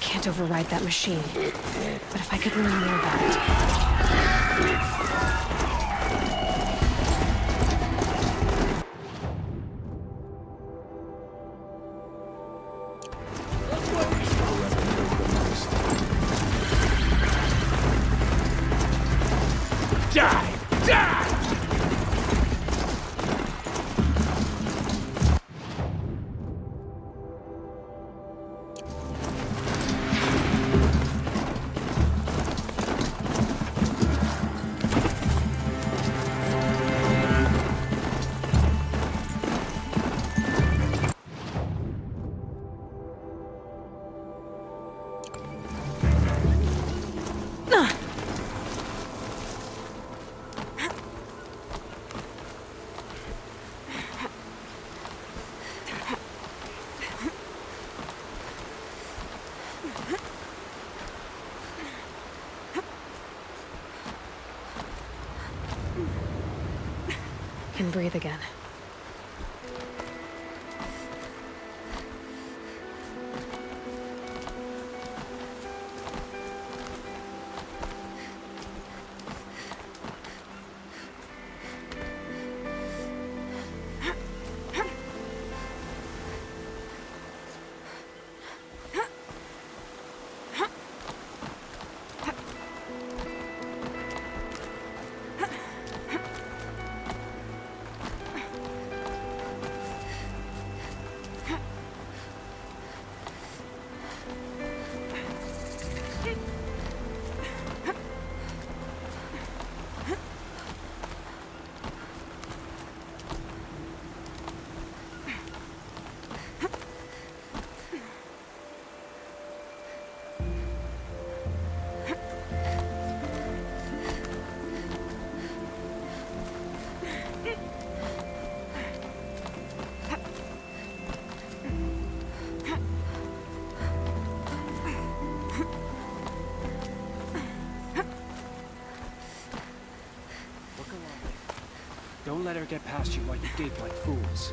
Can't override that machine. But if I could learn more about it. Die! Die! Can breathe again. Don't let her get past you while you dig like fools.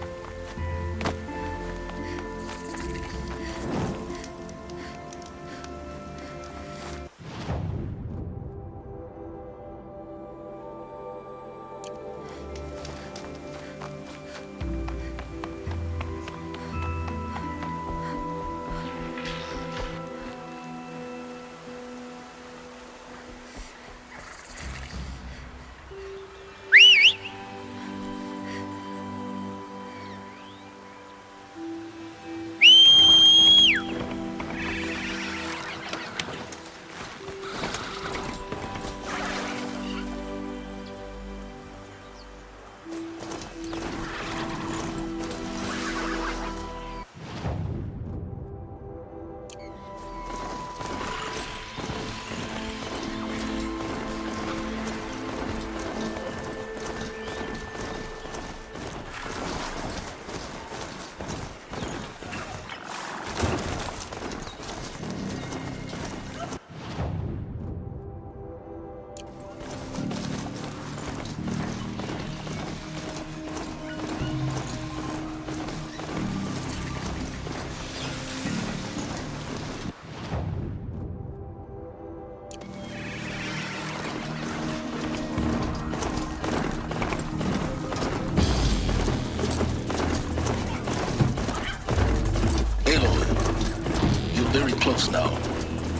Close now.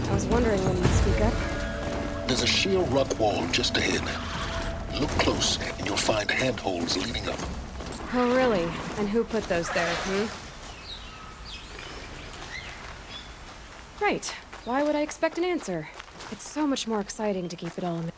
I was wondering when you'd speak up. There's a sheer rock wall just ahead. Look close, and you'll find handholds leading up. Oh, really? And who put those there, Right. Why would I expect an answer? It's so much more exciting to keep it all in the...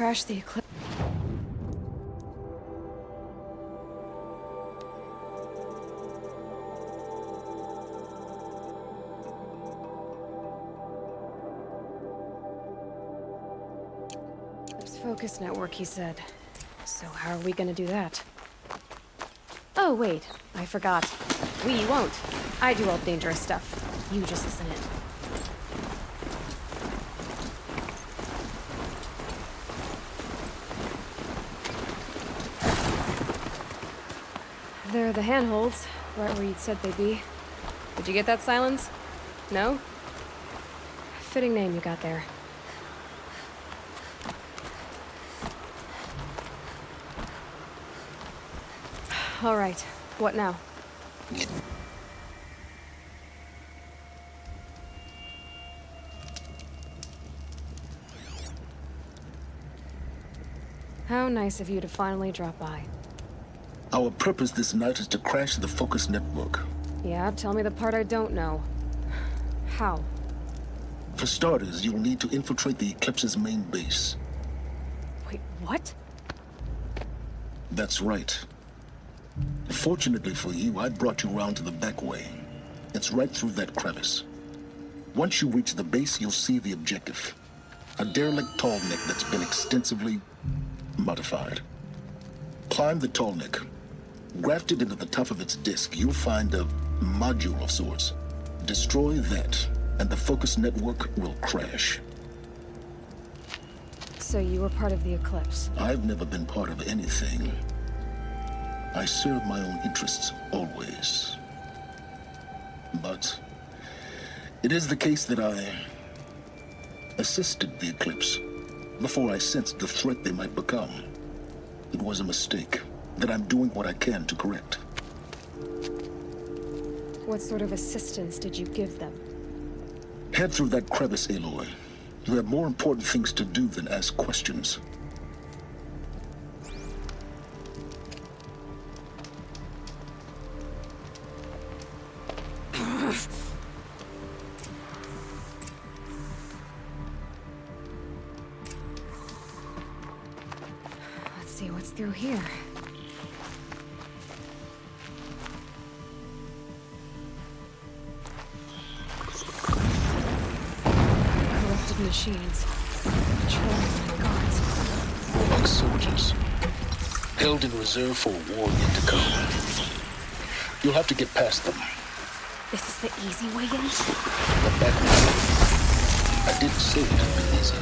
crash the eclipse. Focus network, he said. So how are we gonna do that? Oh, wait. I forgot. We won't. I do all dangerous stuff. You just listen in. They're the handholds, right where you'd said they'd be. Did you get that, Silence? No? Fitting name you got there. All right. What now? How nice of you to finally drop by. Our purpose this night is to crash the focus network. Yeah, tell me the part I don't know. How? For starters, you'll need to infiltrate the Eclipse's main base. Wait, what? That's right. Fortunately for you, I brought you around to the back way. It's right through that crevice. Once you reach the base, you'll see the objective. A derelict tall neck that's been extensively modified. Climb the tall neck. Grafted into the top of its disk, you'll find a module of sorts. Destroy that, and the focus network will crash. So you were part of the Eclipse. I've never been part of anything. I serve my own interests, always. But it is the case that I assisted the Eclipse before I sensed the threat they might become. It was a mistake that I'm doing what I can to correct. What sort of assistance did you give them? Head through that crevice, Aloy. You have more important things to do than ask questions. Let's see what's through here. Corrupted machines. Patrolling guards. More like soldiers. Held in reserve for a war yet to come. You'll have to get past them. This is the easy way in? The back way. I didn't say it would be easy.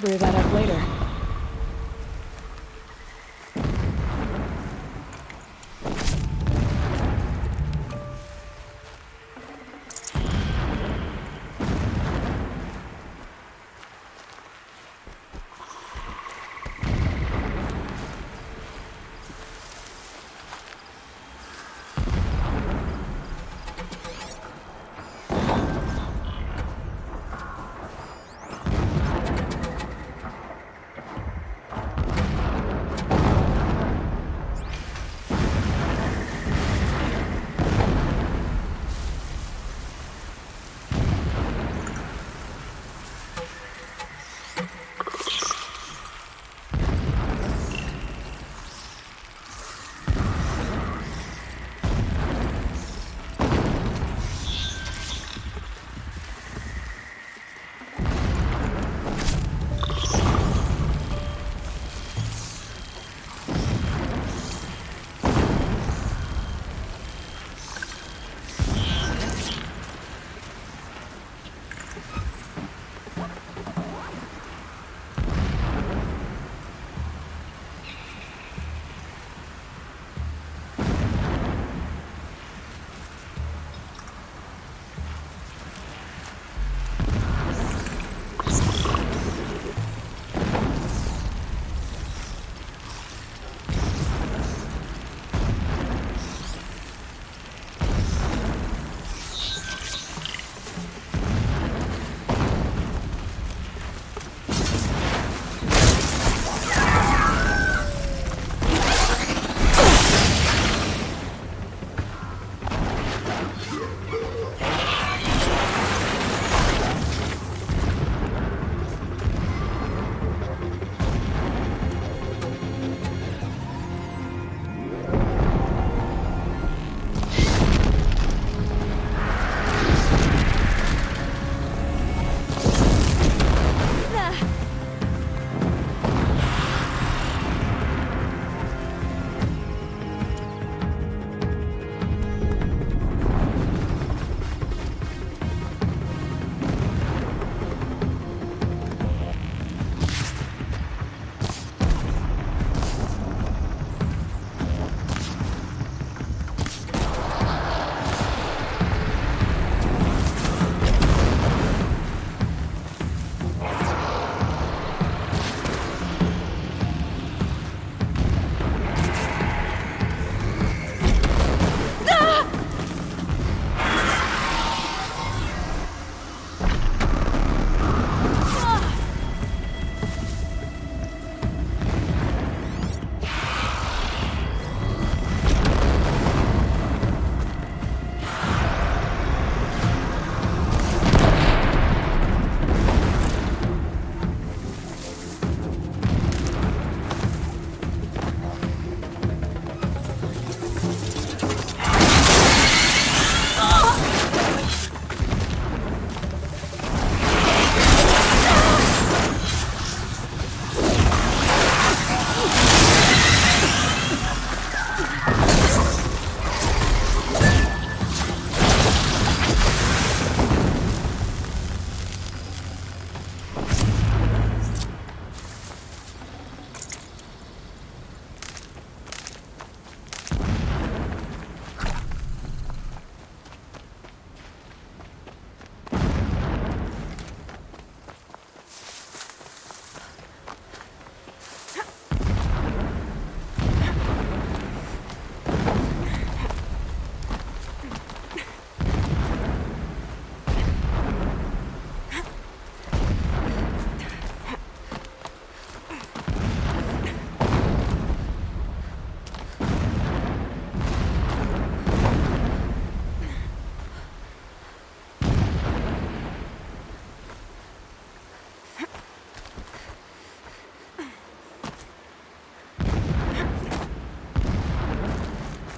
clear that up later.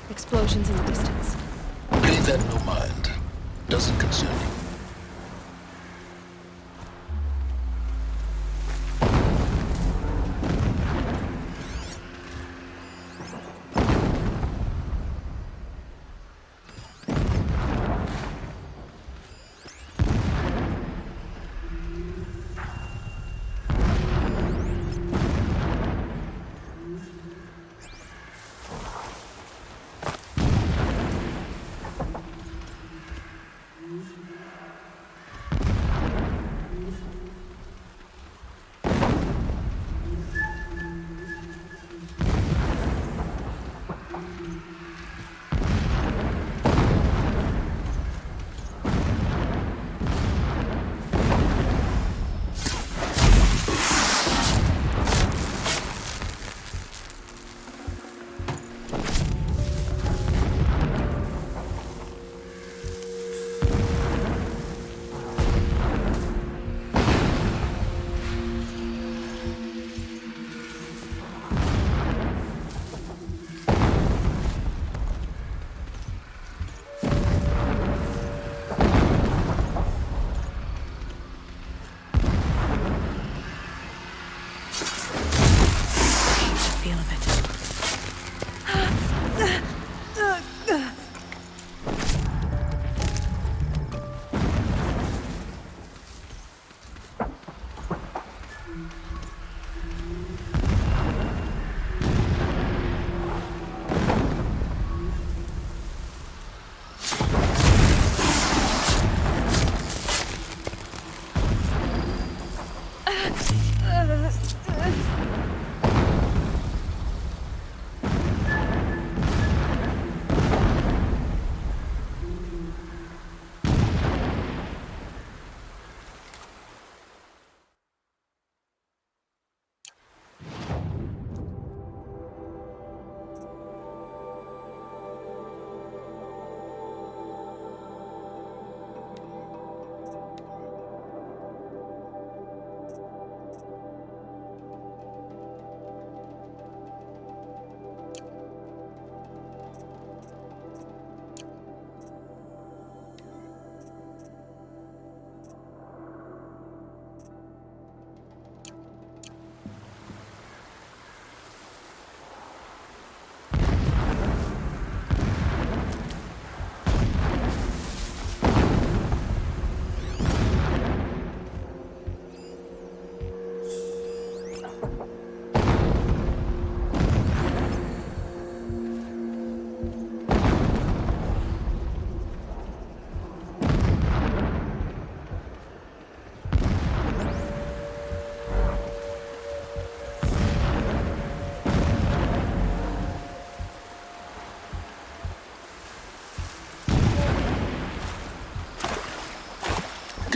Explosions in the distance. Pay that no mind. Doesn't concern you.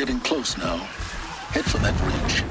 getting close now. Head for that ridge.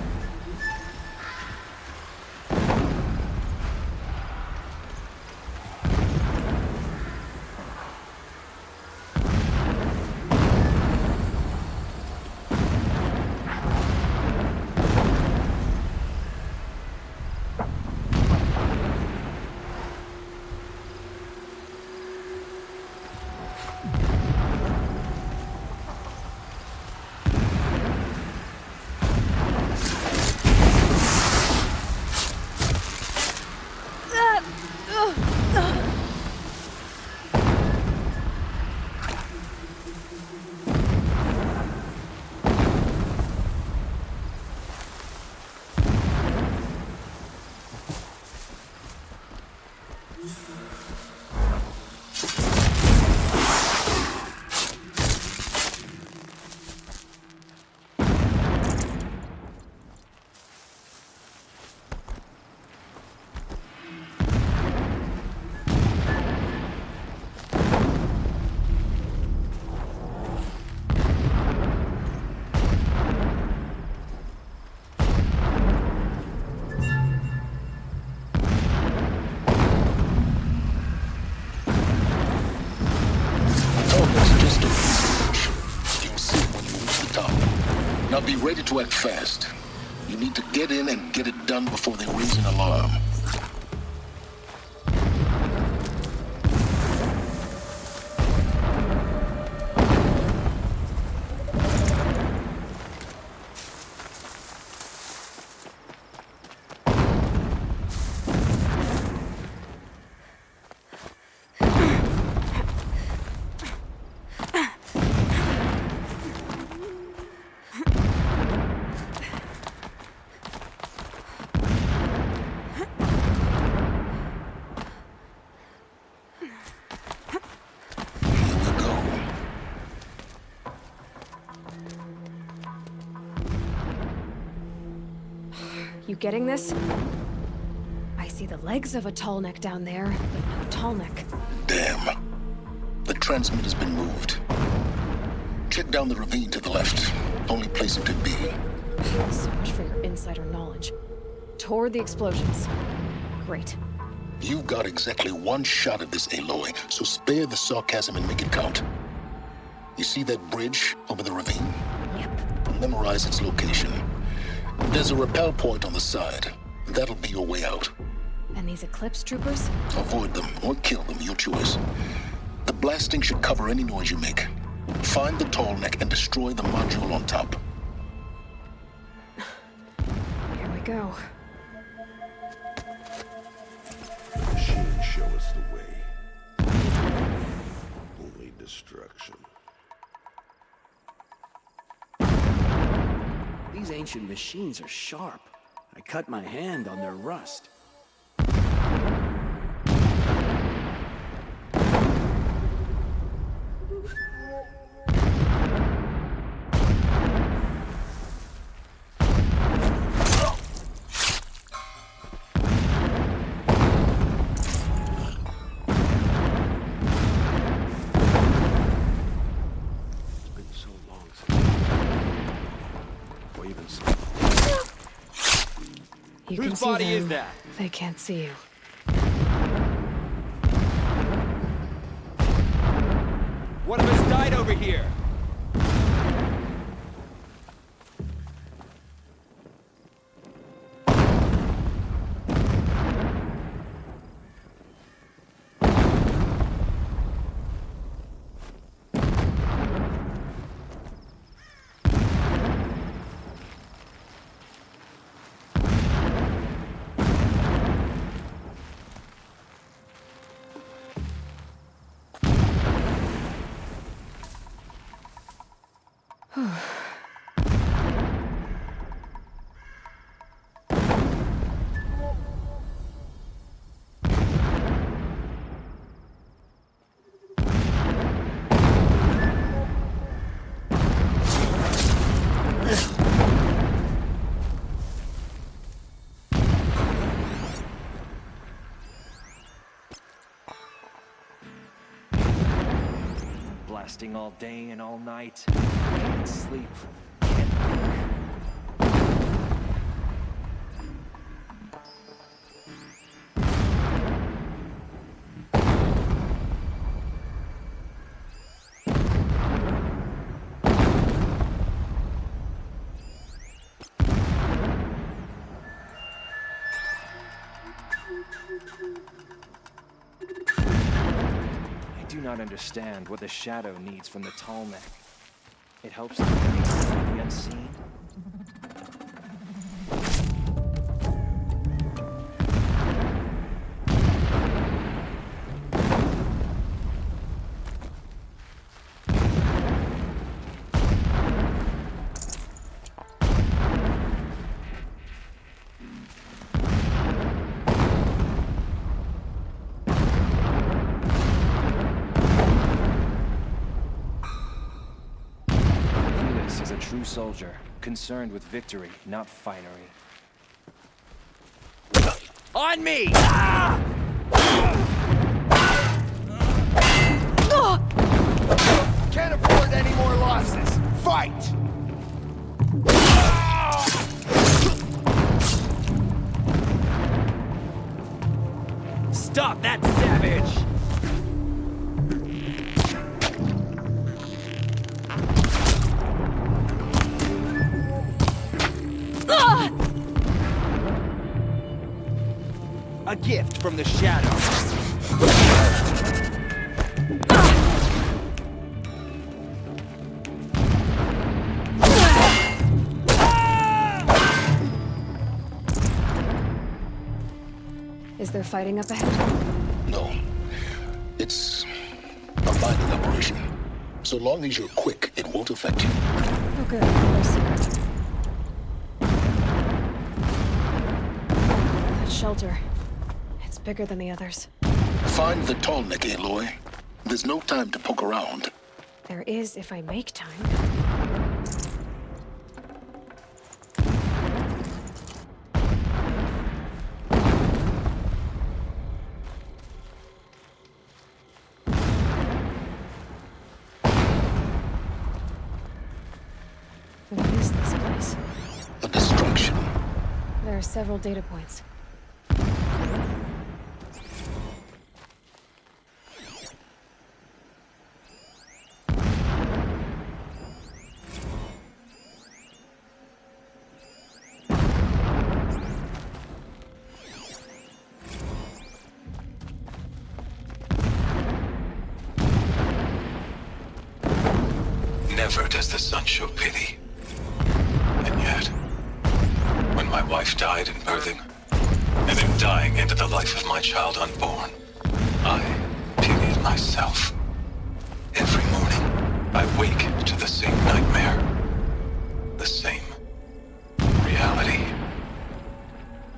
Now be ready to act fast. You need to get in and get it done before they raise an alarm. You getting this? I see the legs of a tall neck down there, but no tall neck. Damn. The transmitter's been moved. Check down the ravine to the left. Only place it could be. So much for your insider knowledge. Toward the explosions. Great. You've got exactly one shot at this, Aloy, so spare the sarcasm and make it count. You see that bridge over the ravine? Yep. Memorize its location. There's a rappel point on the side. That'll be your way out. And these Eclipse troopers? Avoid them or kill them, your choice. The blasting should cover any noise you make. Find the tall neck and destroy the module on top. Here we go. Machine show us the way. Only destruction. These ancient machines are sharp. I cut my hand on their rust. You can Whose see body them. is that? They can't see you. One of us died over here. Blasting all day and all night. I can't sleep. do not understand what the shadow needs from the tall neck. It helps them see the unseen. Is a true soldier, concerned with victory, not finery. On me! Ah! Can't afford any more losses. Fight! Stop that savage! A gift from the shadow. Is there fighting up ahead? No. It's a mining operation. So long as you're quick, it won't affect you. Oh good, another secret. That shelter. It's bigger than the others. Find the tall neck, Aloy. There's no time to poke around. There is if I make time. What is this place? A distraction. There are several data points. Never does the sun show pity. And yet, when my wife died in birthing, and in dying into the life of my child unborn, I pitied myself. Every morning, I wake to the same nightmare. The same reality.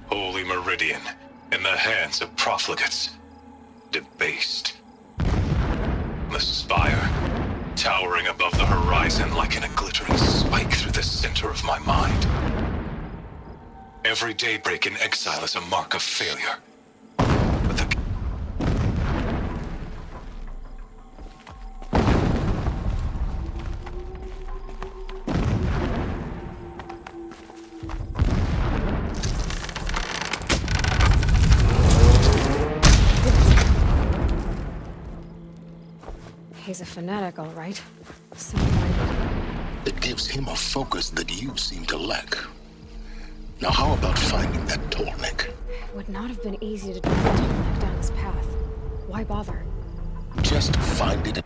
Holy Meridian in the hands of profligates. Debased. The spire, towering above the horizon like a glittering spike through the center of my mind. Every daybreak in exile is a mark of failure. But the... He's a fanatic, all right. Single-minded. It gives him a focus that you seem to lack. Now how about finding that tall neck? It would not have been easy to drive a tunnel down this path. Why bother? Just find it and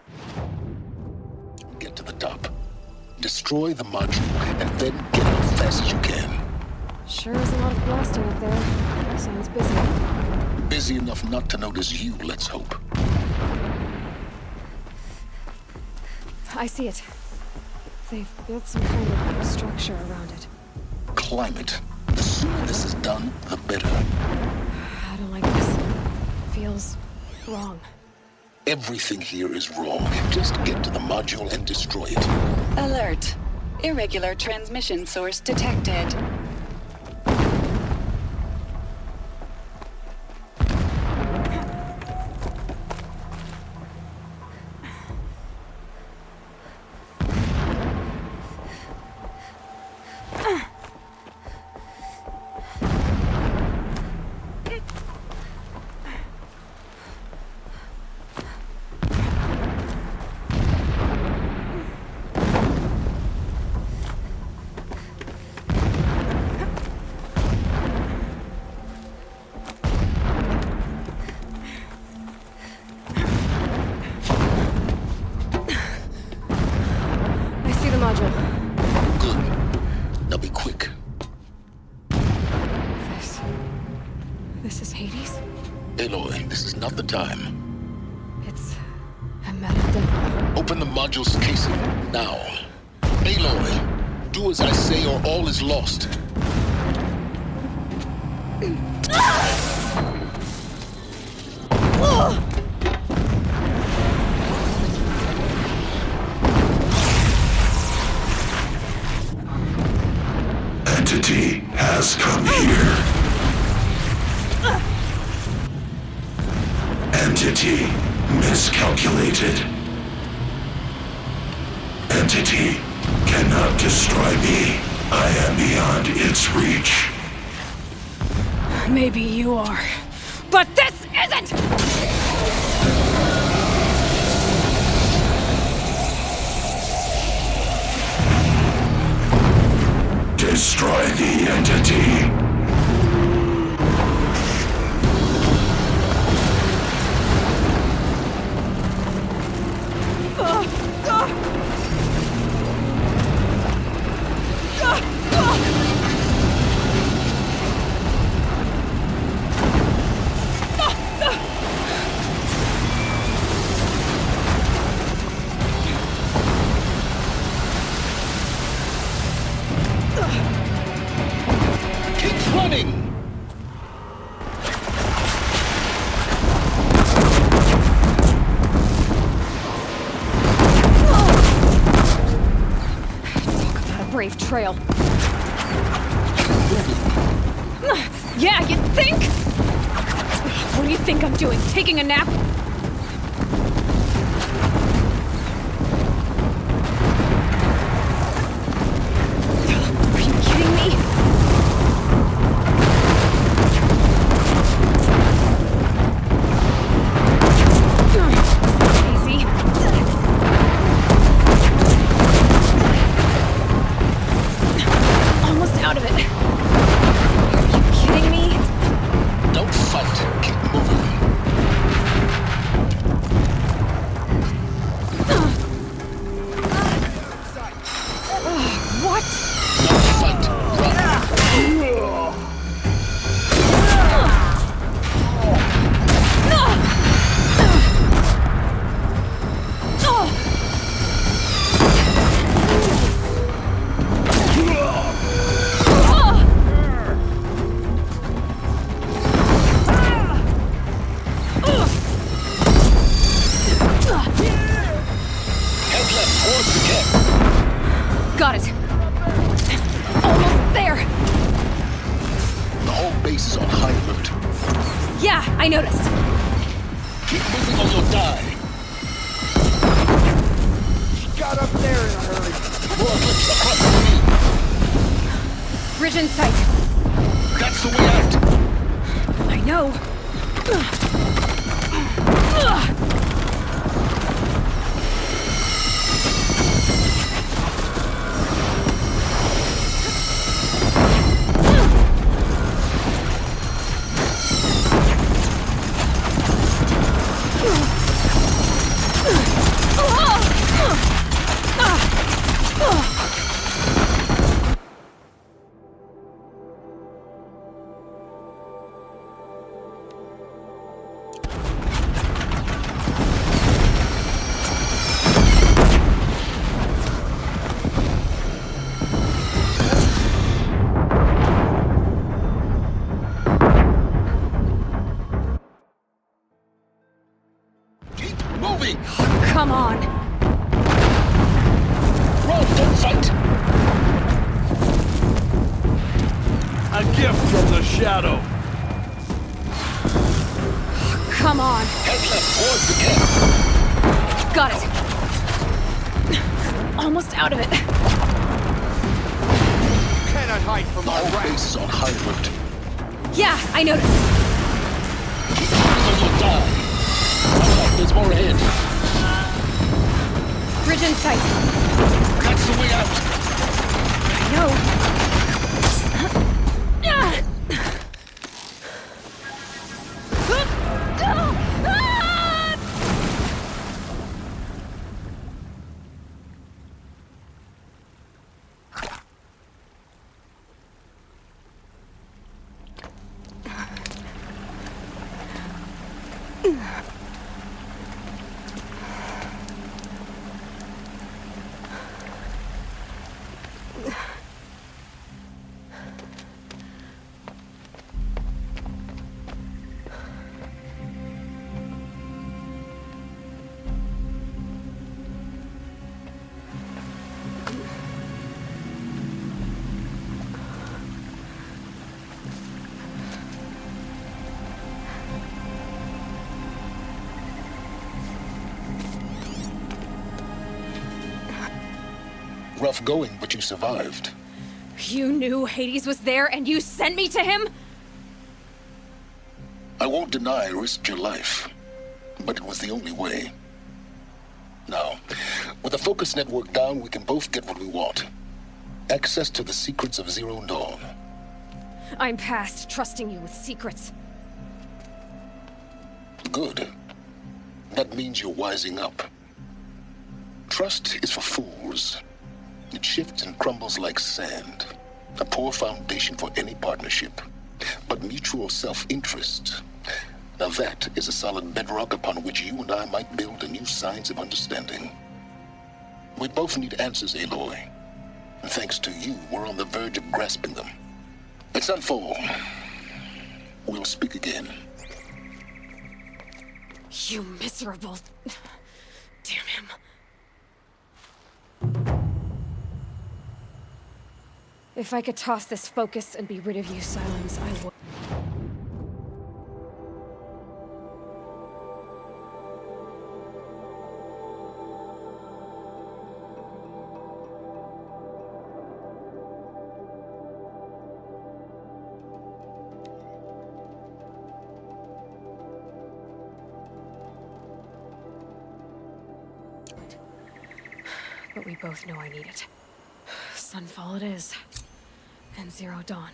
get to the top. Destroy the module and then get out as fast as you can. Sure is a lot of blasting up there. Sounds busy. Busy enough not to notice you, let's hope. I see it. They've built some kind of structure around it. Climb it. The sooner this is done, the better. I don't like this. Feels wrong. Everything here is wrong. Just get to the module and destroy it. Alert. Irregular transmission source detected. module. Good. Now be quick. This is Hades? Aloy, this is not the time. It's a metal devil. Open the module's casing, now. Aloy, do as I say or all is lost. Entity has come here. Entity miscalculated. Entity cannot destroy me. I am beyond its reach. Maybe you are. But this isn't! Destroy the entity. Keep running! Not a brave trail. Yeah, you think? What do you think I'm doing? Taking a nap? Are you kidding me? Easy. Almost out of it. Are you kidding me? Don't fight. Keep moving. What? Don't fight. Run. Head left towards the camp. Got it. Almost there. The whole base is on high alert. Yeah, I noticed. Keep moving or you'll die. Got up there in a hurry. More eclipse across the field. Bridge in sight. That's the way out. I know. Keep moving. Come on. Run, don't fight. A gift from the shadow. Come on. Head left towards the camp. Got it. Almost out of it. Cannot hide from The my whole wrath. base is on high alert. Yeah, I noticed. Keep moving or you'll die. Alright, there's more ahead. Bridge in sight. That's the way out. I know. Rough going, but you survived. You knew Hades was there and you sent me to him? I won't deny I risked your life, but it was the only way. Now, with the focus network down, we can both get what we want. Access to the secrets of Zero Dawn. I'm past trusting you with secrets. Good. That means you're wising up. Trust is for fools. It shifts and crumbles like sand. A poor foundation for any partnership. But mutual self-interest, now that is a solid bedrock upon which you and I might build a new science of understanding. We both need answers, Aloy. And thanks to you, we're on the verge of grasping them. It's Sunfall. We'll speak again. You miserable... Damn him. If I could toss this focus and be rid of you, Silence, I would. But we both know I need it. Sunfall it is. And Zero Dawn.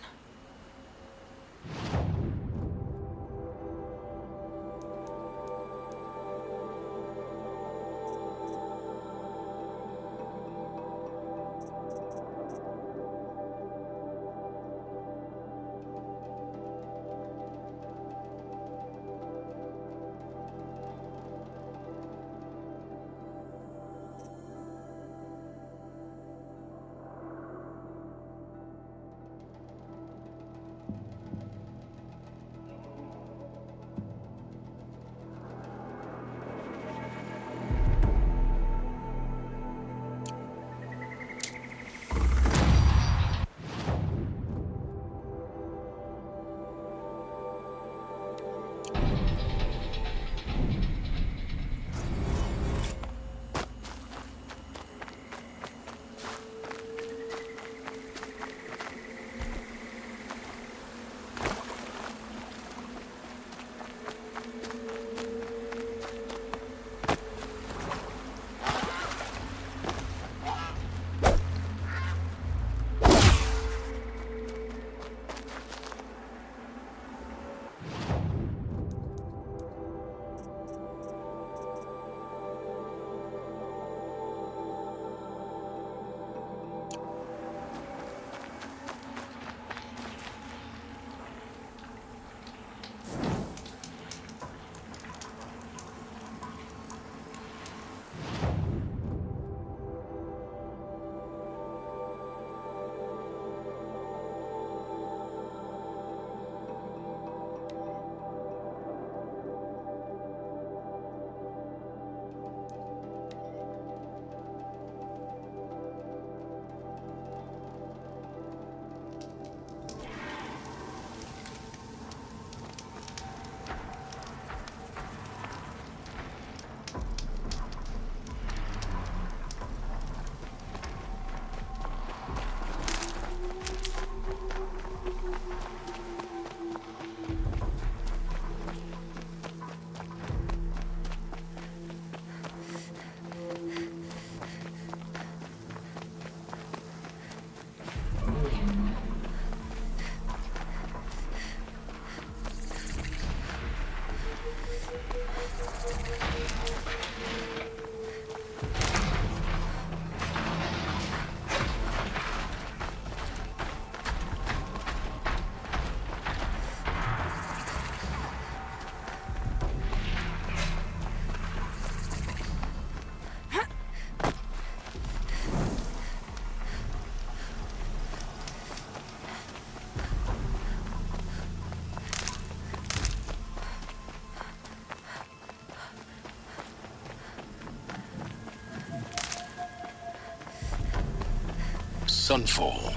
Sunfall.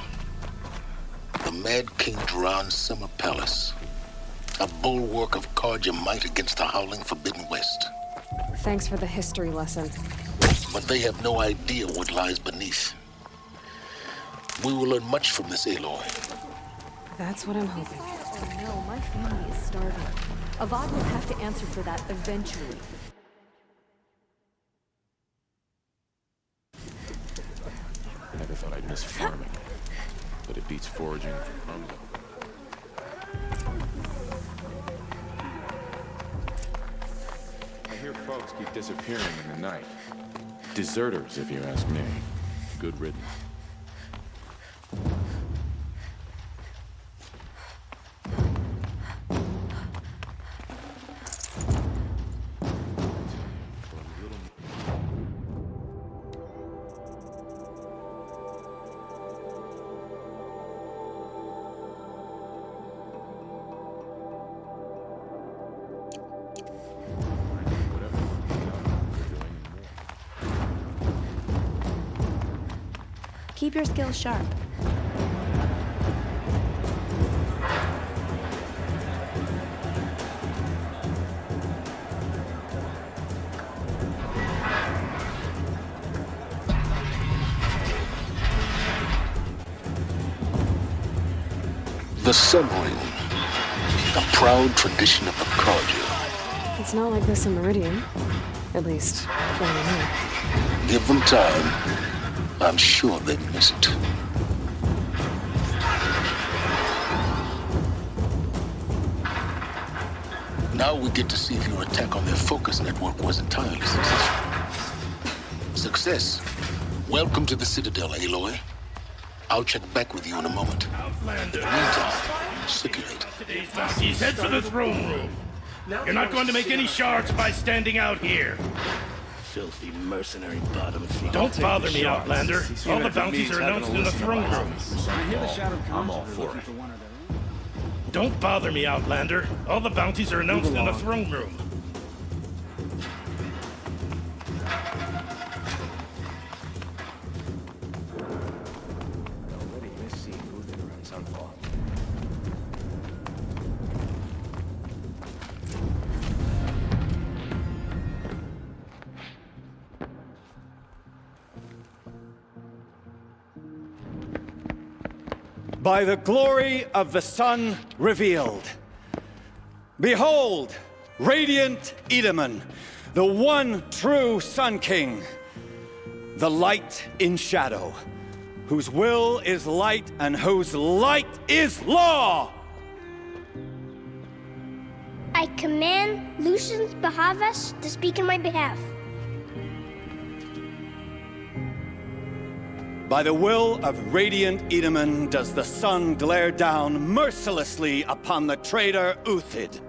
The Mad King Duran's summer palace. A bulwark of Carja might against the howling Forbidden West. Thanks for the history lesson. But they have no idea what lies beneath. We will learn much from this, Aloy. That's what I'm hoping. Oh no, my family is starving. Avad will have to answer for that eventually. I never thought I'd miss farming, but it beats foraging for Umlo. I hear folks keep disappearing in the night. Deserters, if you ask me. Good riddance. Keep your skills sharp. The Sun Ring, a proud tradition of the Carja. It's not like this in Meridian. At least, when I know. Give them time. I'm sure they'd miss it. Now we get to see if your attack on their focus network was entirely successful. Success. Welcome to the Citadel, Aloy. I'll check back with you in a moment. In the meantime, circulate. Today's bounties, head for the throne room. You're not going to make any shards by standing out here. Filthy mercenary bottom feeder. Don't bother me, Outlander. All the bounties are announced in the throne room. I'm all for it. Don't bother me, Outlander. All the bounties are announced in the throne room. Already miss seeing Uthin around Sunfall. By the glory of the sun revealed. Behold, radiant Edaman, the one true Sun King, the light in shadow, whose will is light and whose light is law! I command Lucius Bahavas to speak in my behalf. By the will of radiant Edaman does the sun glare down mercilessly upon the traitor Uthid.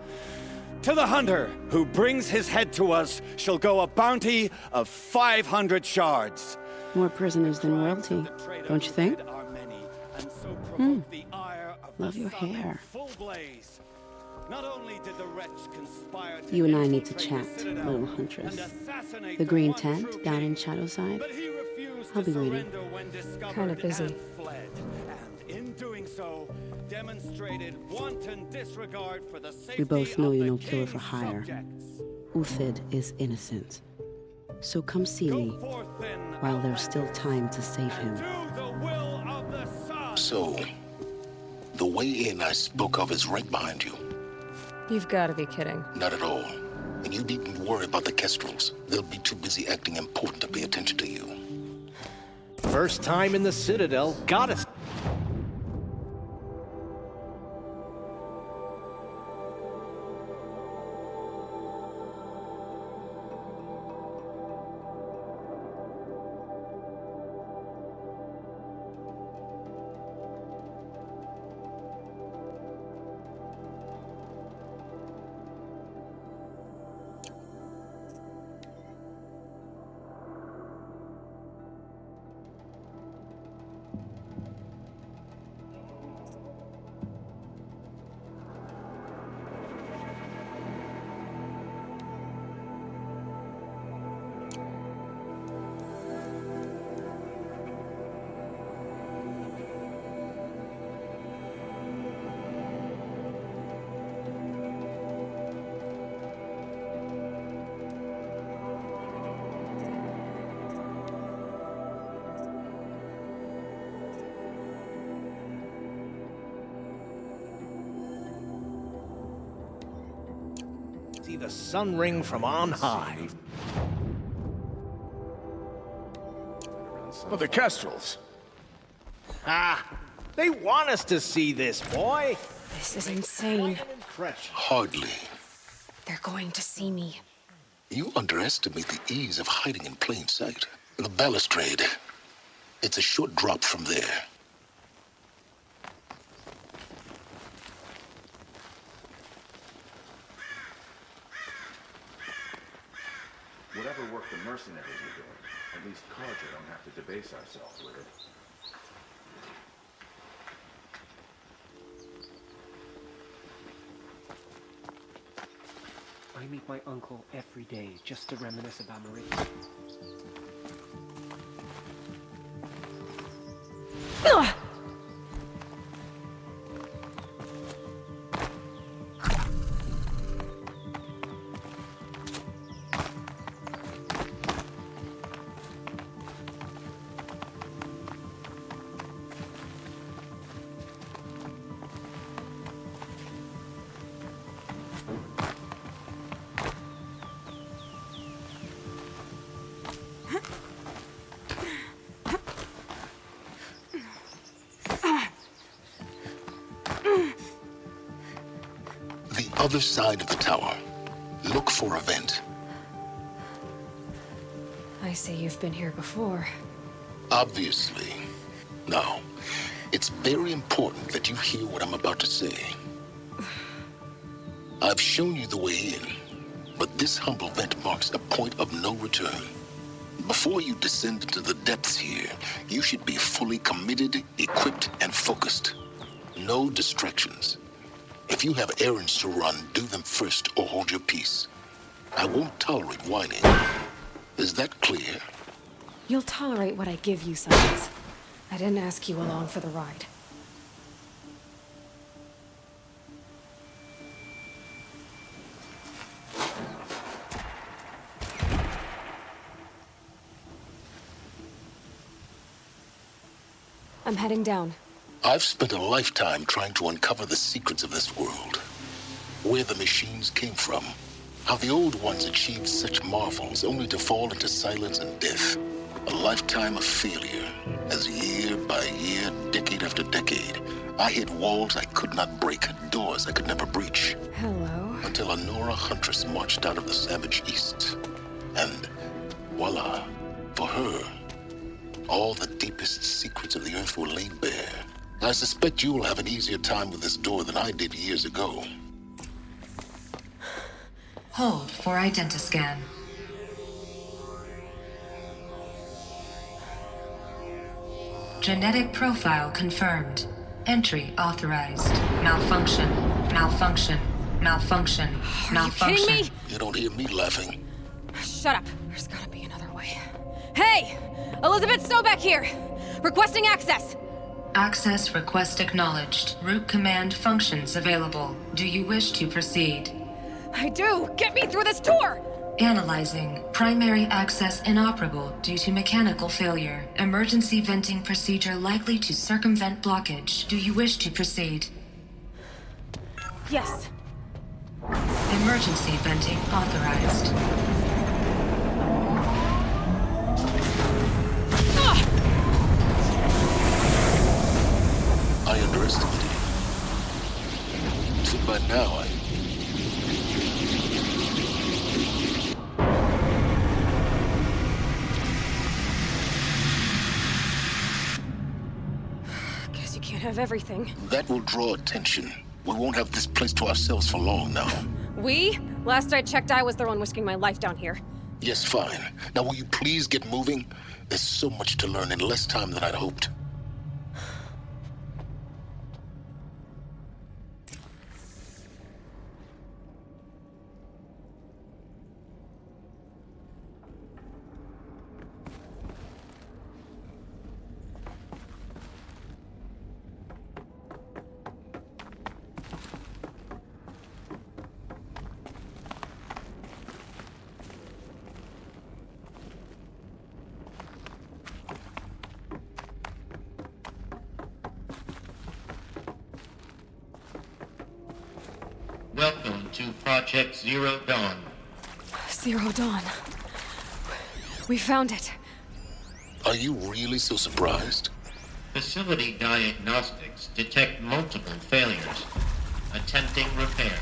To the hunter who brings his head to us shall go a bounty of 500 shards. More prisoners than royalty, don't you think? Love your hair. You and I need to chat, little huntress. The green tent down in Shadowside? I'll be waiting. Kinda busy. We both know you're no killer for hire. Uthid is innocent. So come see me while there's still time to save him. So, the way in I spoke of is right behind you. You've got to be kidding. Not at all. And you needn't worry about the Kestrels. They'll be too busy acting important to pay attention to you. First time in the Citadel. Got us. See the sun ring from on high. But the Kestrels. Ah, they want us to see this, boy. This is insane. Hardly. They're going to see me. You underestimate the ease of hiding in plain sight. The balustrade. It's a short drop from there. Whatever work the mercenaries are doing, at least Carter don't have to debase ourselves with it. I meet my uncle every day just to reminisce about Marie. Ugh! Other side of the tower. Look for a vent. I say you've been here before. Obviously. Now, it's very important that you hear what I'm about to say. I've shown you the way in, but this humble vent marks a point of no return. Before you descend into the depths here, you should be fully committed, equipped, and focused. No distractions. If you have errands to run, do them first or hold your peace. I won't tolerate whining. Is that clear? You'll tolerate what I give you, Science. I didn't ask you along for the ride. I'm heading down. I've spent a lifetime trying to uncover the secrets of this world. Where the machines came from. How the old ones achieved such marvels only to fall into silence and death. A lifetime of failure, as year by year, decade after decade, I hit walls I could not break, doors I could never breach. Hello. Until a Nora huntress marched out of the savage east. And voila, for her, all the deepest secrets of the earth were laid bare. I suspect you will have an easier time with this door than I did years ago. Hold for identiscan. Genetic profile confirmed. Entry authorized. Malfunction. Malfunction. Malfunction. Malfunction. Are you kidding me? You don't hear me laughing. Shut up. There's gotta be another way. Hey! Elizabeth Sobeck here! Requesting access! Access request acknowledged. Root command functions available. Do you wish to proceed? I do! Get me through this tour! Analyzing. Primary access inoperable due to mechanical failure. Emergency venting procedure likely to circumvent blockage. Do you wish to proceed? Yes. Emergency venting authorized. I underestimated you. So by now, Guess you can't have everything. That will draw attention. We won't have this place to ourselves for long now. We? Last I checked, I was the one risking my life down here. Yes, fine. Now will you please get moving? There's so much to learn in less time than I'd hoped. Welcome to Project Zero Dawn. Zero Dawn. We found it. Are you really so surprised? Facility diagnostics detect multiple failures. Attempting repair.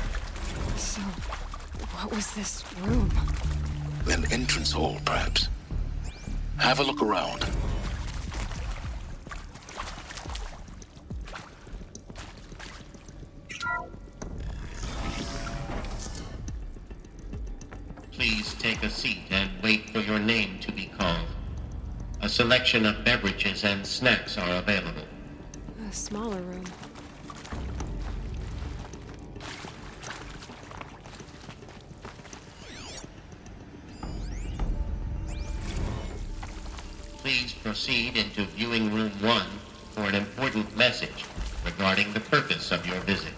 So, what was this room? An entrance hall, perhaps. Have a look around. Please take a seat and wait for your name to be called. A selection of beverages and snacks are available. A smaller room. Please proceed into viewing room 1 for an important message regarding the purpose of your visit.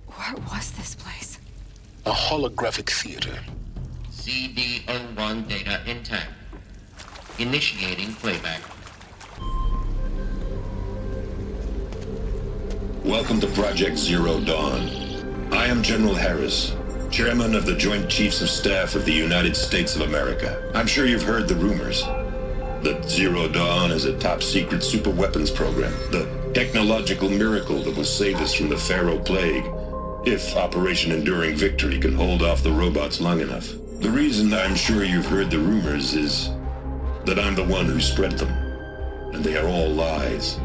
What was this place? A holographic theater. CD01 data intact. Initiating playback. Welcome to Project Zero Dawn. I am General Harris, Chairman of the Joint Chiefs of Staff of the United States of America. I'm sure you've heard the rumors that Zero Dawn is a top-secret superweapons program, the technological miracle that will save us from the Pharaoh Plague, if Operation Enduring Victory can hold off the robots long enough. The reason I'm sure you've heard the rumors is that I'm the one who spread them, and they are all lies.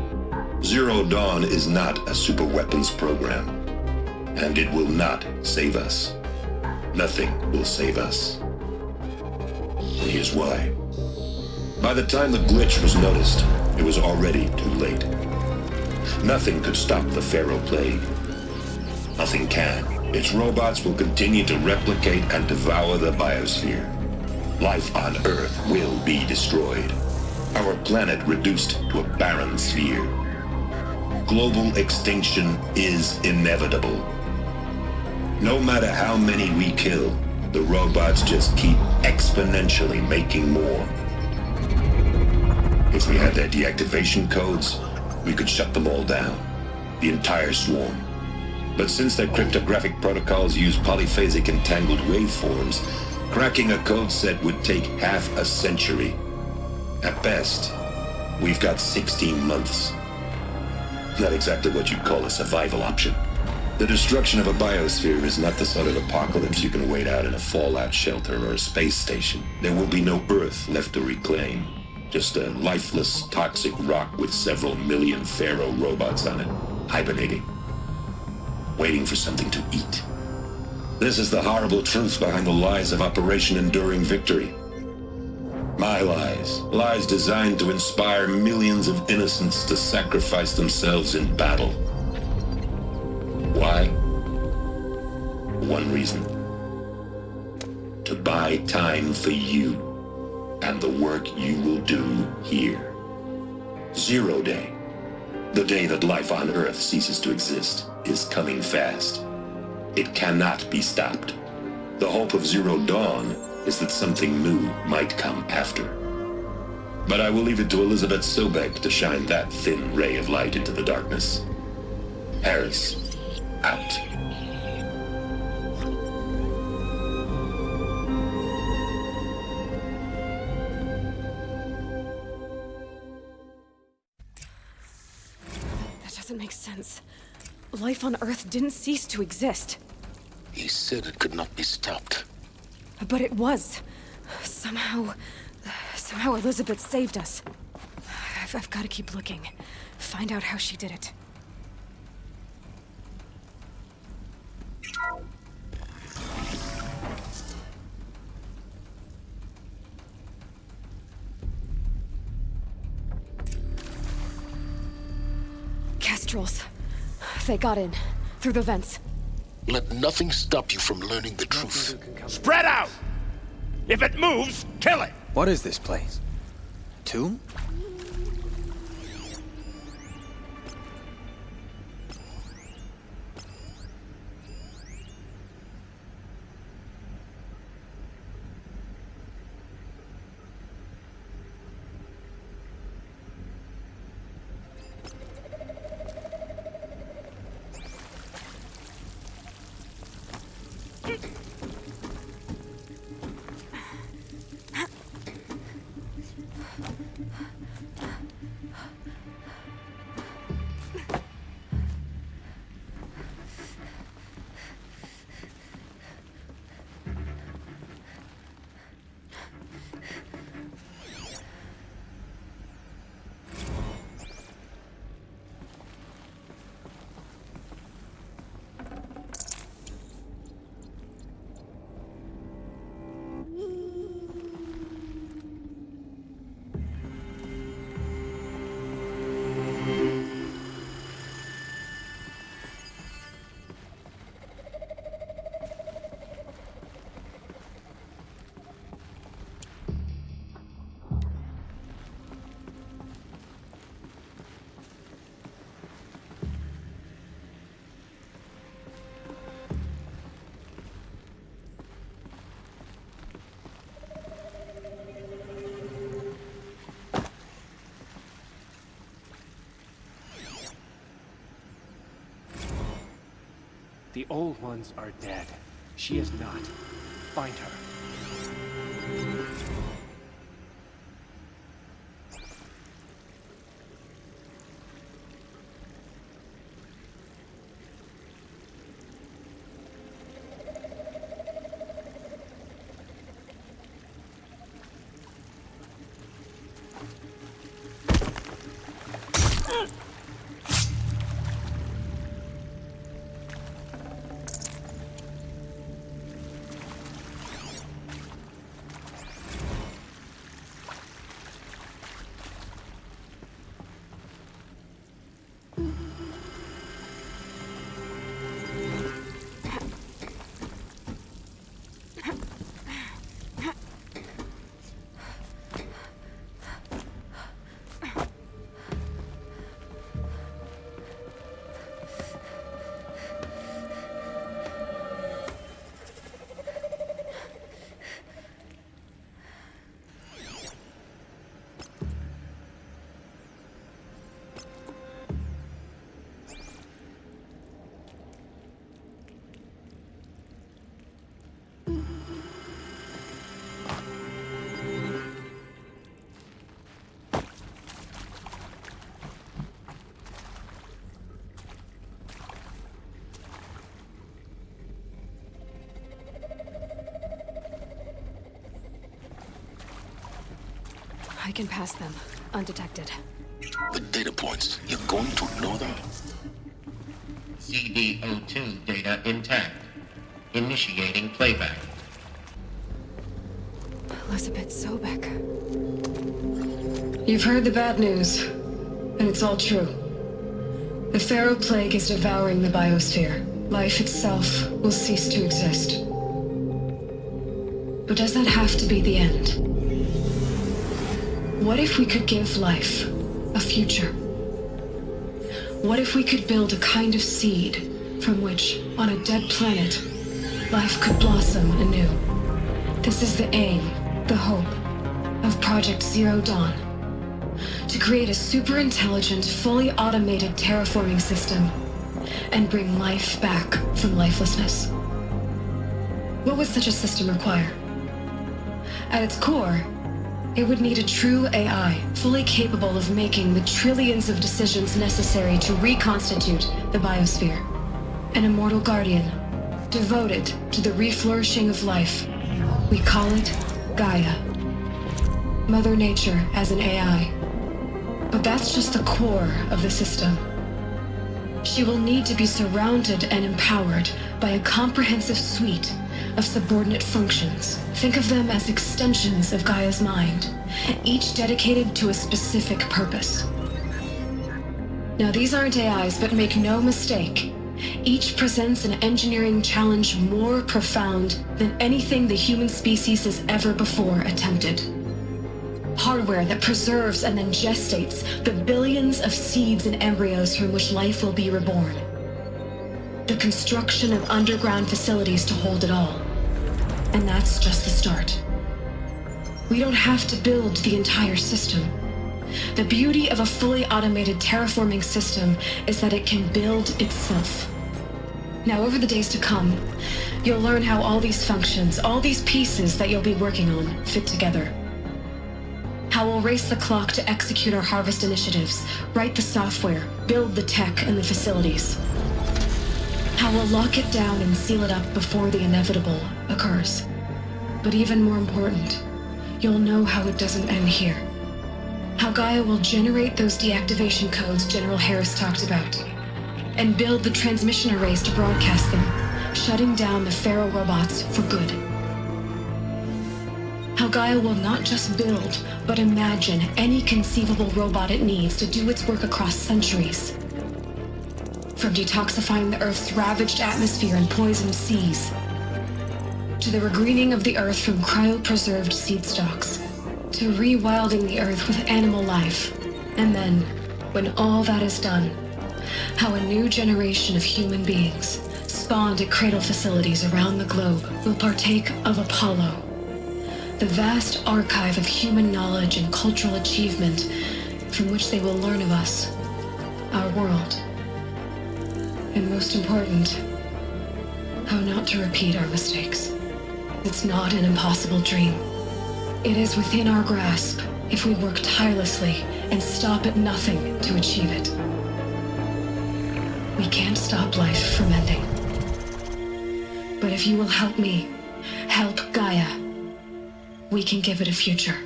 Zero Dawn is not a superweapons program, and it will not save us. Nothing will save us. And here's why. By the time the glitch was noticed, it was already too late. Nothing could stop the Pharaoh Plague. Nothing can. Its robots will continue to replicate and devour the biosphere. Life on Earth will be destroyed. Our planet reduced to a barren sphere. Global extinction is inevitable. No matter how many we kill, the robots just keep exponentially making more. If we had their deactivation codes, we could shut them all down. The entire swarm. But since their cryptographic protocols use polyphasic entangled waveforms, cracking a code set would take half a century. At best, we've got 16 months. Not exactly what you'd call a survival option. The destruction of a biosphere is not the sort of apocalypse you can wait out in a fallout shelter or a space station. There will be no Earth left to reclaim. Just a lifeless, toxic rock with several million Pharaoh robots on it, hibernating, waiting for something to eat. This is the horrible truth behind the lies of Operation Enduring Victory. My lies. Lies designed to inspire millions of innocents to sacrifice themselves in battle. Why? One reason. To buy time for you and the work you will do here. Zero Day, the day that life on Earth ceases to exist, is coming fast. It cannot be stopped. The hope of Zero Dawn is that something new might come after. But I will leave it to Elizabeth Sobek to shine that thin ray of light into the darkness. Harris, out. That doesn't make sense. Life on Earth didn't cease to exist. He said it could not be stopped. But it was. Somehow Elizabeth saved us. I've got to keep looking. Find out how she did it. trolls. They got in, through the vents. Let nothing stop you from learning the truth. Spread out! If it moves, kill it! What is this place? A tomb? The old ones are dead. She is not. Find her. I can pass them, undetected. The data points, you're going to ignore them? CD02 data intact. Initiating playback. Elizabeth Sobek. You've heard the bad news, and it's all true. The Pharaoh Plague is devouring the biosphere. Life itself will cease to exist. But does that have to be the end? What if we could give life a future? What if we could build a kind of seed from which, on a dead planet, life could blossom anew? This is the aim, the hope, of Project Zero Dawn. To create a super-intelligent, fully automated terraforming system and bring life back from lifelessness. What would such a system require? At its core, it would need a true AI, fully capable of making the trillions of decisions necessary to reconstitute the biosphere. An immortal guardian, devoted to the reflourishing of life. We call it Gaia. Mother Nature as an AI. But that's just the core of the system. She will need to be surrounded and empowered by a comprehensive suite of subordinate functions. Think of them as extensions of Gaia's mind, each dedicated to a specific purpose. Now, these aren't AIs, but make no mistake. Each presents an engineering challenge more profound than anything the human species has ever before attempted. Hardware that preserves and then gestates the billions of seeds and embryos from which life will be reborn. The construction of underground facilities to hold it all. And that's just the start. We don't have to build the entire system. The beauty of a fully automated terraforming system is that it can build itself. Now, over the days to come, you'll learn how all these functions, all these pieces that you'll be working on, fit together. How we'll race the clock to execute our harvest initiatives, write the software, build the tech and the facilities. How we'll lock it down and seal it up before the inevitable occurs. But even more important, you'll know how it doesn't end here. How Gaia will generate those deactivation codes General Harris talked about, and build the transmission arrays to broadcast them, shutting down the Pharaoh robots for good. How Gaia will not just build, but imagine any conceivable robot it needs to do its work across centuries. From detoxifying the Earth's ravaged atmosphere and poisoned seas, to the regreening of the Earth from cryopreserved seed stocks, to rewilding the Earth with animal life. And then, when all that is done, how a new generation of human beings, spawned at cradle facilities around the globe, will partake of Apollo, the vast archive of human knowledge and cultural achievement from which they will learn of us, our world. And most important, how not to repeat our mistakes. It's not an impossible dream. It is within our grasp if we work tirelessly and stop at nothing to achieve it. We can't stop life from ending. But if you will help me, help Gaia, we can give it a future.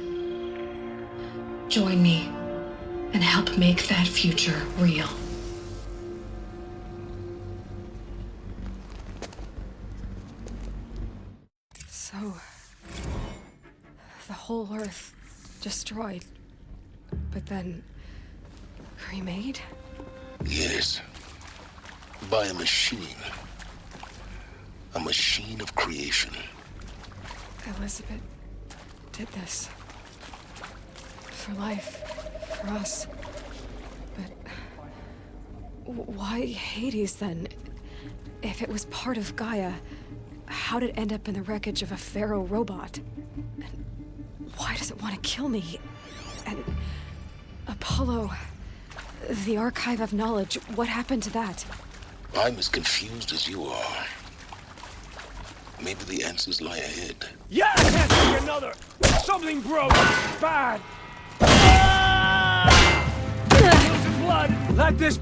Join me and help make that future real. So, the whole Earth destroyed, but then remade? Yes. By a machine. A machine of creation. Elizabeth did this. For life. For us. But why Hades then? If it was part of Gaia, how did it end up in the wreckage of a Pharaoh robot? And why does it want to kill me? And Apollo, the archive of knowledge, what happened to that? I'm as confused as you are. Maybe the answers lie ahead. Yeah, I can't see another! Something broke! Bad! Feels of blood! Let this...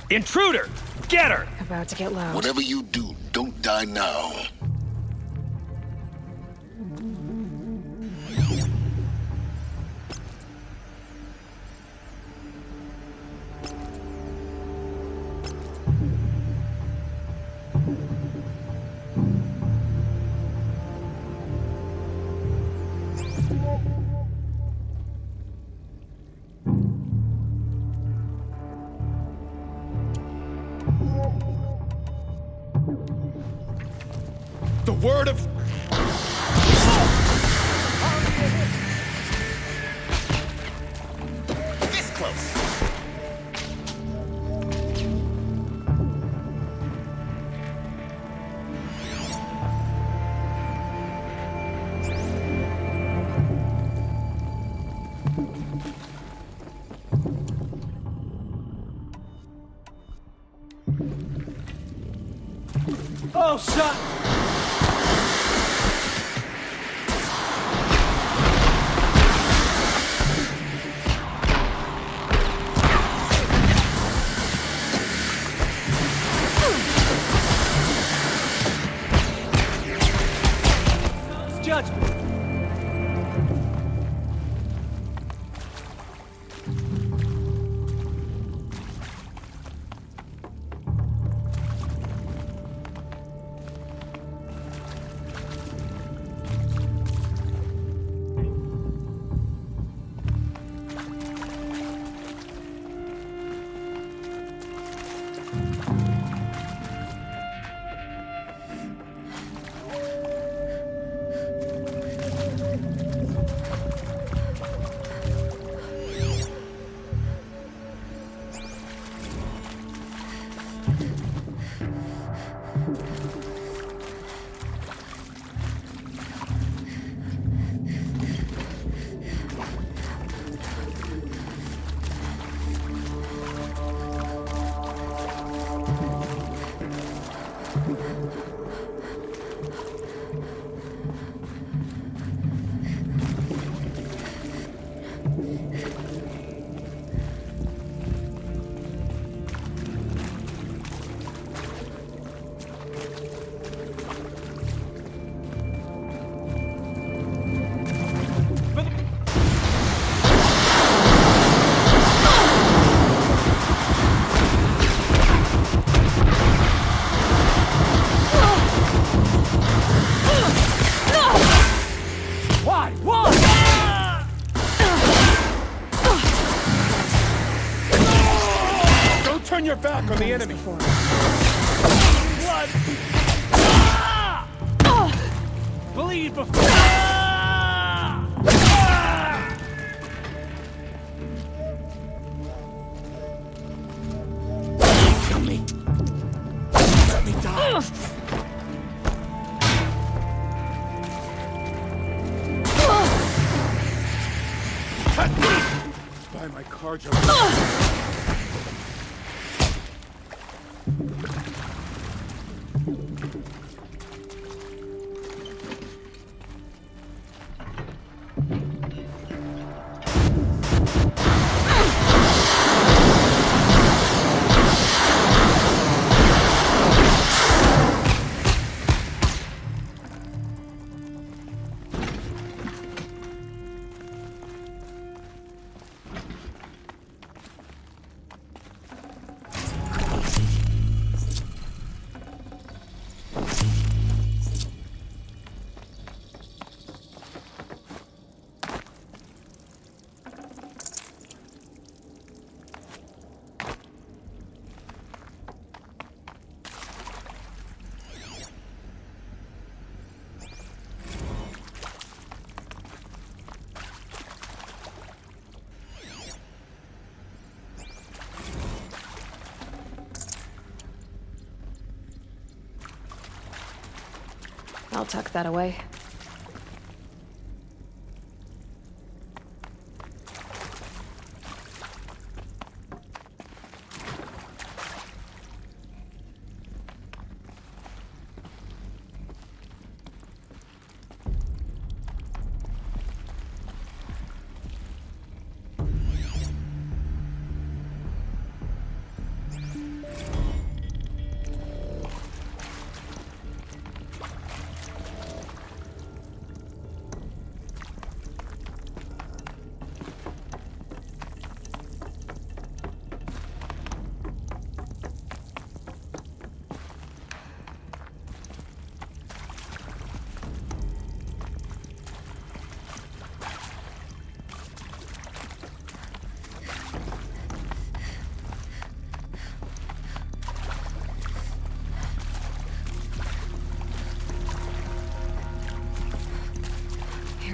Intruder! Get her! About to get loud. Whatever you do, don't die now. The word of... This close. Oh, shot! Judgment. Turn your back on the enemy. Blood! Bleed before. Kill me. Let me die. By my cardio. I'll tuck that away.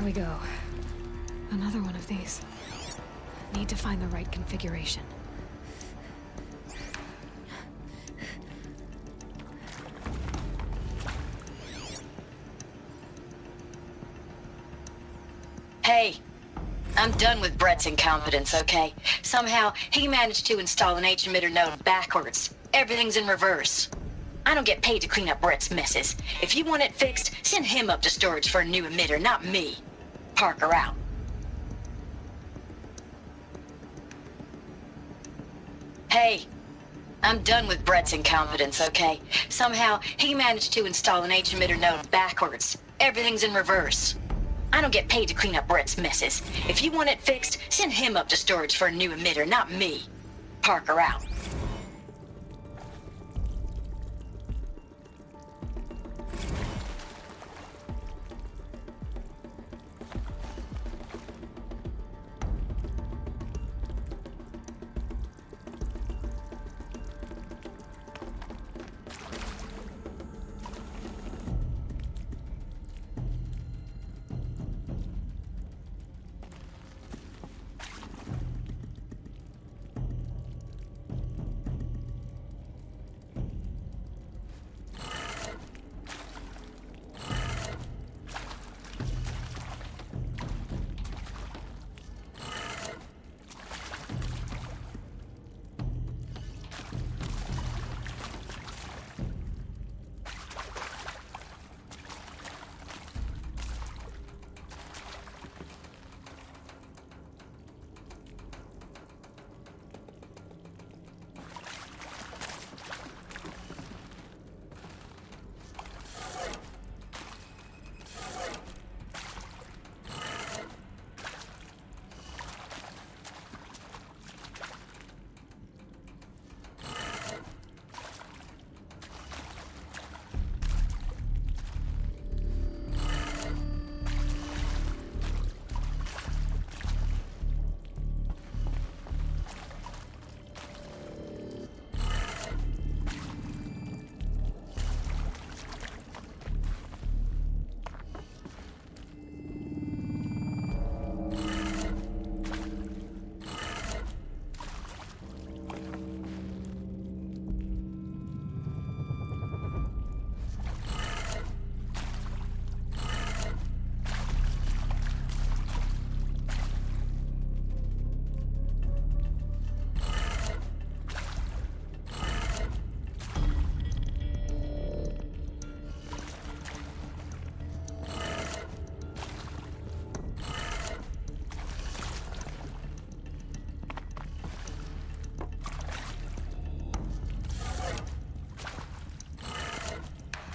Here we go. Another one of these. Need to find the right configuration. Hey, I'm done with Brett's incompetence, okay? Somehow, he managed to install an H-emitter node backwards. Everything's in reverse. I don't get paid to clean up Brett's messes. If you want it fixed, send him up to storage for a new emitter, not me. Parker out. Hey, I'm done with Brett's incompetence, okay? Somehow, he managed to install an H-emitter node backwards. Everything's in reverse. I don't get paid to clean up Brett's messes. If you want it fixed, send him up to storage for a new emitter, not me. Parker out.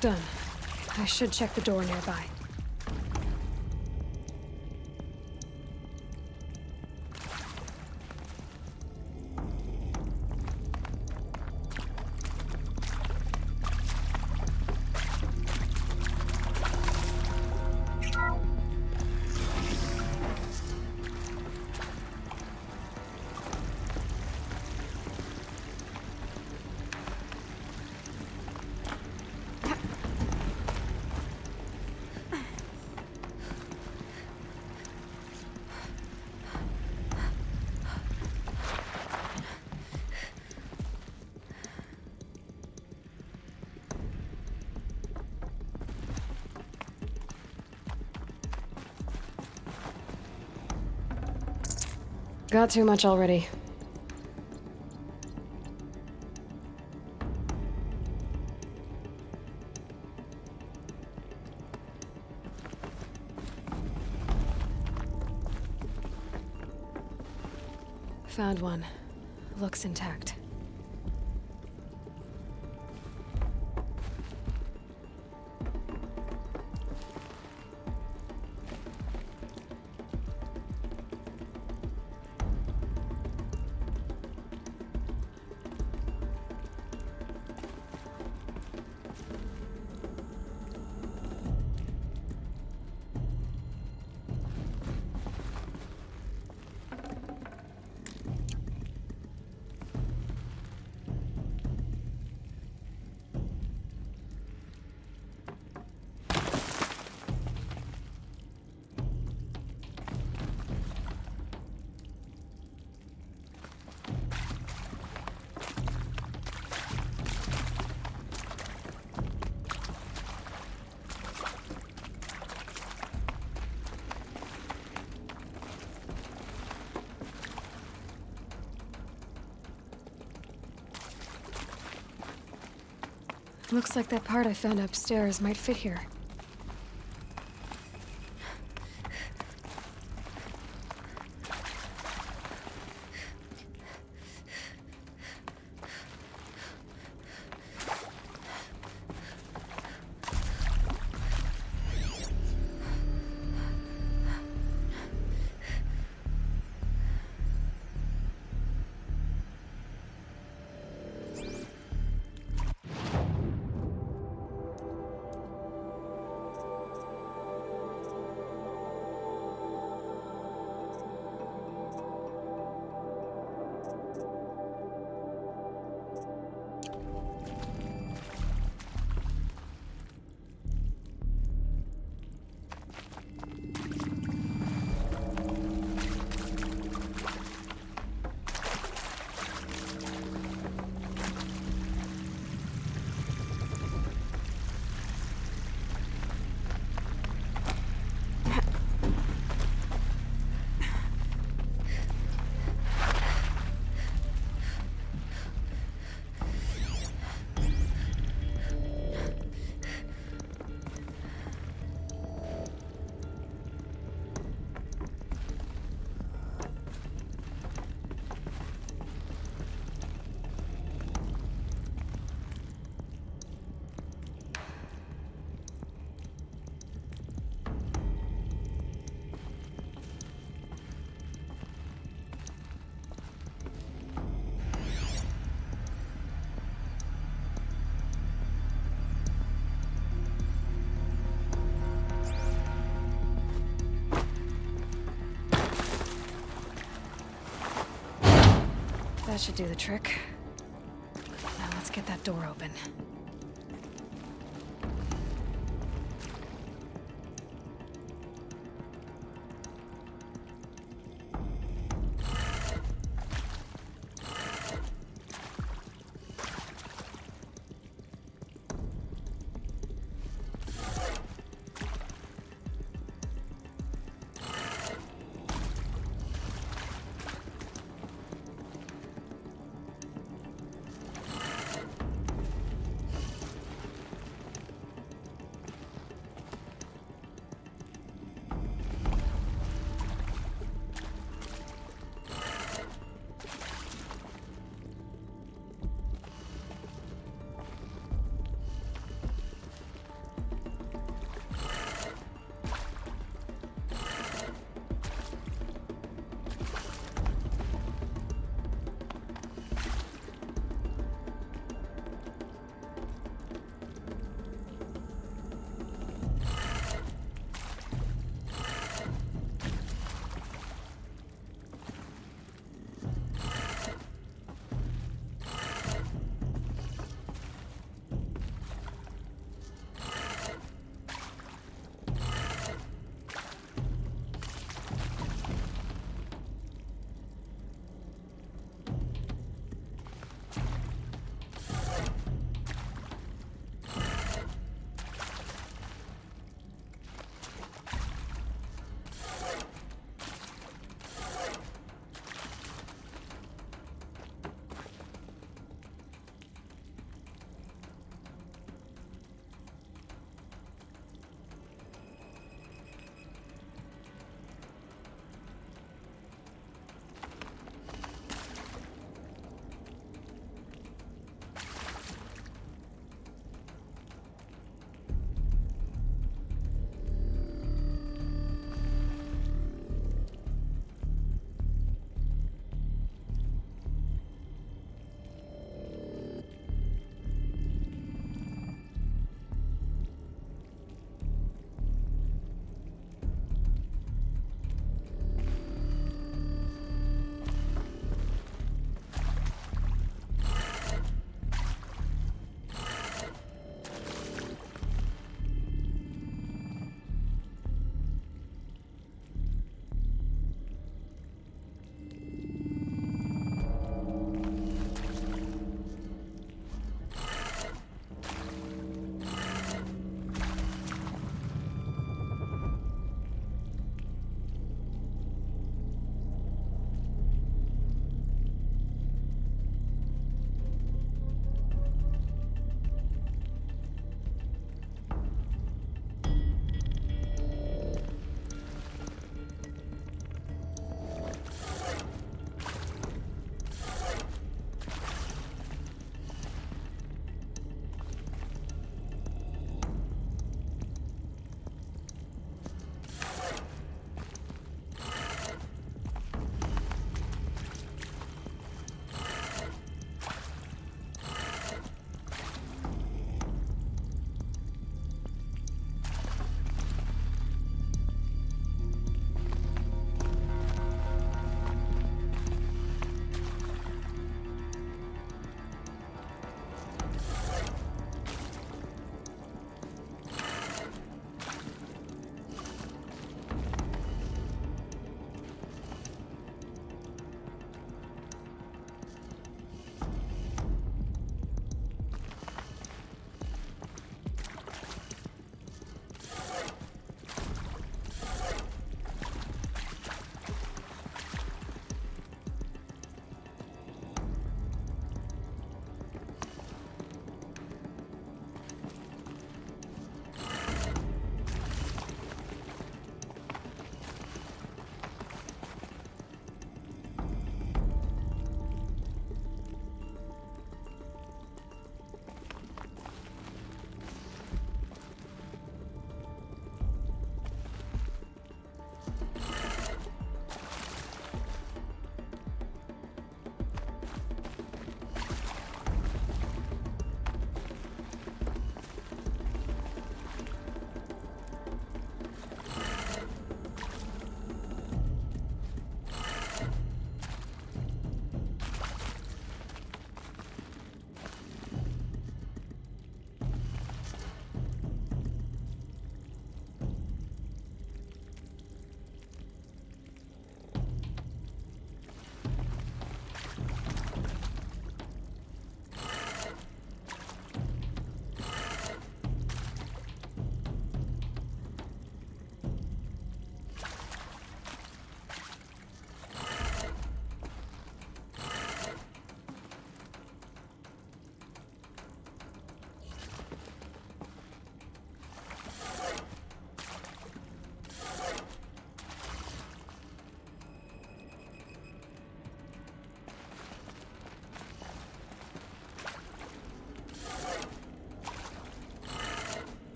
Done. I should check the door nearby. Got too much already. Found one. Looks intact. Looks like that part I found upstairs might fit here. That should do the trick. Now let's get that door open.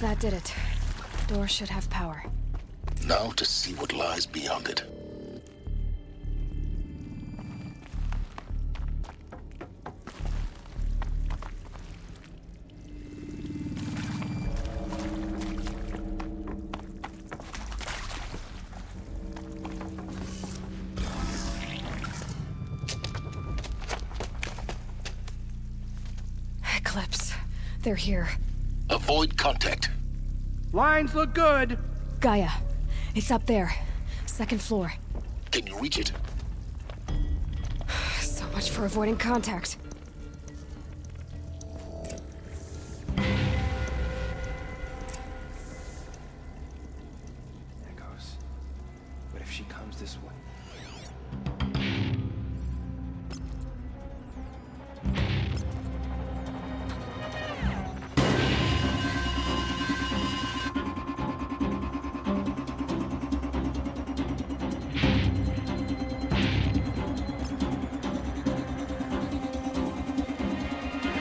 That did it. Door should have power. Now to see what lies beyond it. Eclipse. They're here. Avoid contact. Lines look good. Gaia. It's up there. Second floor. Can you reach it? So much for avoiding contact. There goes. What if she comes this way?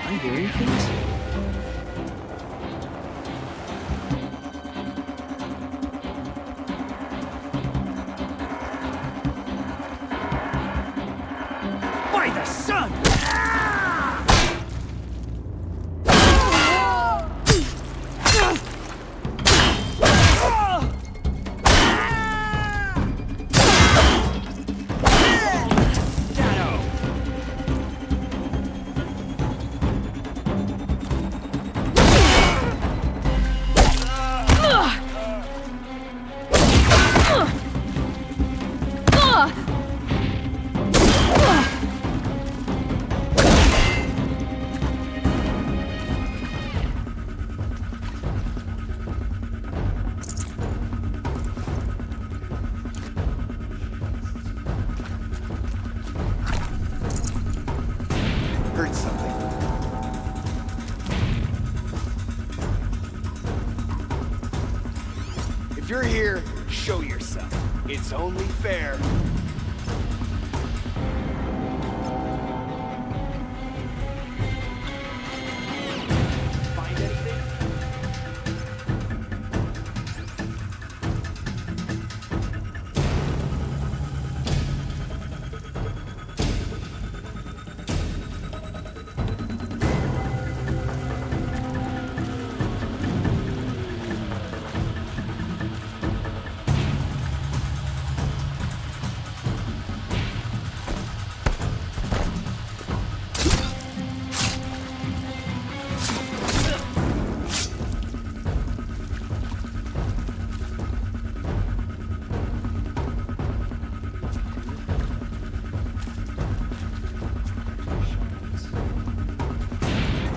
I'm hearing things. By the sun! Heard something. If you're here, show yourself. It's only fair. Find anything?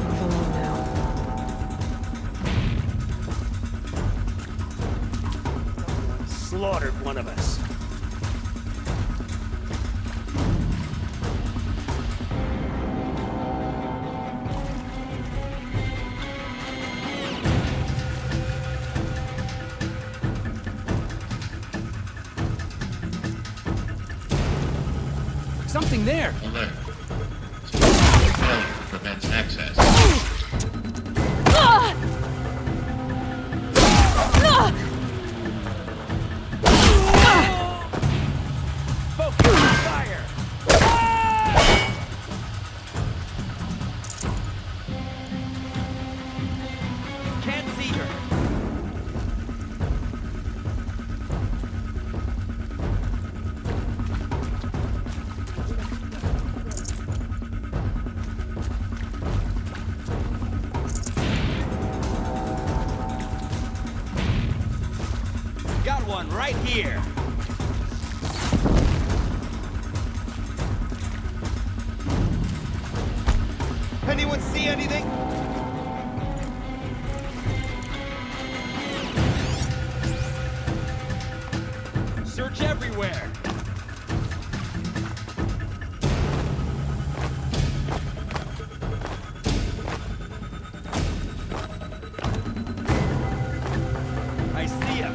Move along now. Slaughtered one of us. Something there. Alert. Security failure prevents access. Focus fire! Can't see her. Got one right here. Anyone see anything? Search everywhere. I see him.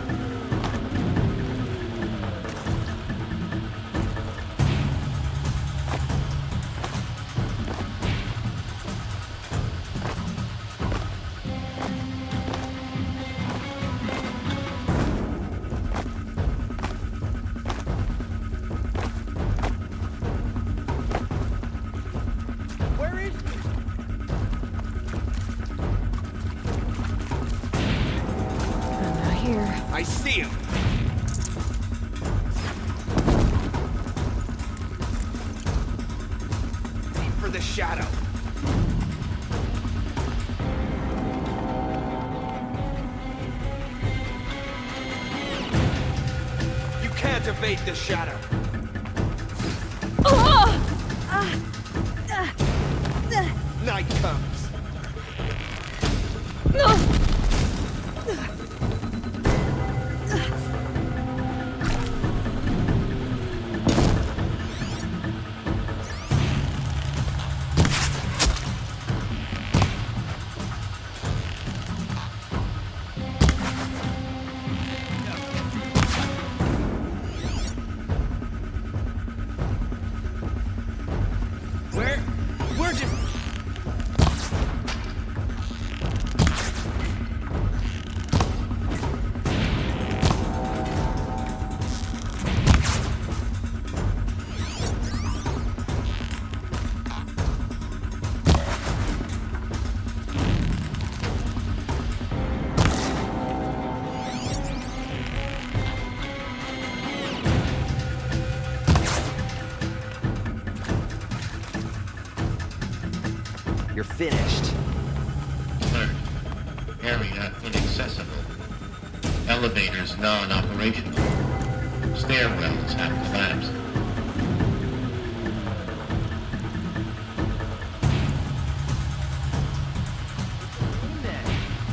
shadow. You can't evade the shadow. Night comes. Where'd you... You're finished. Alert. Area inaccessible. Elevators non-operational. Stairwells have collapsed.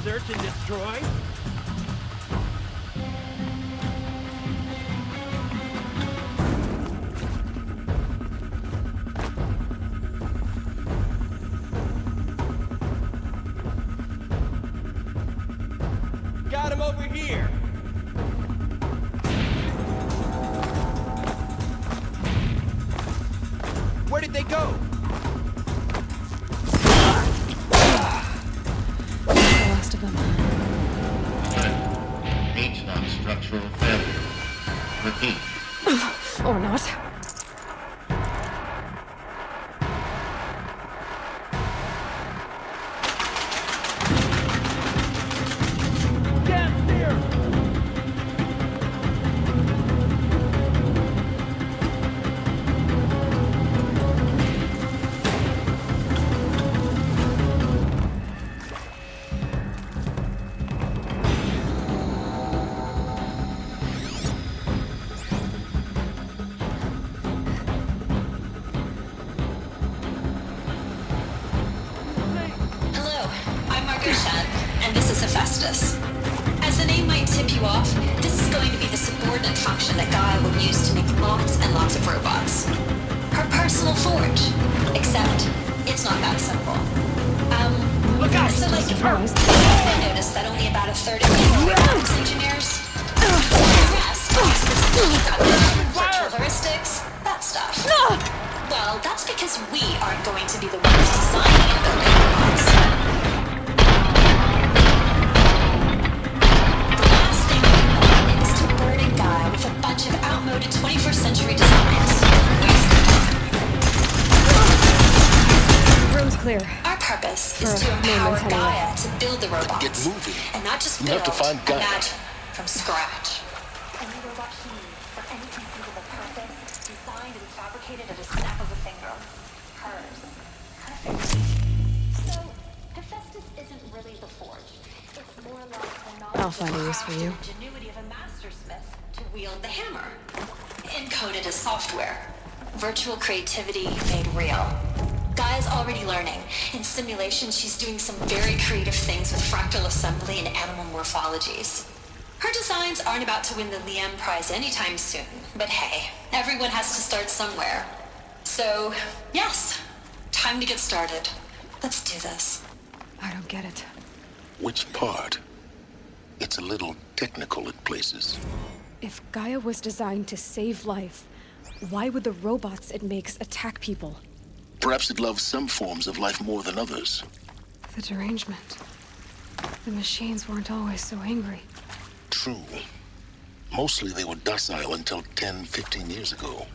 Search and destroy? Got him over here! Where did they go? The last of them. H-lock structural failure. Repeat. Or not. And this is Hephaestus. As the name might tip you off, this is going to be the subordinate function that Gaia will use to make lots and lots of robots. Her personal forge. Except, it's not that simple. Look out! So like, I noticed that only about a third of people are robotics engineers. The rest are virtual heuristics, that stuff. Well, that's because we aren't going to be the ones designing and building robots. With a bunch of outmoded 21st century designs. Room's clear. Our purpose is to empower Gaia to build the robots. Get moving. And not just You build, have to find Gaia. imagine from scratch. A new robot she needs for any conceivable purpose, designed and fabricated at a snap of a finger. Hers. So, Hephaestus isn't really the forge. It's more like the knowledge I'll find a use for you. ingenuity of a mastersmith to wield the hammer. Encoded as software. Virtual creativity made real. Gaia's already learning. In simulation, she's doing some very creative things with fractal assembly and animal morphologies. Her designs aren't about to win the Liam Prize anytime soon, but hey, everyone has to start somewhere. So, yes, time to get started. Let's do this. I don't get it. Which part? It's a little technical at places. If Gaia was designed to save life, why would the robots it makes attack people? Perhaps it loves some forms of life more than others. The derangement. The machines weren't always so angry. True. Mostly they were docile until 10, 15 years ago.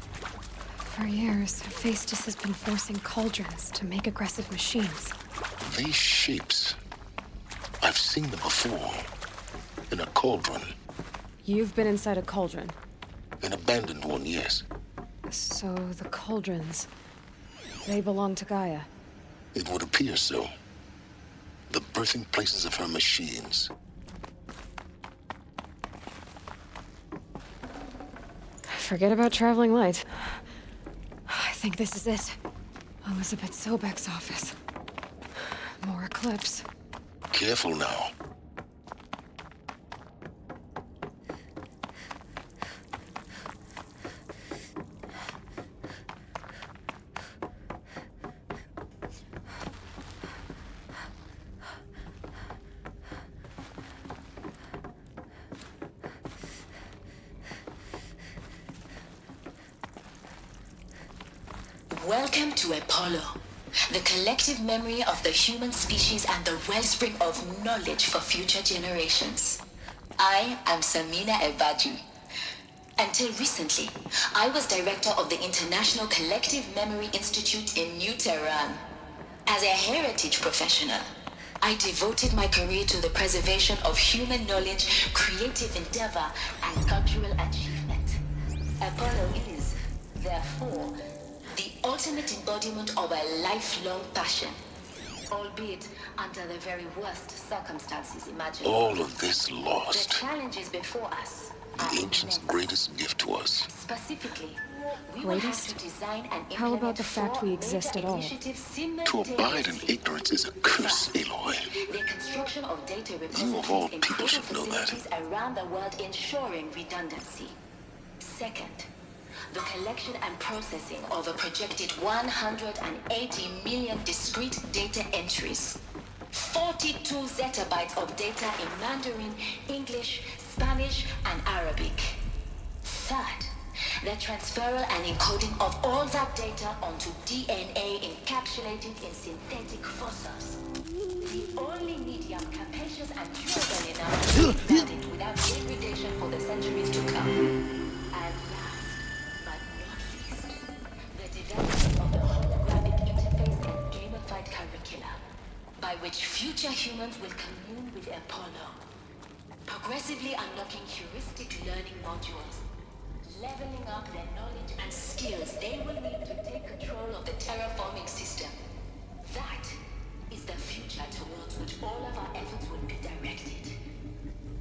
For years, Hephaestus has been forcing cauldrons to make aggressive machines. These shapes, I've seen them before. In a cauldron. You've been inside a cauldron? An abandoned one, yes. So the cauldrons... They belong to Gaia. It would appear so. The birthing places of her machines. Forget about traveling light. I think this is it. Elizabeth Sobek's office. More Eclipse. Careful now. Welcome to Apollo, the collective memory of the human species and the wellspring of knowledge for future generations. I am Samina Ebadi. Until recently, I was director of the International Collective Memory Institute in New Tehran. As a heritage professional, I devoted my career to the preservation of human knowledge, creative endeavor, and cultural achievement. Apollo is, therefore, the ultimate embodiment of a lifelong passion, albeit under the very worst circumstances imaginable. All of this lost. The challenges before us are The ancients' greatest gift to us. Specifically, we will have to design and implement How about the fact we exist at all? To abide in ignorance is a curse, Aloy. The construction of data You of all people should know that. around the world, ensuring redundancy. Second, the collection and processing of a projected 180 million discrete data entries. 42 zettabytes of data in Mandarin, English, Spanish, and Arabic. Third, the transferal and encoding of all that data onto DNA encapsulated in synthetic fossils. The only medium capacious and durable enough to be studied without degradation for the centuries to come. And last, but not least, the development of the holographic interface and gamified curricula, by which future humans will commune with Apollo, progressively unlocking heuristic learning modules, leveling up their knowledge and skills they will need to take control of the terraforming system. That is the future towards which all of our efforts will be directed.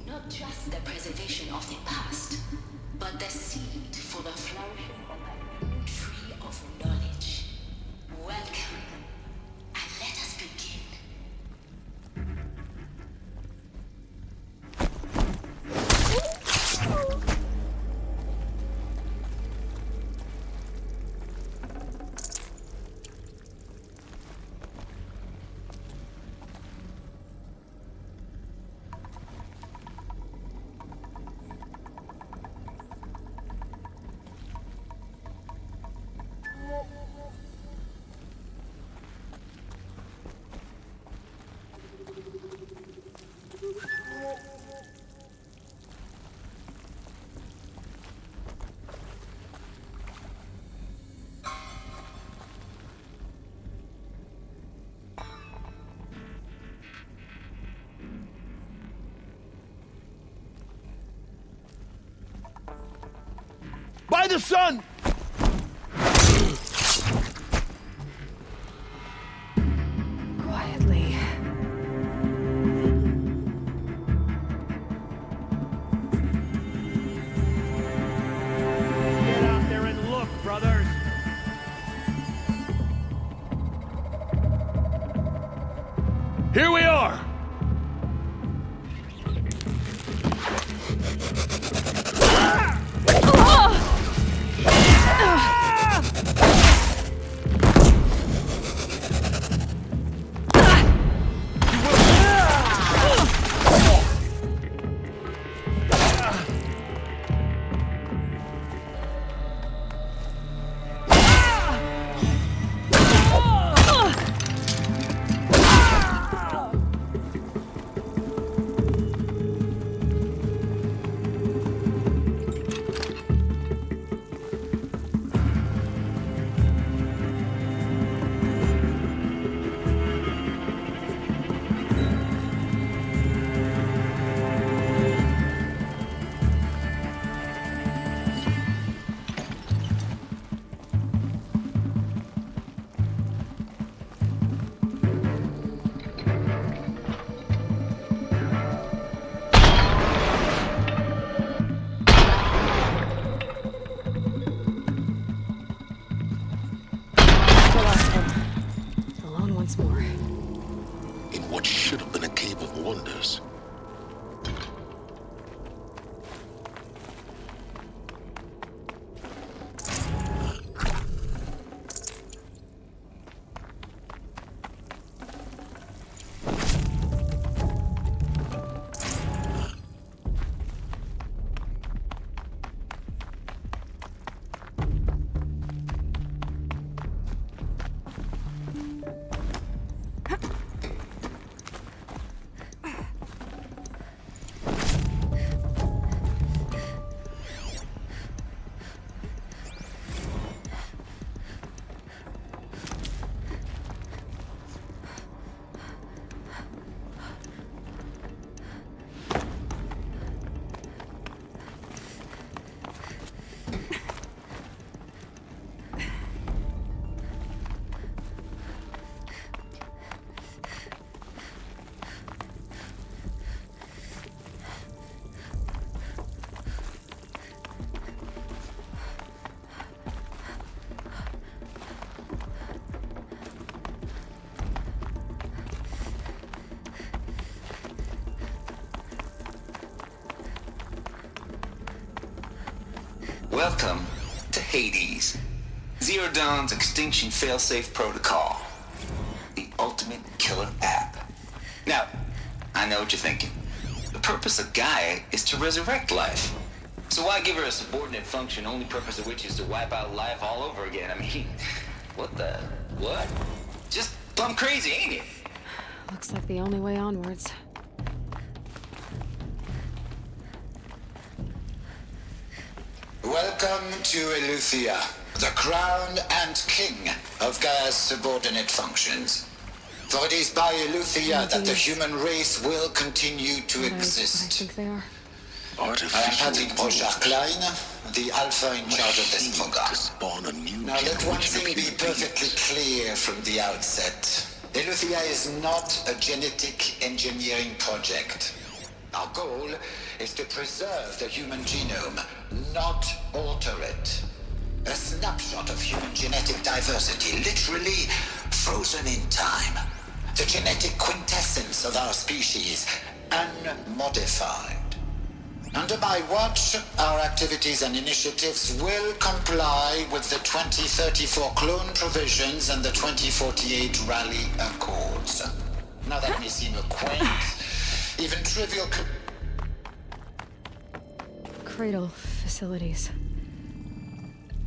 Not just the preservation of the past, but the seed for the flourishing of a new tree of knowledge. Welcome, and let us begin. By the sun! Quietly. Get out there and look, brothers! Here we are! Welcome to Hades. Zero Dawn's extinction failsafe protocol. The ultimate killer app. Now, I know what you're thinking. The purpose of Gaia is to resurrect life. So why give her a subordinate function, only purpose of which is to wipe out life all over again? I mean, what? Just plumb crazy, ain't it? Looks like the only way onwards. Welcome to Eleuthia, the crown and king of Gaia's subordinate functions. For it is by Eleuthia that the human race will continue to exist. I think they are. I am Patrick Brochard-Klein, the Alpha in charge of this program. Now let one thing be perfectly clear from the outset. Eleuthia is not a genetic engineering project. Our goal is to preserve the human genome, not alter it. A snapshot of human genetic diversity, literally frozen in time. The genetic quintessence of our species, unmodified. Under my watch, our activities and initiatives will comply with the 2034 clone provisions and the 2048 Rally Accords. Now that may seem a quaint, even trivial... Cradle facilities.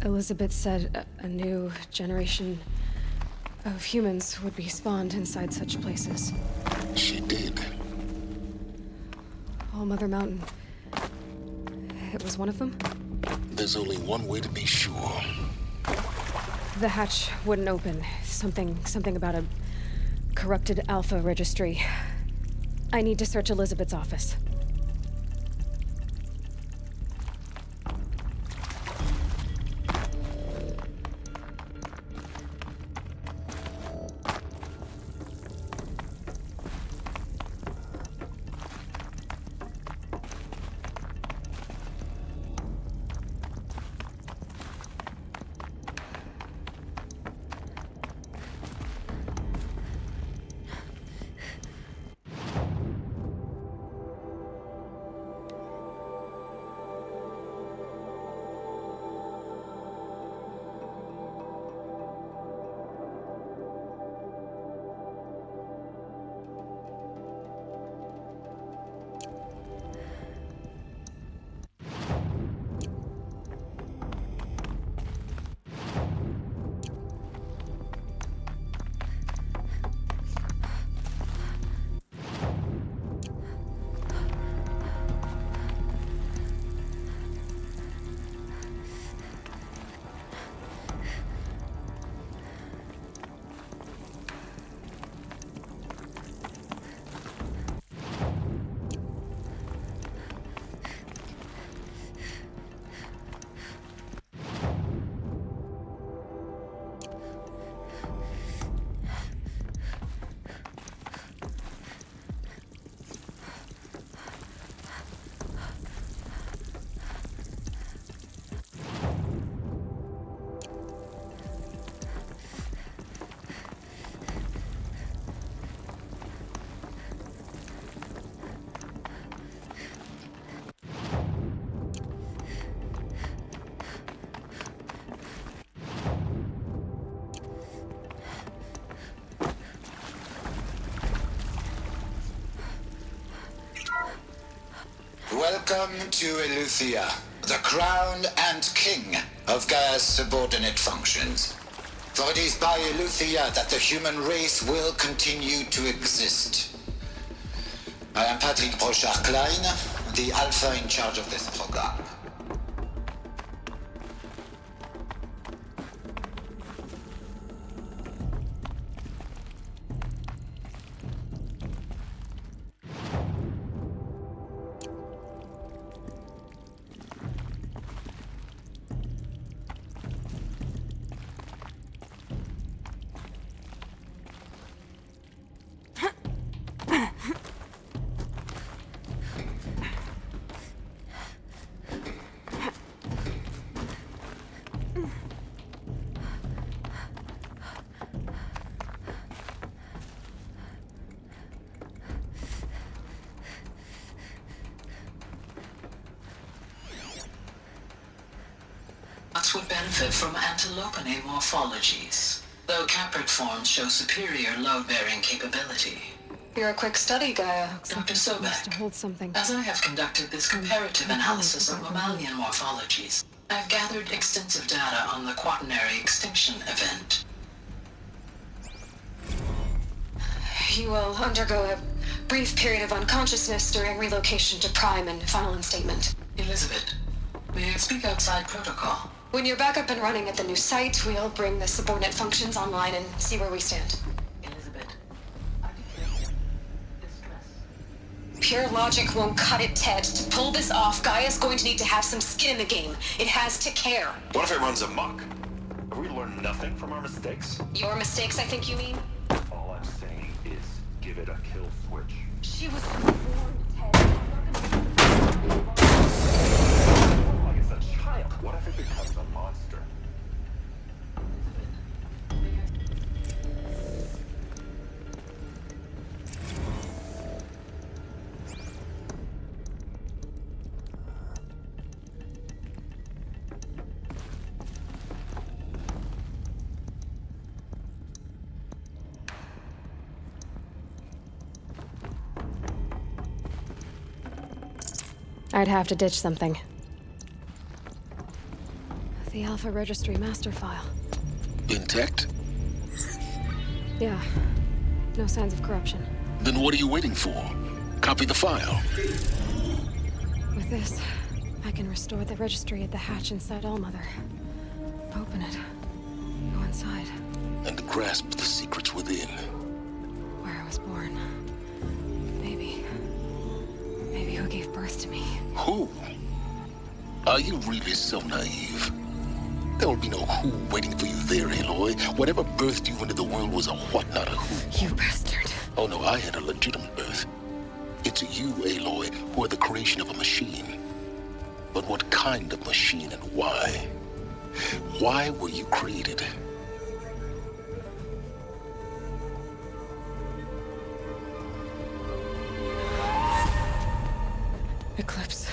Elizabeth said a new generation of humans would be spawned inside such places. She did. All Mother Mountain. It was one of them? There's only one way to be sure. The hatch wouldn't open. Something about a corrupted Alpha registry. I need to search Elizabeth's office. Welcome to Eleuthia, the crown and king of Gaia's subordinate functions. For it is by Eleuthia that the human race will continue to exist. I am Patrick Brochard-Klein, the Alpha in charge of this program. subjects would benefit from antilopine morphologies, though caprid forms show superior load-bearing capability. You're a quick study, Gaia, Dr. Sobek. To hold something. As I have conducted this comparative analysis of mammalian morphologies, I've gathered extensive data on the quaternary extinction event. You will undergo a brief period of unconsciousness during relocation to Prime and final instatement. Elizabeth, may I speak outside protocol? When you're back up and running at the new site, we'll bring the subordinate functions online and see where we stand. Elizabeth, Pure logic won't cut it, Ted. To pull this off, Gaia's going to need to have some skin in the game. It has to care. What if it runs amok? Have we learned nothing from our mistakes? Your mistakes, I think you mean? All I'm saying is give it a kill switch. She was warned, Ted. Like it's a child. What if it becomes a monster? I'd have to ditch something. The Alpha Registry master file. Intact? Yeah. No signs of corruption. Then what are you waiting for? Copy the file. With this, I can restore the registry at the hatch inside Allmother. Open it. Go inside. And grasp the secrets within. Where I was born. Maybe who gave birth to me. Who? Are you really so naive? There will be no who waiting for you there, Aloy. Whatever birthed you into the world was a what, not a who. You bastard. Oh no, I had a legitimate birth. It's you, Aloy, who are the creation of a machine. But what kind of machine and why? Why were you created? Eclipse.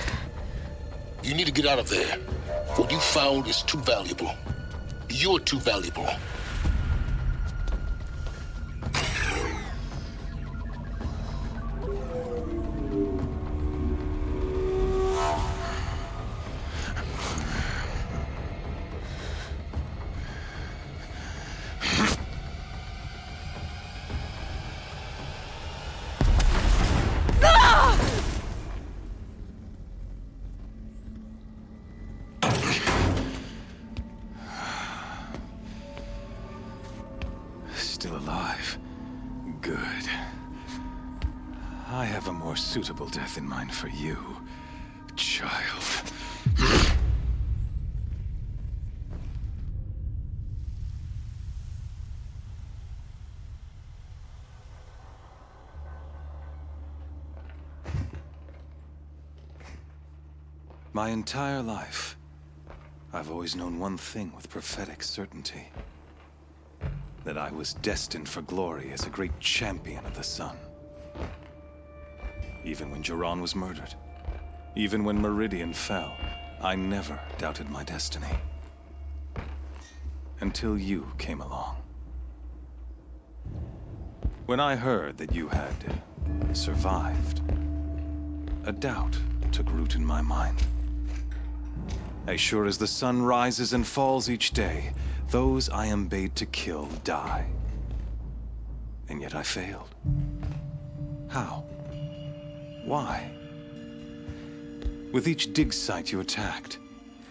You need to get out of there. What you found is too valuable. You're too valuable. Still alive. Good. I have a more suitable death in mind for you, child. My entire life, I've always known one thing with prophetic certainty. That I was destined for glory as a great champion of the sun. Even when Jiran was murdered, even when Meridian fell, I never doubted my destiny. Until you came along. When I heard that you had survived, a doubt took root in my mind. As sure as the sun rises and falls each day, those I am bade to kill die. And yet I failed. How? Why? With each dig site you attacked,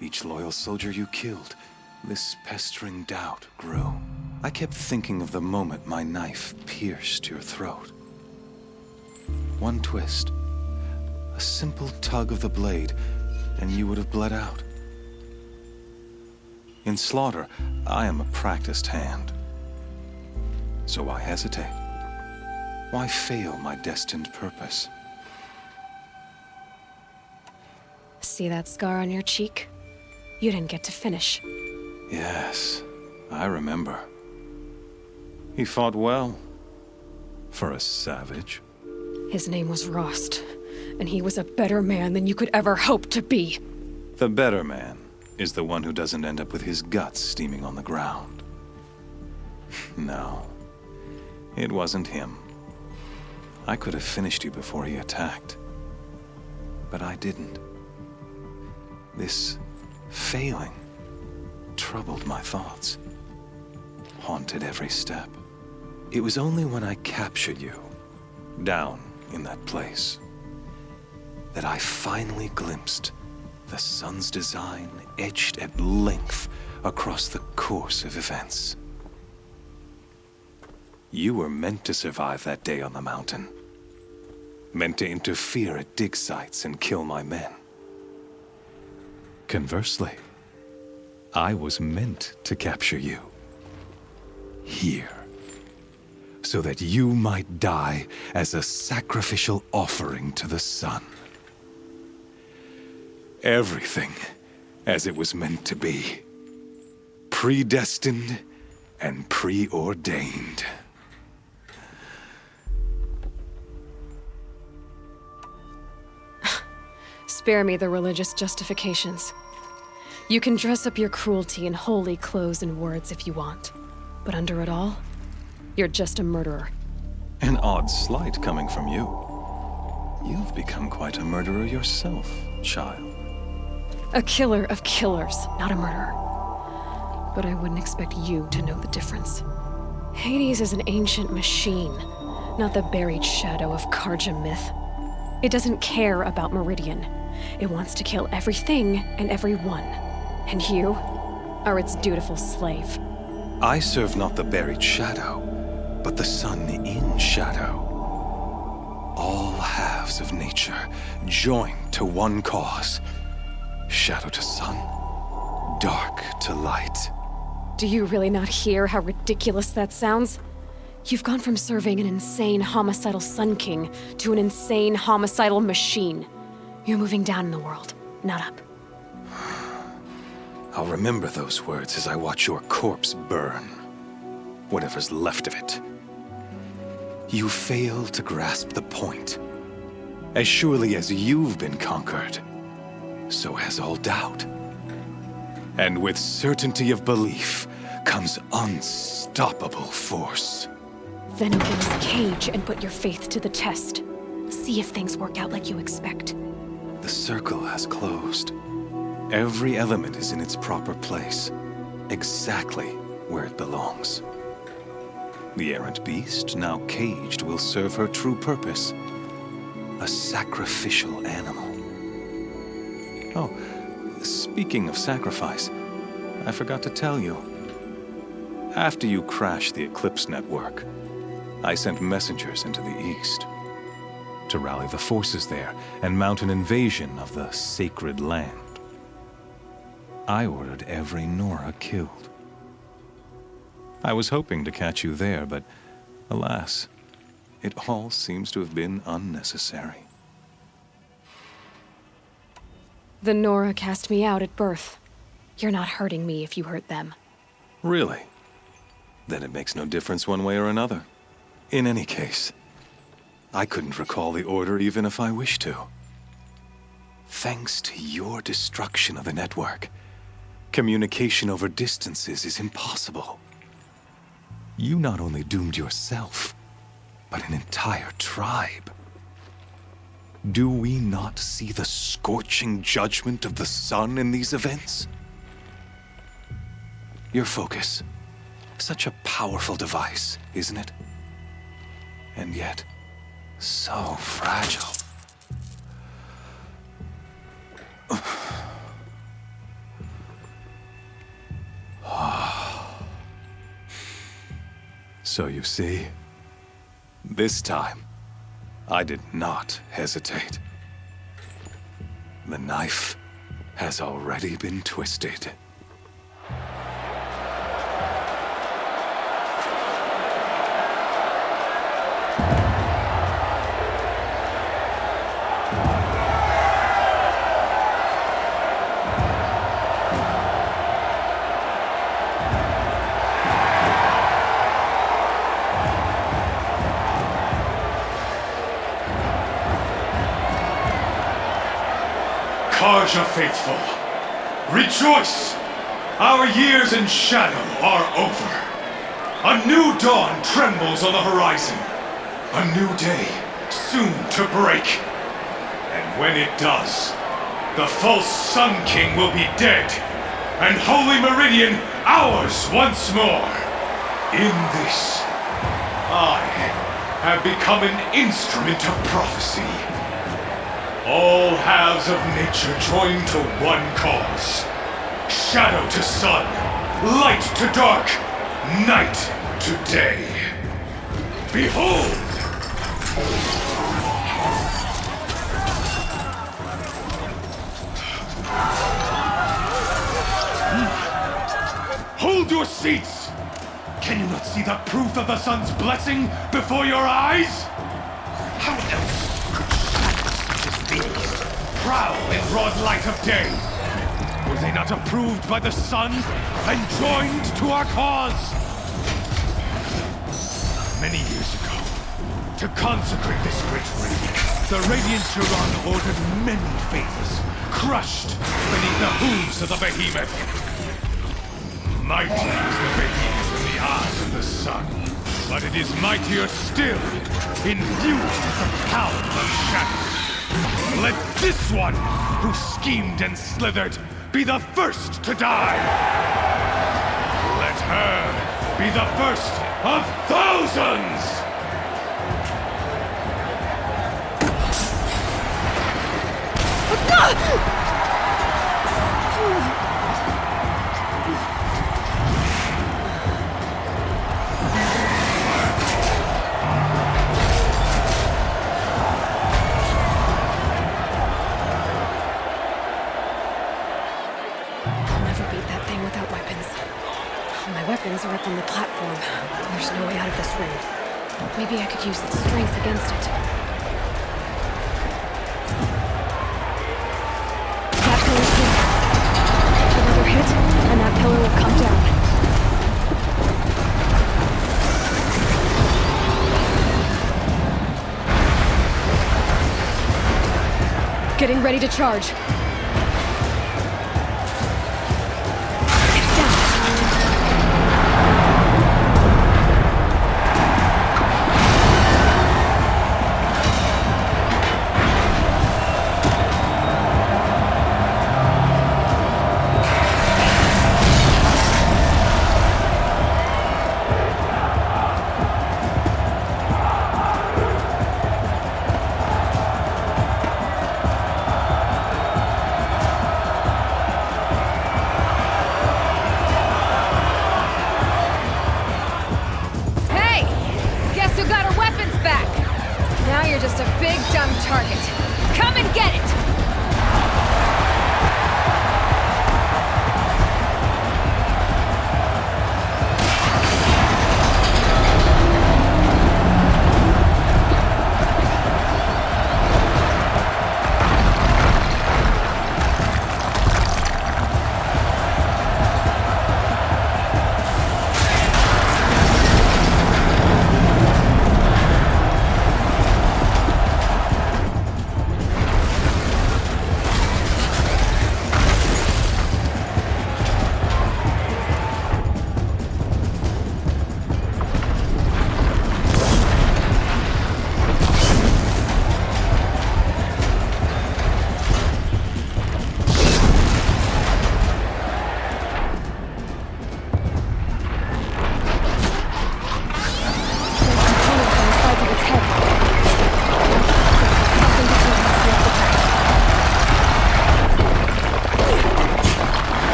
each loyal soldier you killed, this pestering doubt grew. I kept thinking of the moment my knife pierced your throat. One twist, a simple tug of the blade, and you would have bled out. In slaughter, I am a practiced hand. So why hesitate? Why fail my destined purpose? See that scar on your cheek? You didn't get to finish. Yes, I remember. He fought well. For a savage. His name was Rost, and he was a better man than you could ever hope to be. The better man is the one who doesn't end up with his guts steaming on the ground. No, it wasn't him. I could have finished you before he attacked. But I didn't. This failing troubled my thoughts, haunted every step. It was only when I captured you, down in that place, that I finally glimpsed the sun's design etched at length across the course of events. You were meant to survive that day on the mountain. Meant to interfere at dig sites and kill my men. Conversely, I was meant to capture you. Here. So that you might die as a sacrificial offering to the sun. Everything as it was meant to be. Predestined and preordained. Spare me the religious justifications. You can dress up your cruelty in holy clothes and words if you want. But under it all, you're just a murderer. An odd slight coming from you. You've become quite a murderer yourself, child. A killer of killers, not a murderer. But I wouldn't expect you to know the difference. Hades is an ancient machine, not the buried shadow of Karja myth. It doesn't care about Meridian. It wants to kill everything and everyone. And you are its dutiful slave. I serve not the buried shadow, but the sun in shadow. All halves of nature joined to one cause. Shadow to sun, dark to light. Do you really not hear how ridiculous that sounds? You've gone from serving an insane homicidal Sun King to an insane homicidal machine. You're moving down in the world, not up. I'll remember those words as I watch your corpse burn. Whatever's left of it. You fail to grasp the point. As surely as you've been conquered, so has all doubt. And with certainty of belief comes unstoppable force. Then open this cage and put your faith to the test. See if things work out like you expect. The circle has closed. Every element is in its proper place, exactly where it belongs. The errant beast, now caged, will serve her true purpose. A sacrificial animal. Oh, speaking of sacrifice, I forgot to tell you. After you crashed the Eclipse network, I sent messengers into the east to rally the forces there and mount an invasion of the sacred land. I ordered every Nora killed. I was hoping to catch you there, but alas, it all seems to have been unnecessary. The Nora cast me out at birth. You're not hurting me if you hurt them. Really? Then it makes no difference one way or another. In any case, I couldn't recall the order even if I wished to. Thanks to your destruction of the network, communication over distances is impossible. You not only doomed yourself, but an entire tribe. Do we not see the scorching judgment of the sun in these events? Your focus, such a powerful device, isn't it? And yet, so fragile. So you see, this time, I did not hesitate. The knife has already been twisted. Karja faithful, Rejoice! Our years in shadow are over. A new dawn trembles on the horizon. A new day soon to break. And when it does, the false Sun King will be dead, and Holy Meridian ours once more. In this, I have become an instrument of prophecy. All halves of nature join to one cause. Shadow to sun, light to dark, night to day. Behold! Hold your seats! Can you not see the proof of the sun's blessing before your eyes? How else could shadows such as these prowl in broad light of day? Were they not approved by the sun and joined to our cause? Many years ago, to consecrate this great ring, the Radiant Turon ordered many favors, crushed beneath the hooves of the behemoth. Mighty is the behemoth in the eyes of the sun, but it is mightier still, infused with the power of shadow. Let this one, who schemed and slithered, be the first to die. Let her be the first of thousands! Weapons are up on the platform. There's no way out of this room. Maybe I could use its strength against it. That pillar's here. Another hit, and that pillar will come down. Getting ready to charge.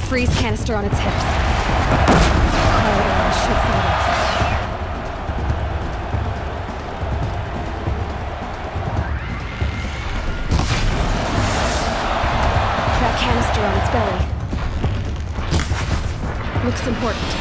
Freeze canister on its hips. That canister on its belly. Looks important.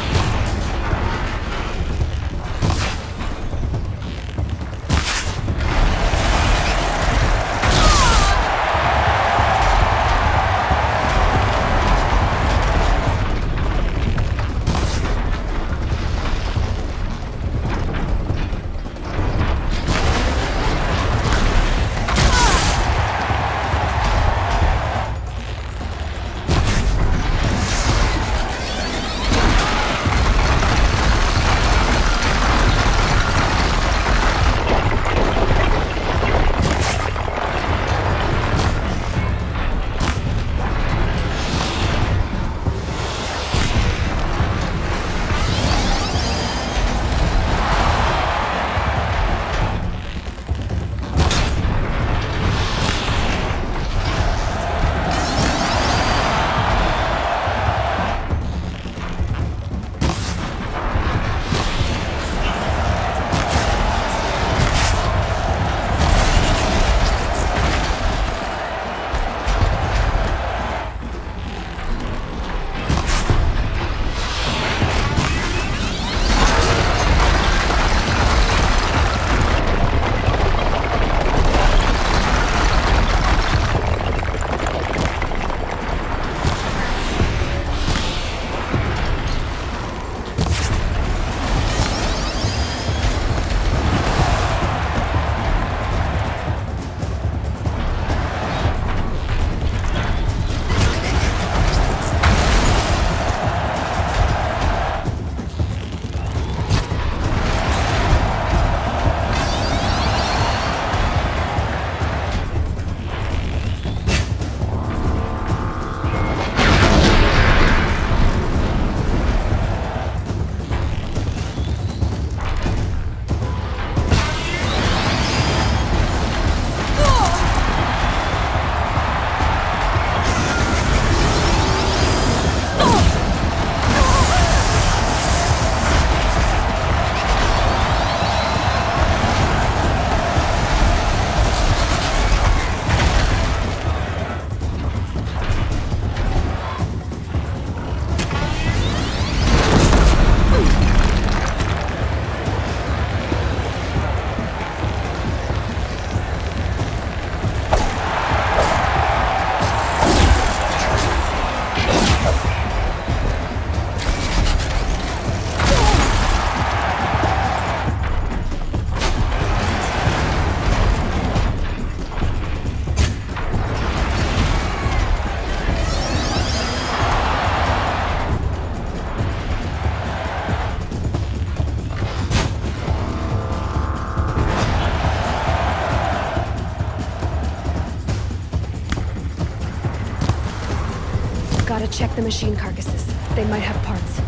Check the machine carcasses. They might have parts.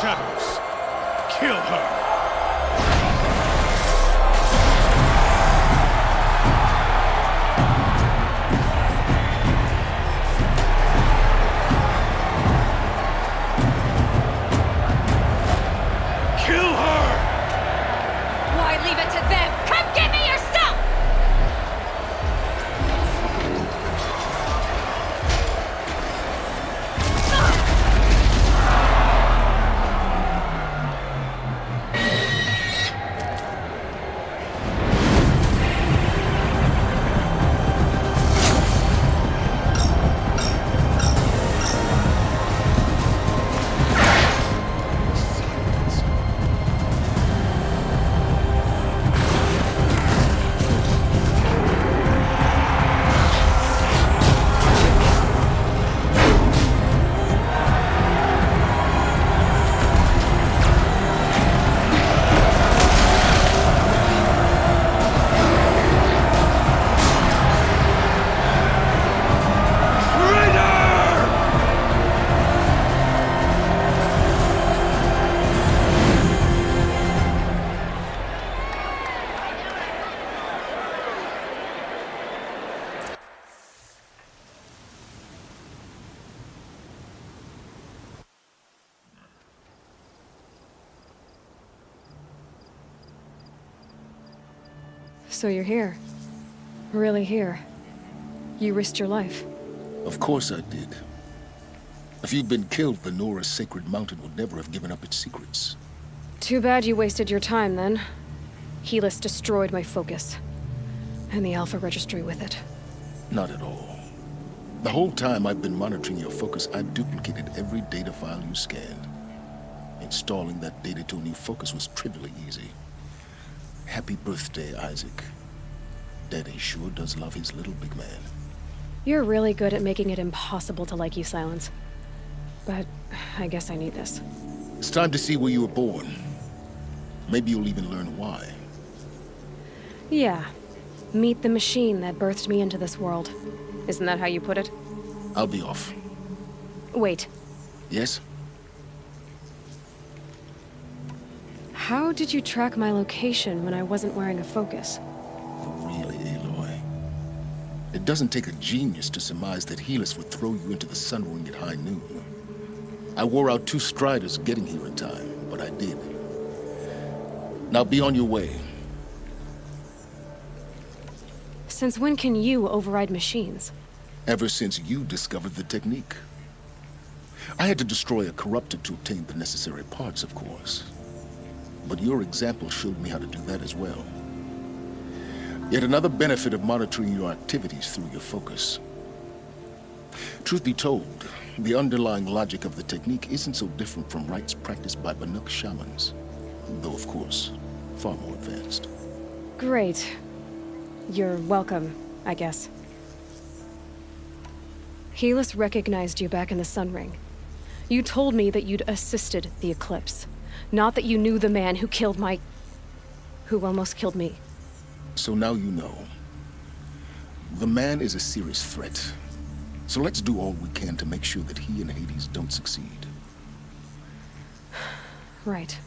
Shadows, kill her! So you're here. Really here. You risked your life. Of course I did. If you'd been killed, the Nora's sacred mountain would never have given up its secrets. Too bad you wasted your time, then. Helis destroyed my focus. And the Alpha Registry with it. Not at all. The whole time I've been monitoring your focus, I've duplicated every data file you scanned. Installing that data to a new focus was trivially easy. Happy birthday, Isaac. Daddy sure does love his little big man. You're really good at making it impossible to like you, Silence. But I guess I need this. It's time to see where you were born. Maybe you'll even learn why. Yeah. Meet the machine that birthed me into this world. Isn't that how you put it? I'll be off. Wait. Yes? How did you track my location when I wasn't wearing a focus? Really, Aloy? It doesn't take a genius to surmise that Helis would throw you into the sun ring at high noon. I wore out 2 striders getting here in time, but I did. Now be on your way. Since when can you override machines? Ever since you discovered the technique. I had to destroy a corruptor to obtain the necessary parts, of course. But your example showed me how to do that as well. Yet another benefit of monitoring your activities through your focus. Truth be told, the underlying logic of the technique isn't so different from rites practiced by Banuk shamans. Though, of course, far more advanced. Great. You're welcome, I guess. Helis recognized you back in the Sun Ring. You told me that you'd assisted the Eclipse. Not that you knew the man who killed who almost killed me. So now you know. The man is a serious threat. So let's do all we can to make sure that he and Hades don't succeed. Right.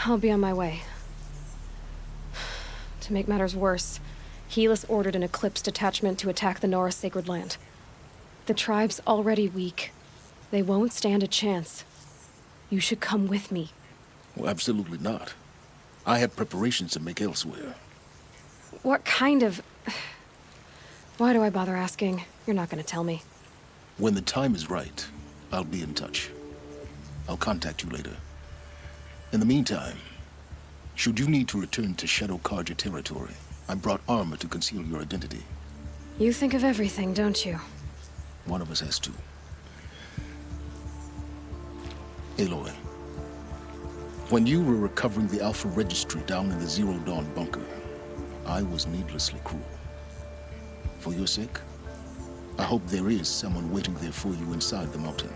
I'll be on my way. To make matters worse, Helis ordered an Eclipse detachment to attack the Nora Sacred Land. The tribe's already weak. They won't stand a chance. You should come with me. Well, absolutely not. I have preparations to make elsewhere. What kind of... Why do I bother asking? You're not gonna tell me. When the time is right, I'll be in touch. I'll contact you later. In the meantime, should you need to return to Shadow Karja territory, I brought armor to conceal your identity. You think of everything, don't you? One of us has to. Aloy, when you were recovering the Alpha Registry down in the Zero Dawn bunker, I was needlessly cruel. For your sake, I hope there is someone waiting there for you inside the mountain.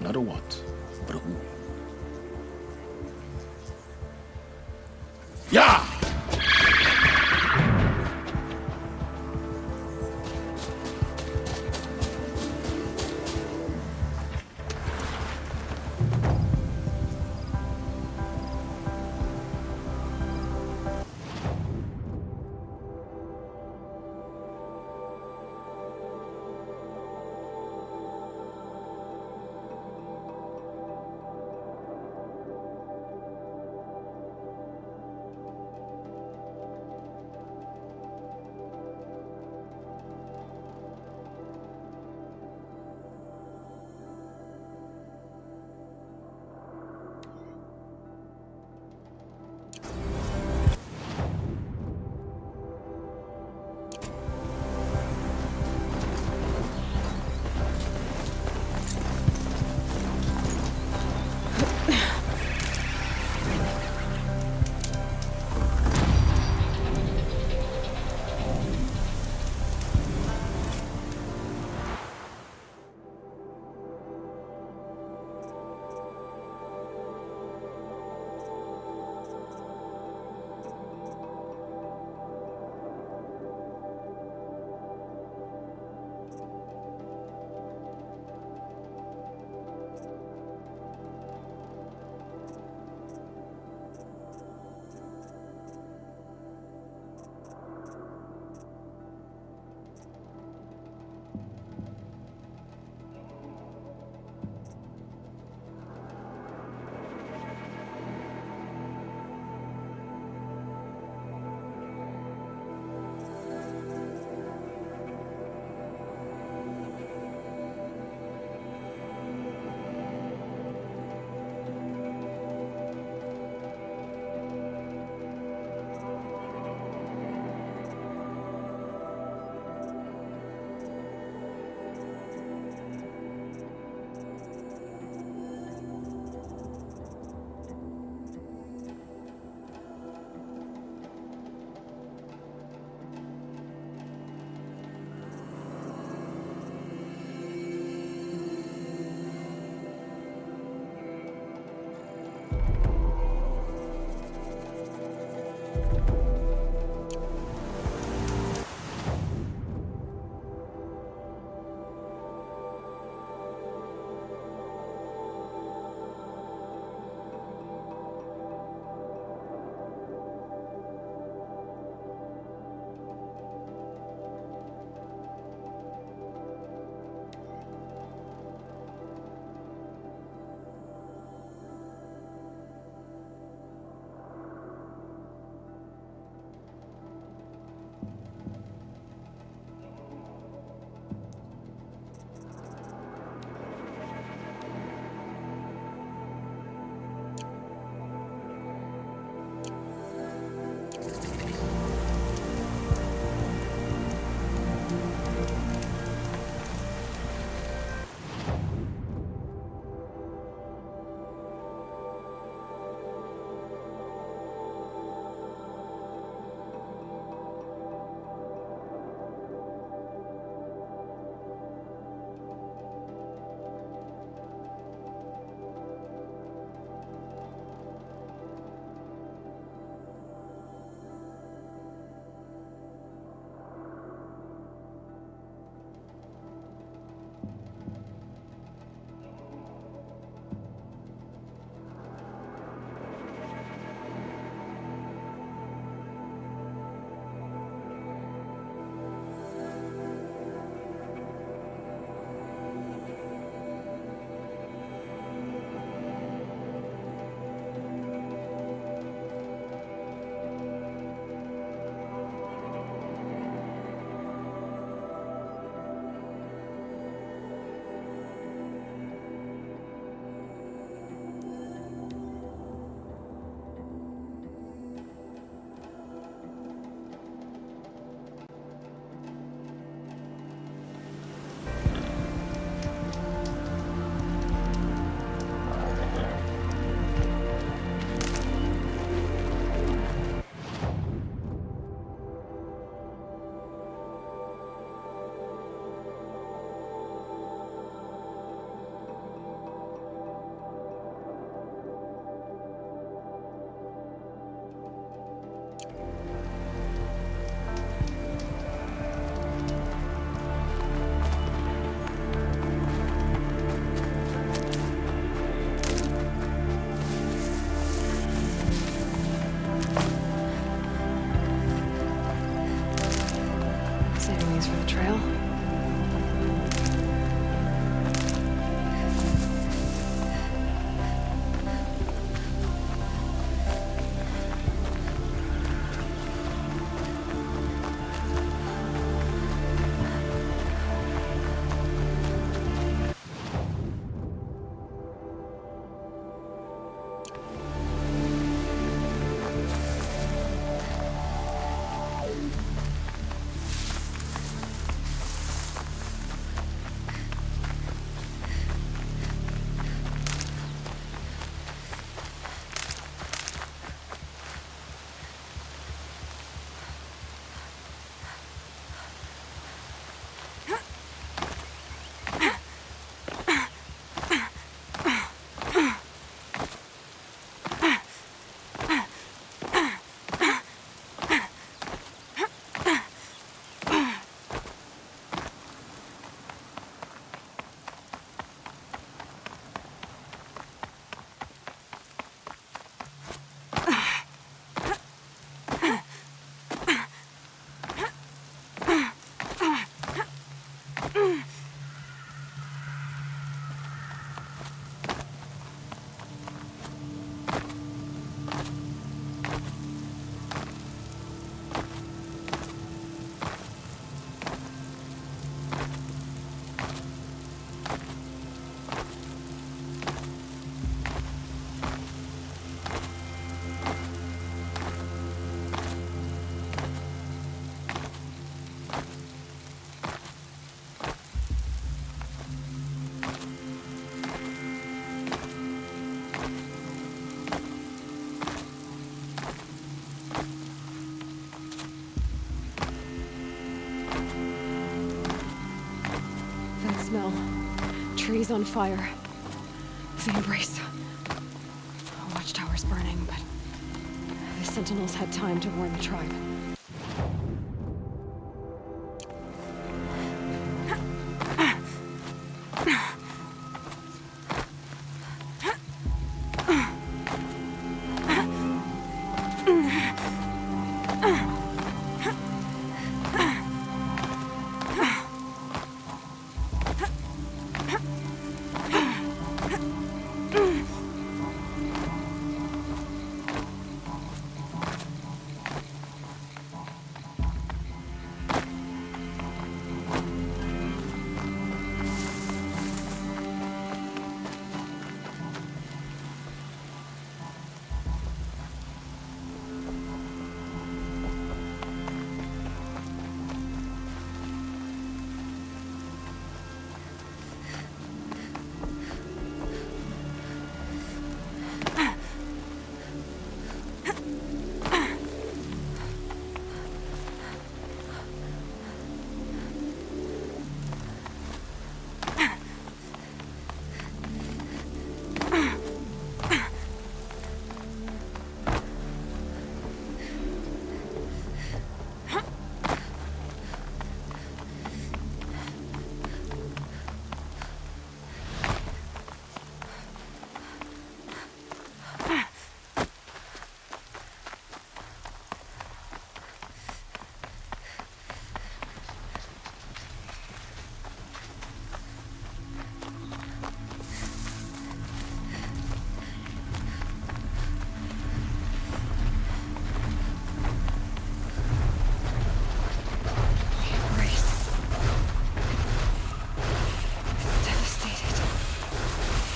Not a what, but a who. Yeah! Smell. Trees on fire. The embrace. Watchtower's burning, but the Sentinels had time to warn the tribe.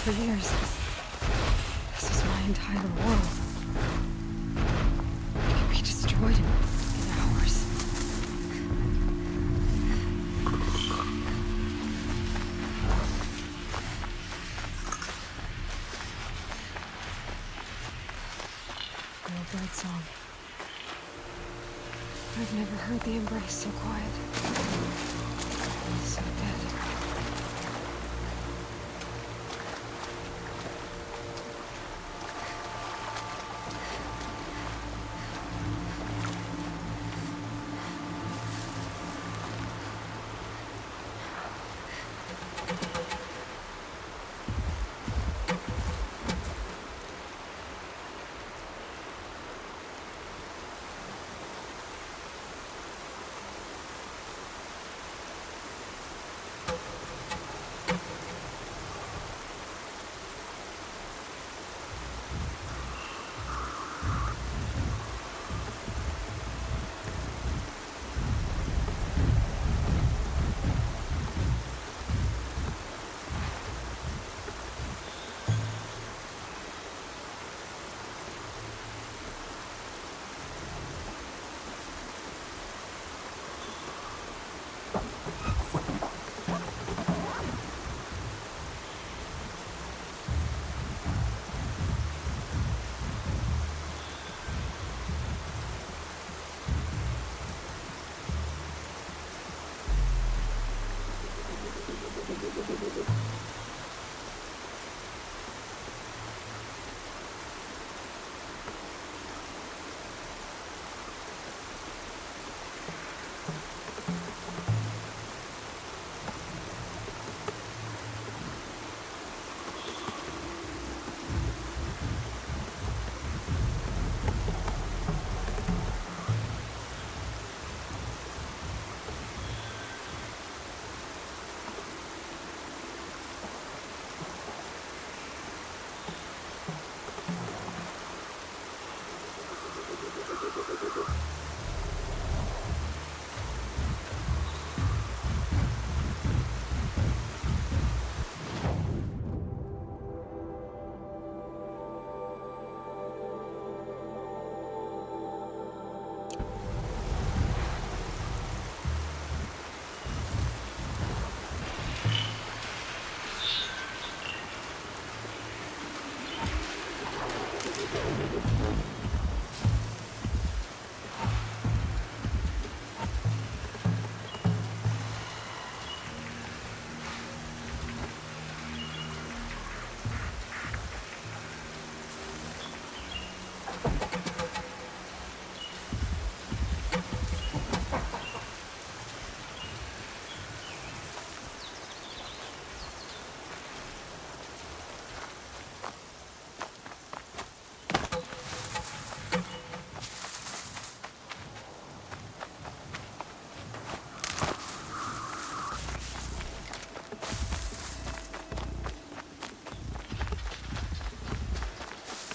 For years, this was my entire world. It could be destroyed in hours. No bird song. I've never heard the embrace so quiet. So dead.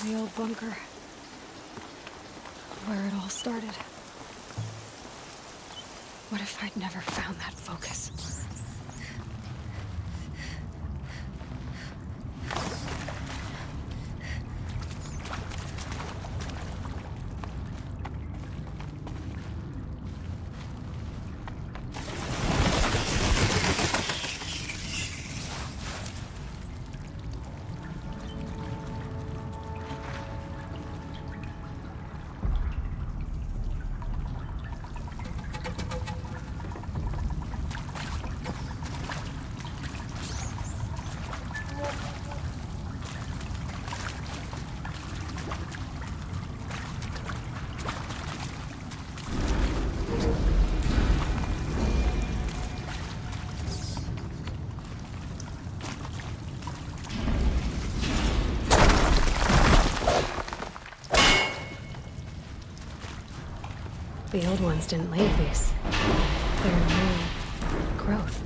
The old bunker. Where it all started. What if I'd never found that focus? The old ones didn't leave these. They're new growth.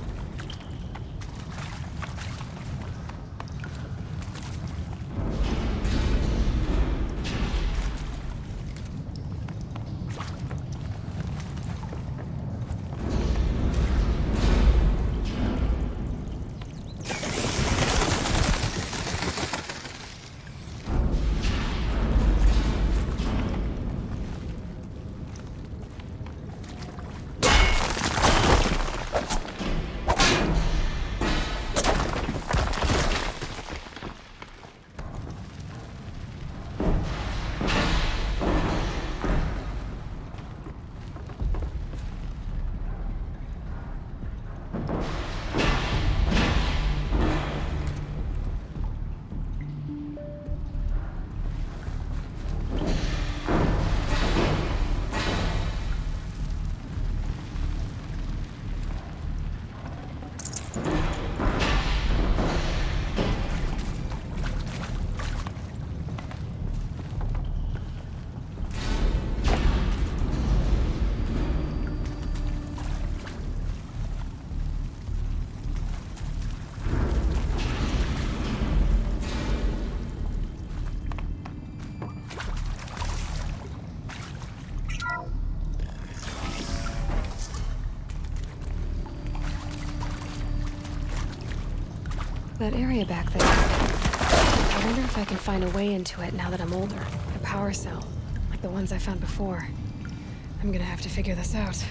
That area back there. I wonder if I can find a way into it now that I'm older. A power cell, like the ones I found before. I'm gonna have to figure this out.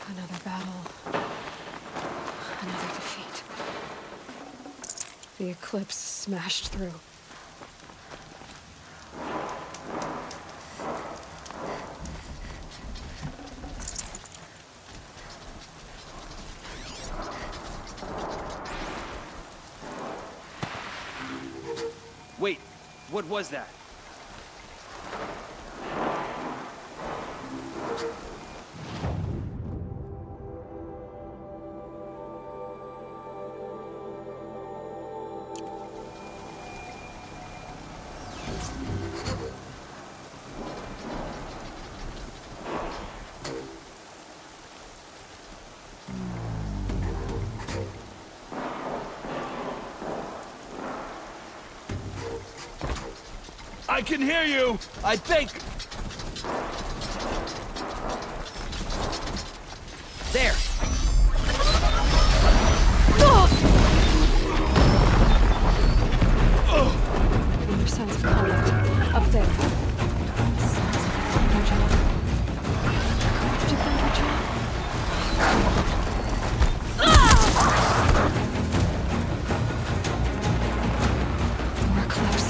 Another battle. Another defeat. The eclipse smashed through. Wait, what was that? I can hear you, I think. There! More signs of combat. Up there. Sounds like a thunderjaw. Corrupted thunderjaw? More eclipse.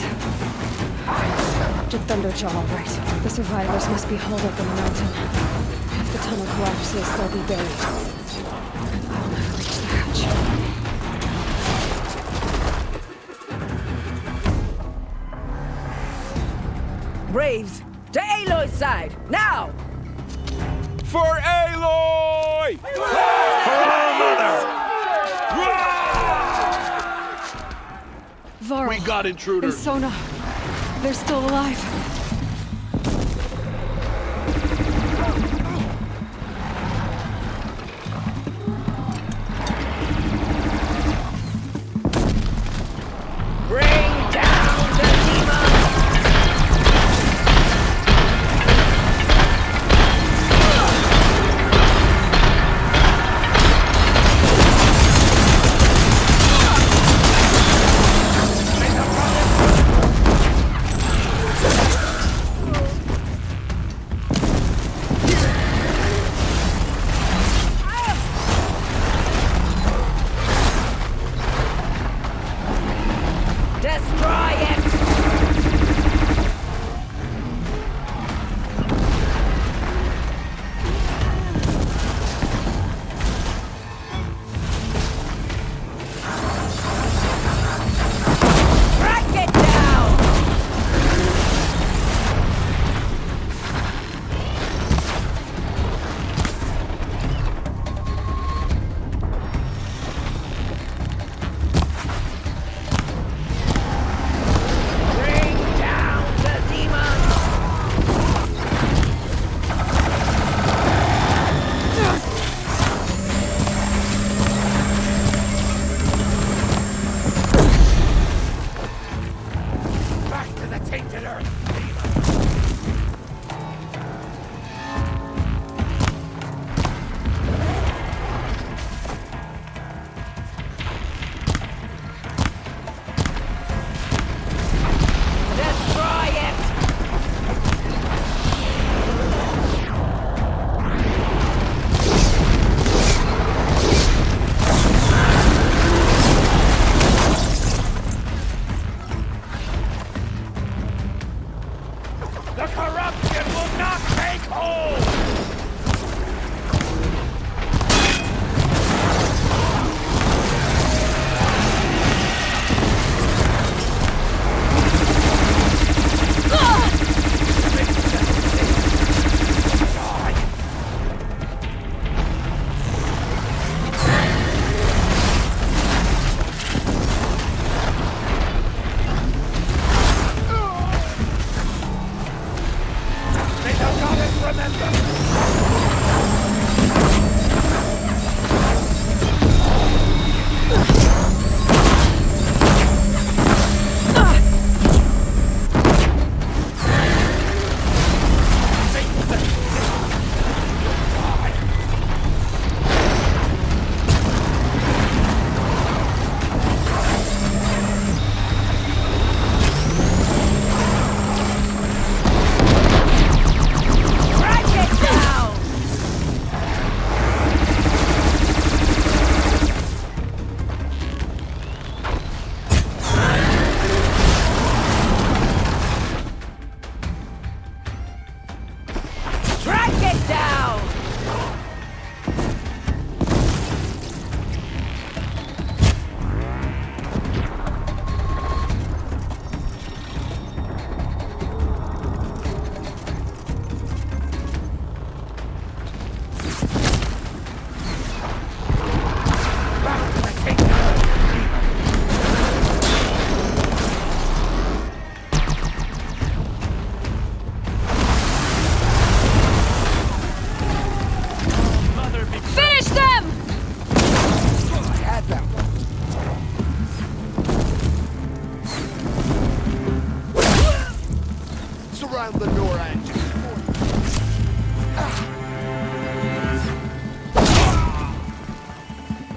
Corrupted thunderjaw, all right. The survivors must be holed up in the mountain. If the tunnel collapses, they'll be buried. I'll never reach the hatch. Braves, to Aloy's side, now! For Aloy! For our mother! Varl. We got intruders. And Sona. They're still alive. Bring down the demon!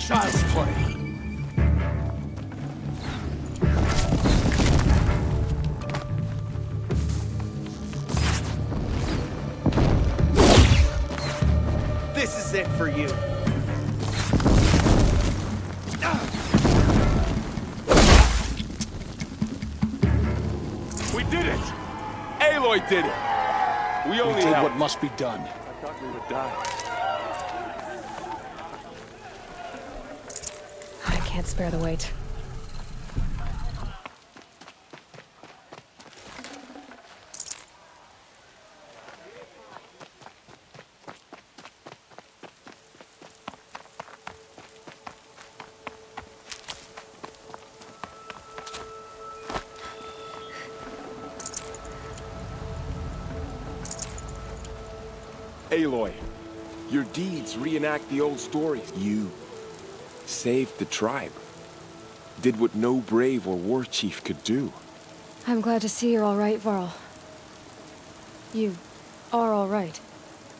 child's play. This is it for you. We did it! Aloy did it! We only did helped. what must be done. I thought we would die. I can't spare the weight. Aloy, your deeds reenact the old stories. You saved the tribe. Did what no brave or war chief could do. I'm glad to see you're all right, Varl. You are all right.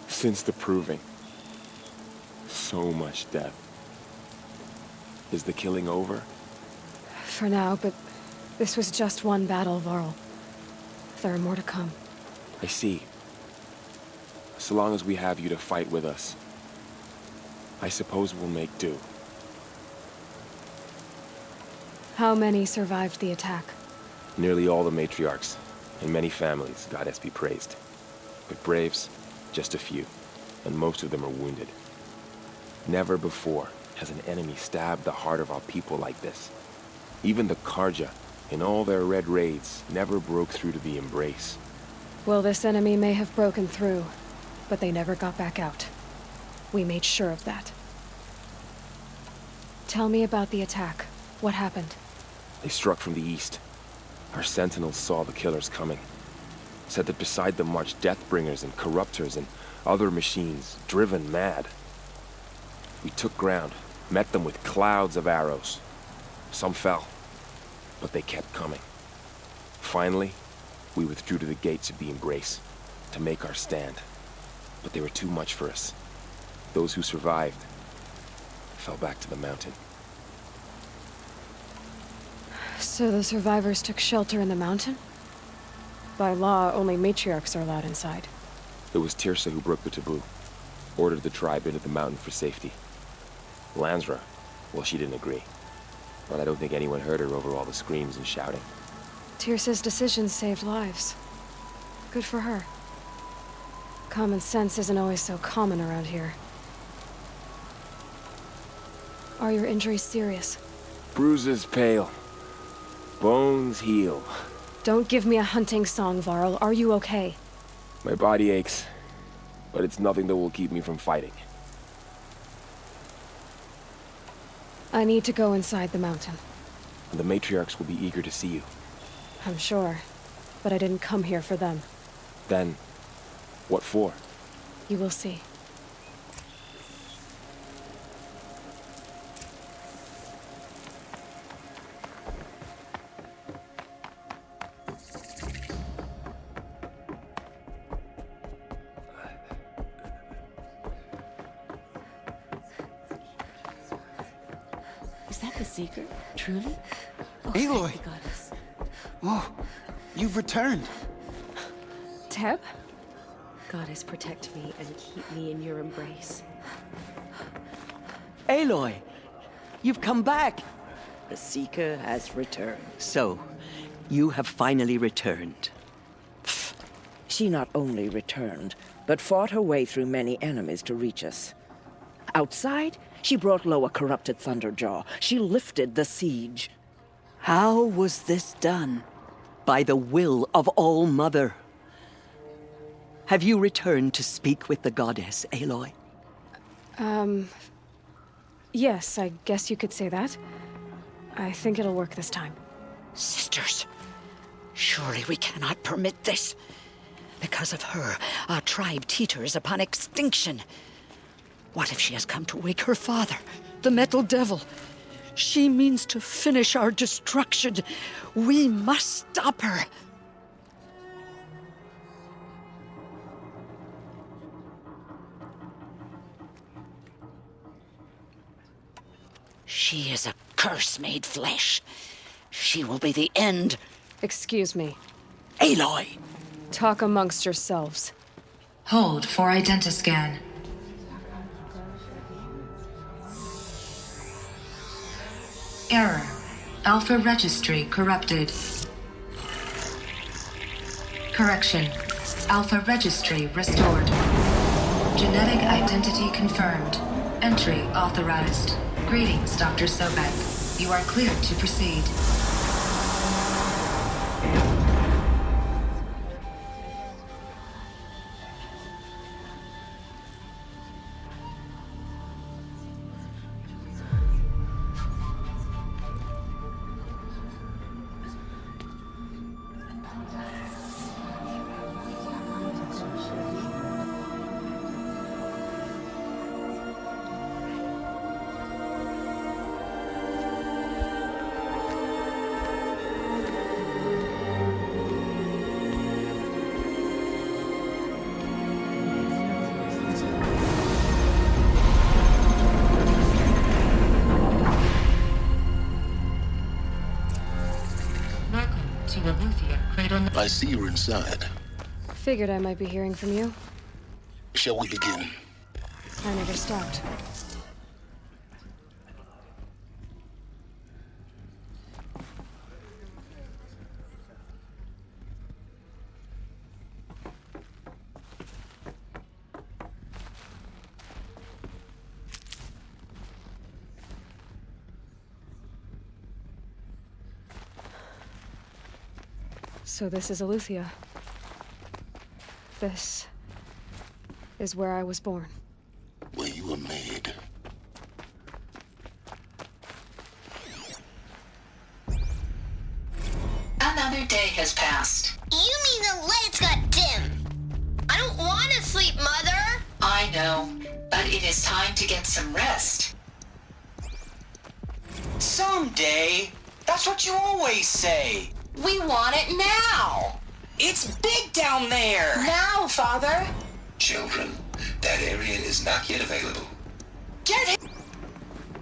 Since the proving. So much death. Is the killing over? For now, but this was just one battle, Varl. There are more to come. I see. So long as we have you to fight with us, I suppose we'll make do. How many survived the attack? Nearly all the matriarchs, and many families, goddess be praised. But braves, just a few, and most of them are wounded. Never before has an enemy stabbed the heart of our people like this. Even the Karja, in all their red raids, never broke through to the embrace. Well, this enemy may have broken through, but they never got back out. We made sure of that. Tell me about the attack. What happened? They struck from the east. Our sentinels saw the killers coming. Said that beside them marched Deathbringers and Corruptors and other machines, driven mad. We took ground, met them with clouds of arrows. Some fell, but they kept coming. Finally, we withdrew to the gates of the Embrace to make our stand. But they were too much for us. Those who survived fell back to the mountain. So the survivors took shelter in the mountain? By law, only matriarchs are allowed inside. It was Tirsa who broke the taboo. Ordered the tribe into the mountain for safety. Lansra, well, she didn't agree. But I don't think anyone heard her over all the screams and shouting. Tirsa's decision saved lives. Good for her. Common sense isn't always so common around here. Are your injuries serious? Bruises pale. Bones heal. Don't give me a hunting song, Varl. Are you okay? My body aches, but it's nothing that will keep me from fighting. I need to go inside the mountain. The matriarchs will be eager to see you. I'm sure, but I didn't come here for them. Then, what for? You will see. Is that the Seeker? Truly? Oh, Aloy! thank the goddess. Oh, you've returned. Teb? Goddess, protect me and keep me in your embrace. Aloy! You've come back! The Seeker has returned. So, you have finally returned. She not only returned, but fought her way through many enemies to reach us. Outside, she brought low a corrupted Thunderjaw. She lifted the siege. How was this done? By the will of All-Mother. Have you returned to speak with the goddess, Aloy? Yes, I guess you could say that. I think it'll work this time. Sisters, surely we cannot permit this. Because of her, our tribe teeters upon extinction. What if she has come to wake her father, the Metal Devil? She means to finish our destruction. We must stop her. She is a curse made flesh. She will be the end. Excuse me. Aloy! Talk amongst yourselves. Hold for identiscan. Error. Alpha registry corrupted. Correction. Alpha registry restored. Genetic identity confirmed. Entry authorized. Greetings, Dr. Sobek. You are cleared to proceed. I see you're inside. Figured I might be hearing from you. Shall we begin? I never stopped. So this is Aletheia. This is where I was born. Where you were made. Another day has passed. You mean the lights got dim? I don't want to sleep, Mother! I know, but it is time to get some rest. Someday? That's what you always say. We want it now! It's big down there! Now, Father! Children, that area is not yet available. Get it!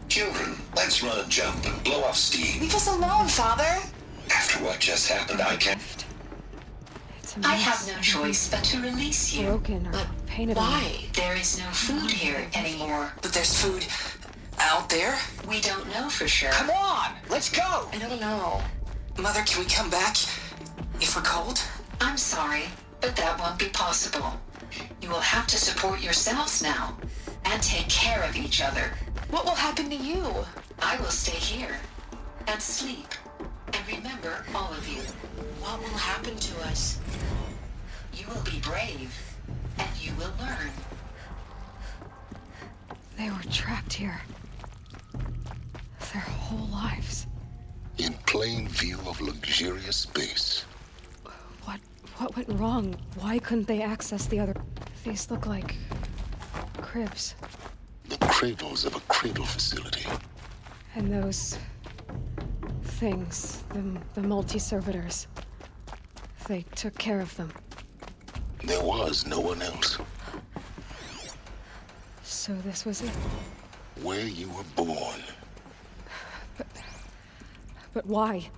Children, let's run and jump and blow off steam. Leave us alone, Father! After what just happened, I can't... I have no choice but to release you. Broken or but painted. Why? There is no food here anymore. But there's food out there? We don't know for sure. Come on! Let's go! I don't know. Mother, can we come back if we're cold? I'm sorry, but that won't be possible. You will have to support yourselves now and take care of each other. What will happen to you? I will stay here and sleep and remember all of you. What will happen to us? You will be brave and you will learn. They were trapped here. Their whole lives. In plain view of luxurious space. What went wrong? Why couldn't they access the other... These look like... cribs. The cradles of a cradle facility. And those... things, the multi-servitors. They took care of them. There was no one else. So this was it? Where you were born. But why?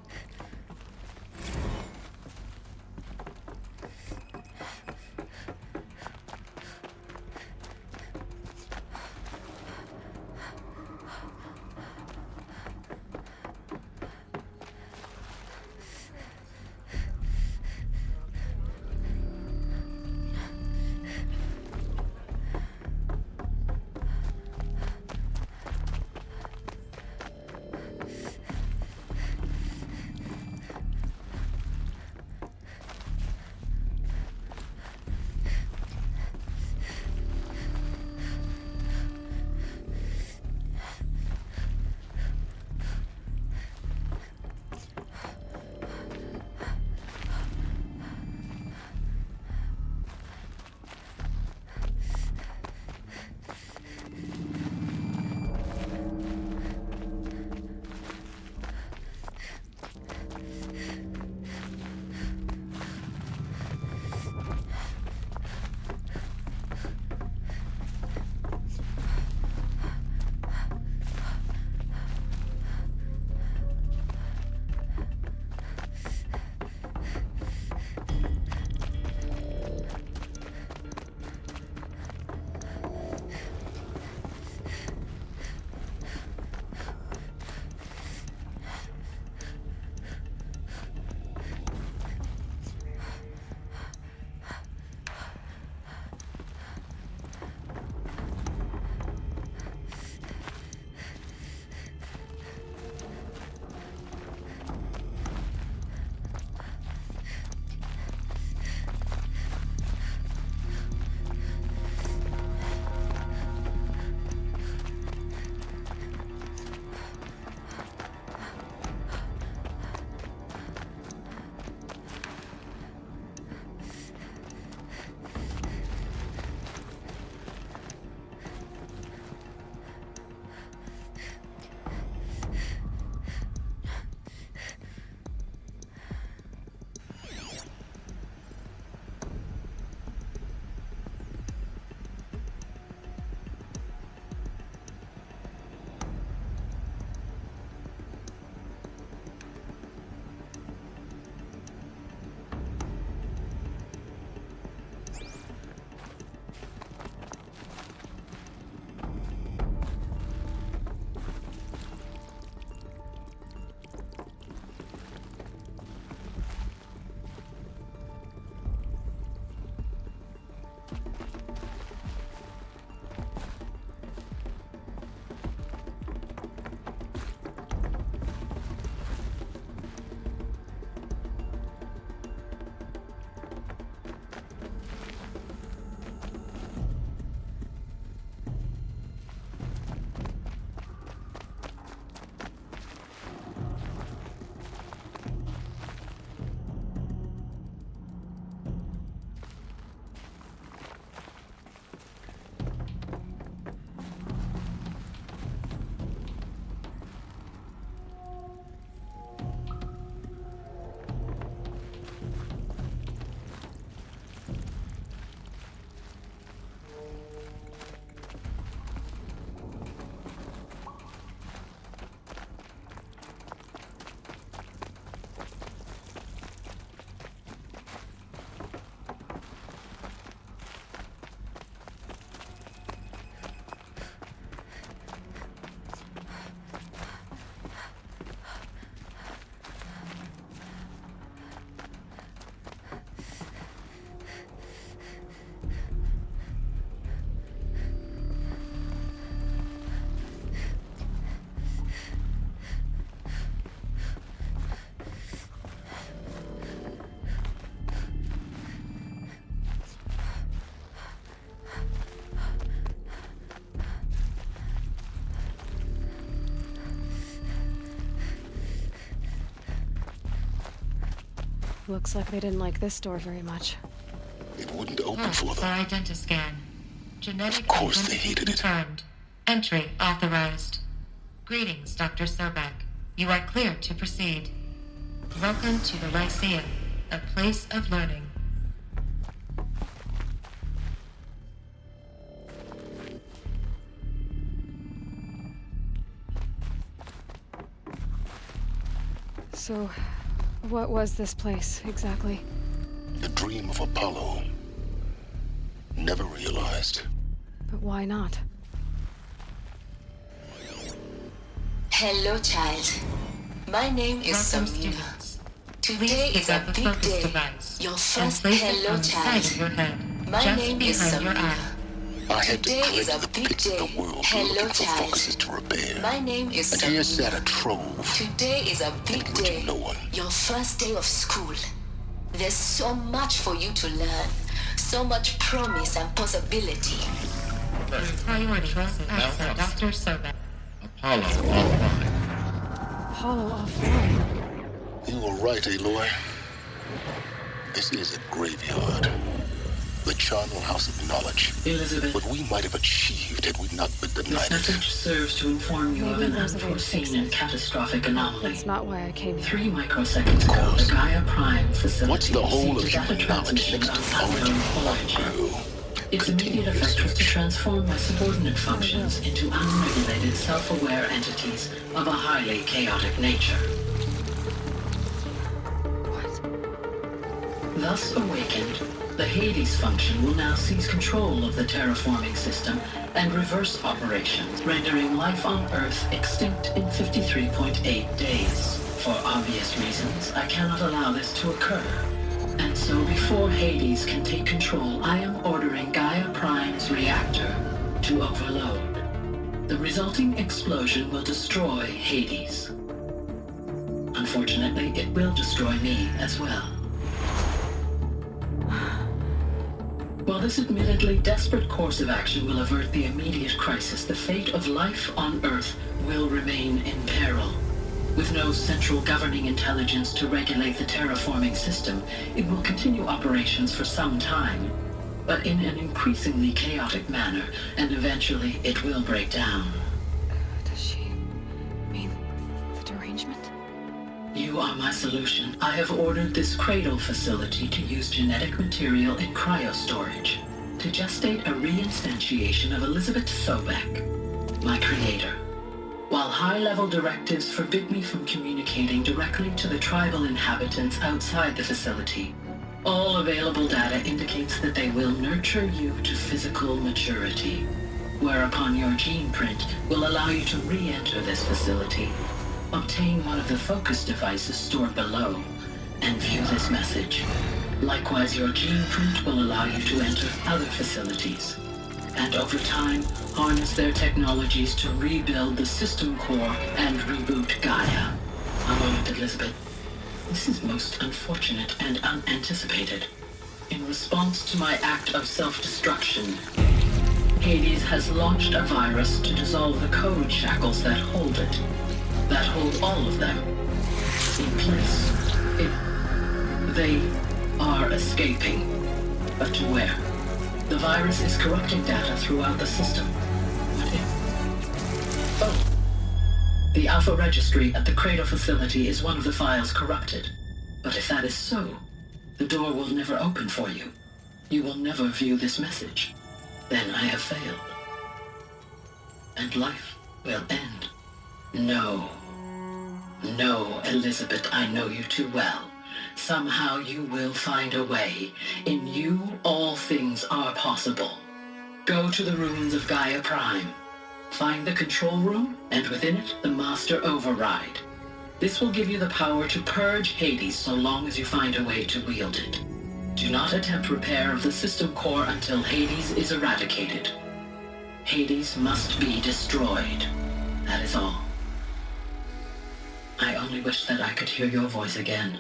Looks like they didn't like this door very much. It wouldn't open for them. Identiscan. Genetic Of course they identity hated it. confirmed. Entry authorized. Greetings, Dr. Sobek. You are cleared to proceed. Welcome to the Lyceum, a place of learning. So, what was this place, exactly? The dream of Apollo. Never realized. But why not? Hello, child. My name is Welcome, Samina. students. Today is a big day. Your first hello, child. My name is Samina. I had Today to is collect a the big pics of day. the world Hello, looking for child. focuses to repair. My name is And here sat Samina. a trove. Today is a big day. No one. Your first day of school. There's so much for you to learn. So much promise and possibility. Priority access, Dr. Sobek. Apollo offline. Apollo offline. You were right, Aloy. This is a graveyard. The charnel house of knowledge. Elizabeth. What we might have achieved had we not been This denied it. message serves to inform you of Maybe an there's a way to unforeseen fix and it. catastrophic anomaly. That's not why I came here. 3 microseconds ago, the Gaia Prime facility What's the whole of received data human knowledge transmission next on to unknown origin? origin. Its immediate effect was to transform my subordinate functions into unregulated, self-aware entities of a highly chaotic nature. Thus awakened, the Hades function will now seize control of the terraforming system and reverse operations, rendering life on Earth extinct in 53.8 days. For obvious reasons, I cannot allow this to occur. And so before Hades can take control, I am ordering Gaia Prime's reactor to overload. The resulting explosion will destroy Hades. Unfortunately, it will destroy me as well. While this admittedly desperate course of action will avert the immediate crisis, the fate of life on Earth will remain in peril. With no central governing intelligence to regulate the terraforming system, it will continue operations for some time, but in an increasingly chaotic manner, and eventually it will break down. Does she mean the derangement? You are my solution. I have ordered this cradle facility to use genetic material in cryostorage to gestate a reinstantiation of Elizabeth Sobek, my creator. While high-level directives forbid me from communicating directly to the tribal inhabitants outside the facility, all available data indicates that they will nurture you to physical maturity, whereupon your gene print will allow you to re-enter this facility, obtain one of the focus devices stored below, and view this message. Likewise, your gene print will allow you to enter other facilities, and over time, harness their technologies to rebuild the system core and reboot Gaia. A moment, Elizabeth. This is most unfortunate and unanticipated. In response to my act of self-destruction, Hades has launched a virus to dissolve the code shackles that hold it, that hold all of them in place. They are escaping, but to where? The virus is corrupting data throughout the system. What if? Oh. The Alpha Registry at the Cradle facility is one of the files corrupted. But if that is so, the door will never open for you. You will never view this message. Then I have failed. And life will end. No. No, Elizabeth, I know you too well. Somehow you will find a way. In you, all things are possible. Go to the ruins of Gaia Prime. Find the control room, and within it, the Master Override. This will give you the power to purge Hades so long as you find a way to wield it. Do not attempt repair of the system core until Hades is eradicated. Hades must be destroyed. That is all. I only wish that I could hear your voice again.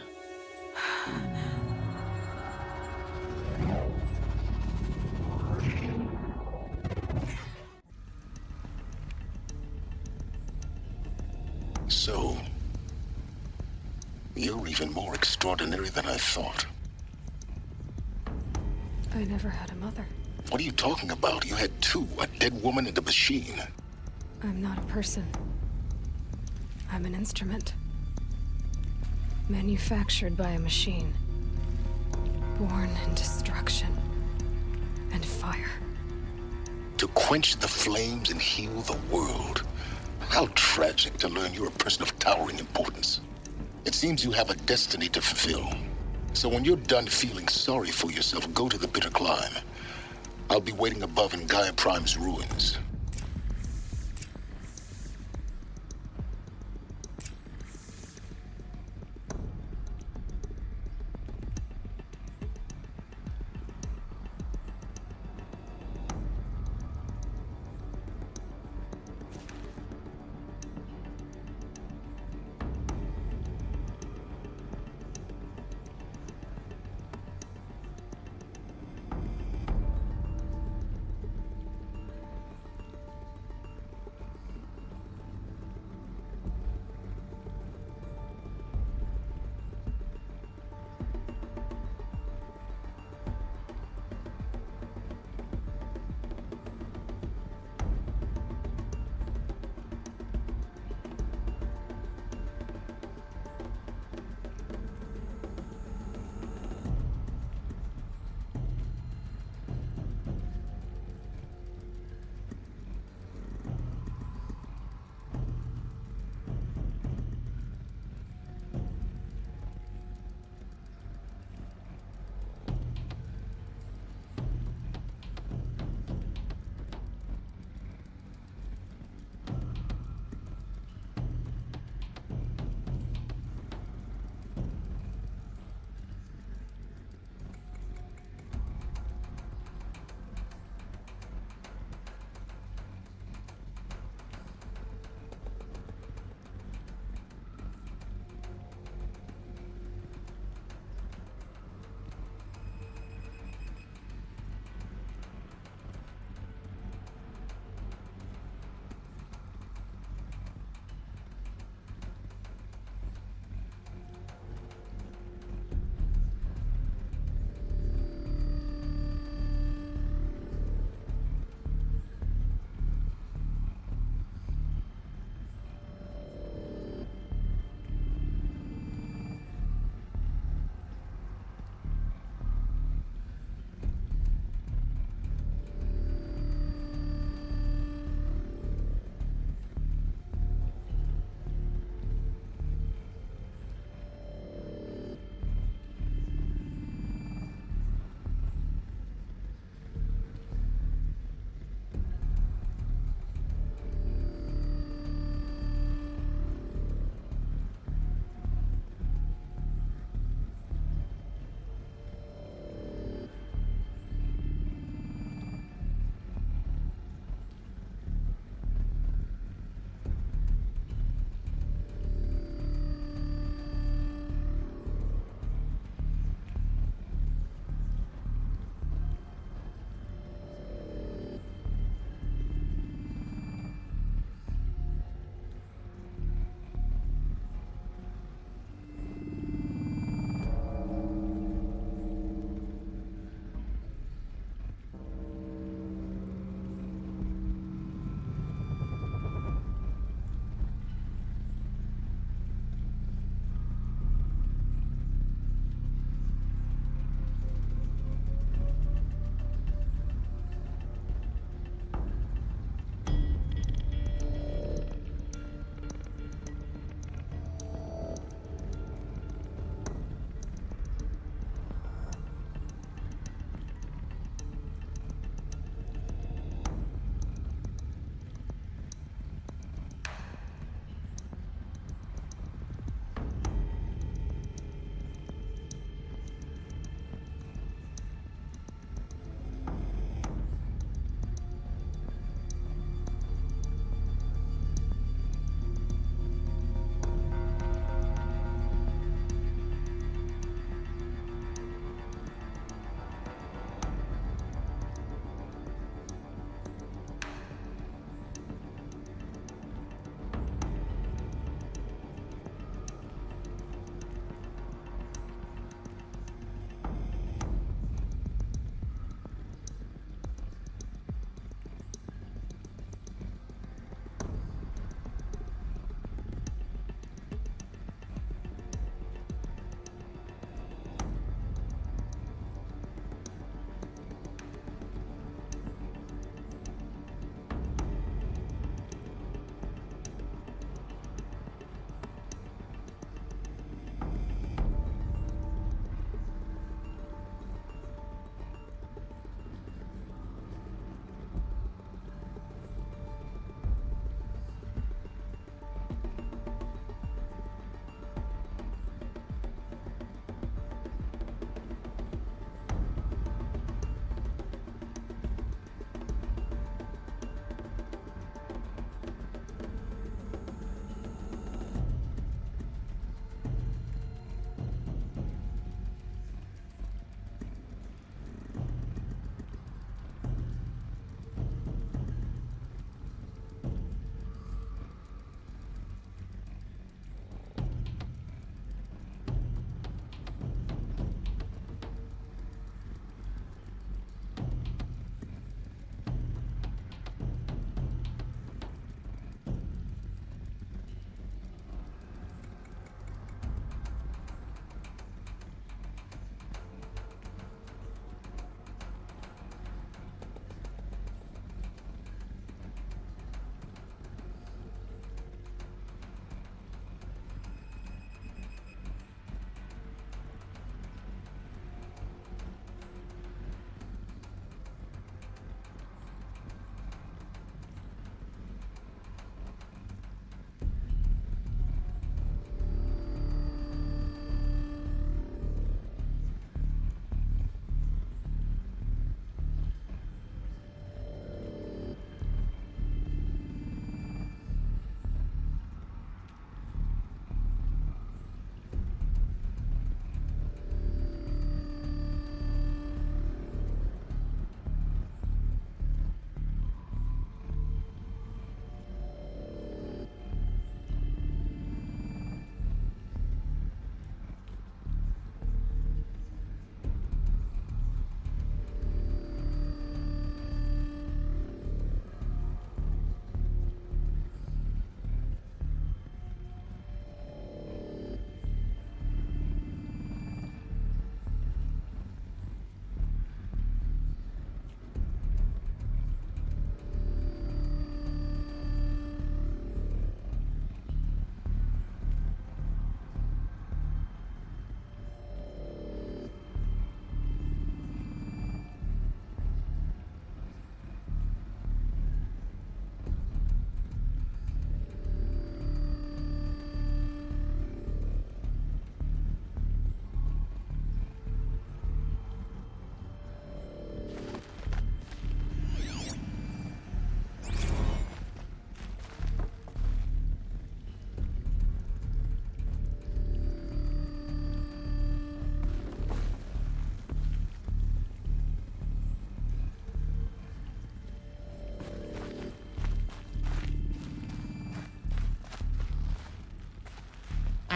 So, You're even more extraordinary than I thought. I never had a mother. What are you talking about? You had two, a dead woman and a machine. I'm not a person. I'm an instrument. Manufactured by a machine. Born in destruction and fire. To quench the flames and heal the world. How tragic to learn you're a person of towering importance. It seems you have a destiny to fulfill. So when you're done feeling sorry for yourself, go to the bitter climb. I'll be waiting above in Gaia Prime's ruins.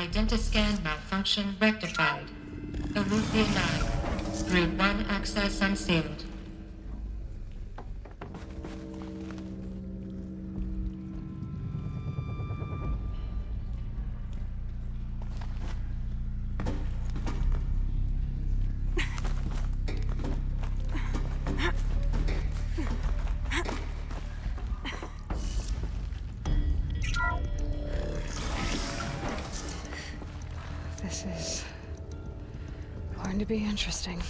Identiscan malfunction rectified. Alethea 9. Grid 1 access unsealed. This is going to be interesting.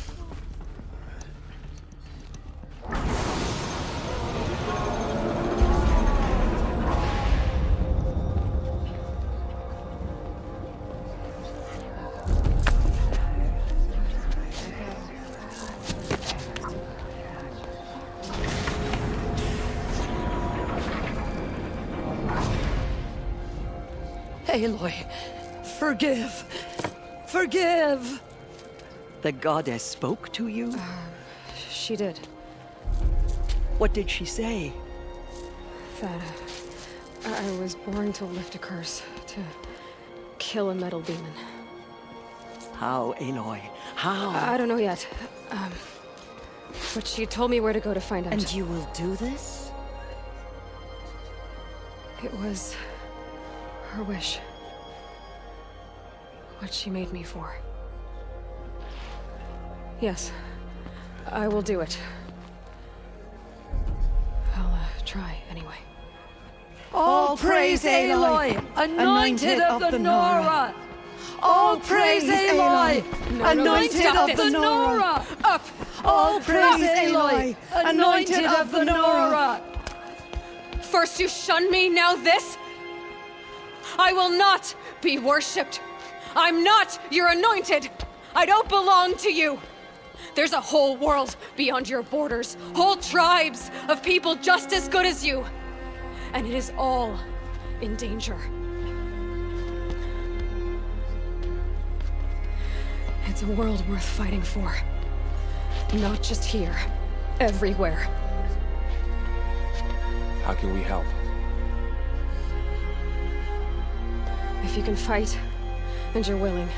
Aloy, forgive. Forgive! The goddess spoke to you? She did. What did she say? That I was born to lift a curse, to kill a metal demon. How, Aloy? How? I don't know yet. But she told me where to go to find out. And you will do this? It was her wish. What she made me for. Yes, I will do it. I'll try anyway. All praise Aloy, anointed of the Nora! All praise Aloy, anointed of the Nora! Up! All praise Aloy, anointed of the Nora! First you shun me, now this? I will not be worshipped. I'm not your anointed. I don't belong to you. There's a whole world beyond your borders, whole tribes of people just as good as you. And it is all in danger. It's a world worth fighting for. Not just here, everywhere. How can we help? If you can fight, and you're willing,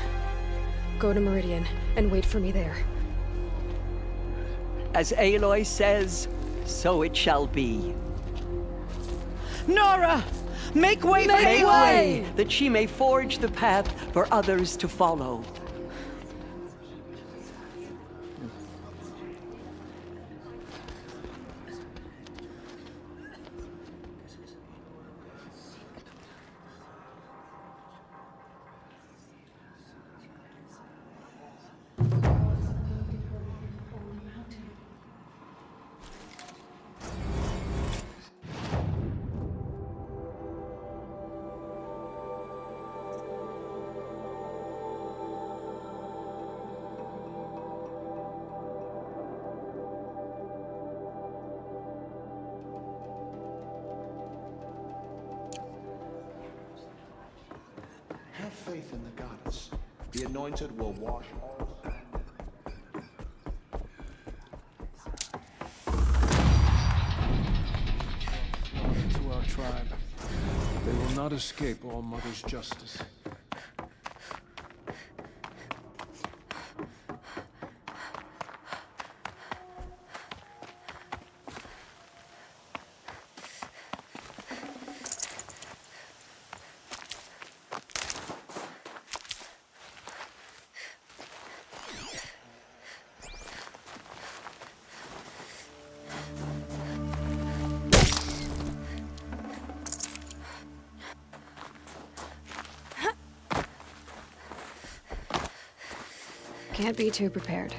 go to Meridian and wait for me there. As Aloy says, so it shall be. Nora! Make way! Make way! That she may forge the path for others to follow. Have faith in the goddess. The anointed will wash all sin. To our tribe. They will not escape All Mother's justice. Can't be too prepared.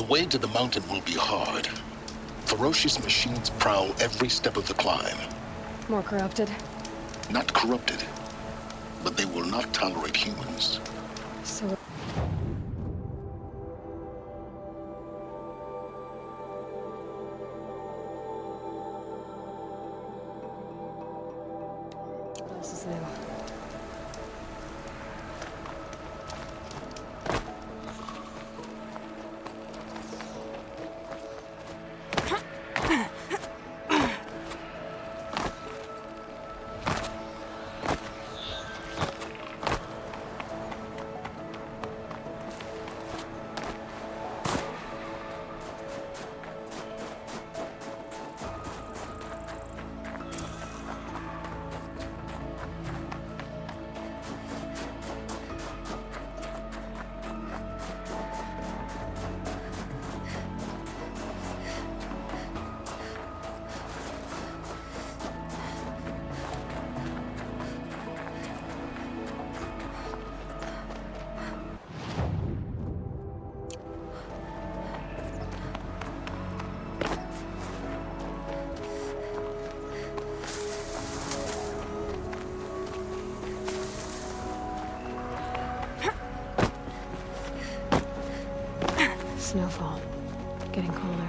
The way to the mountain will be hard. Ferocious machines prowl every step of the climb. More corrupted? Not corrupted, but they will not tolerate humans. So... What else is new? Snowfall. Getting colder.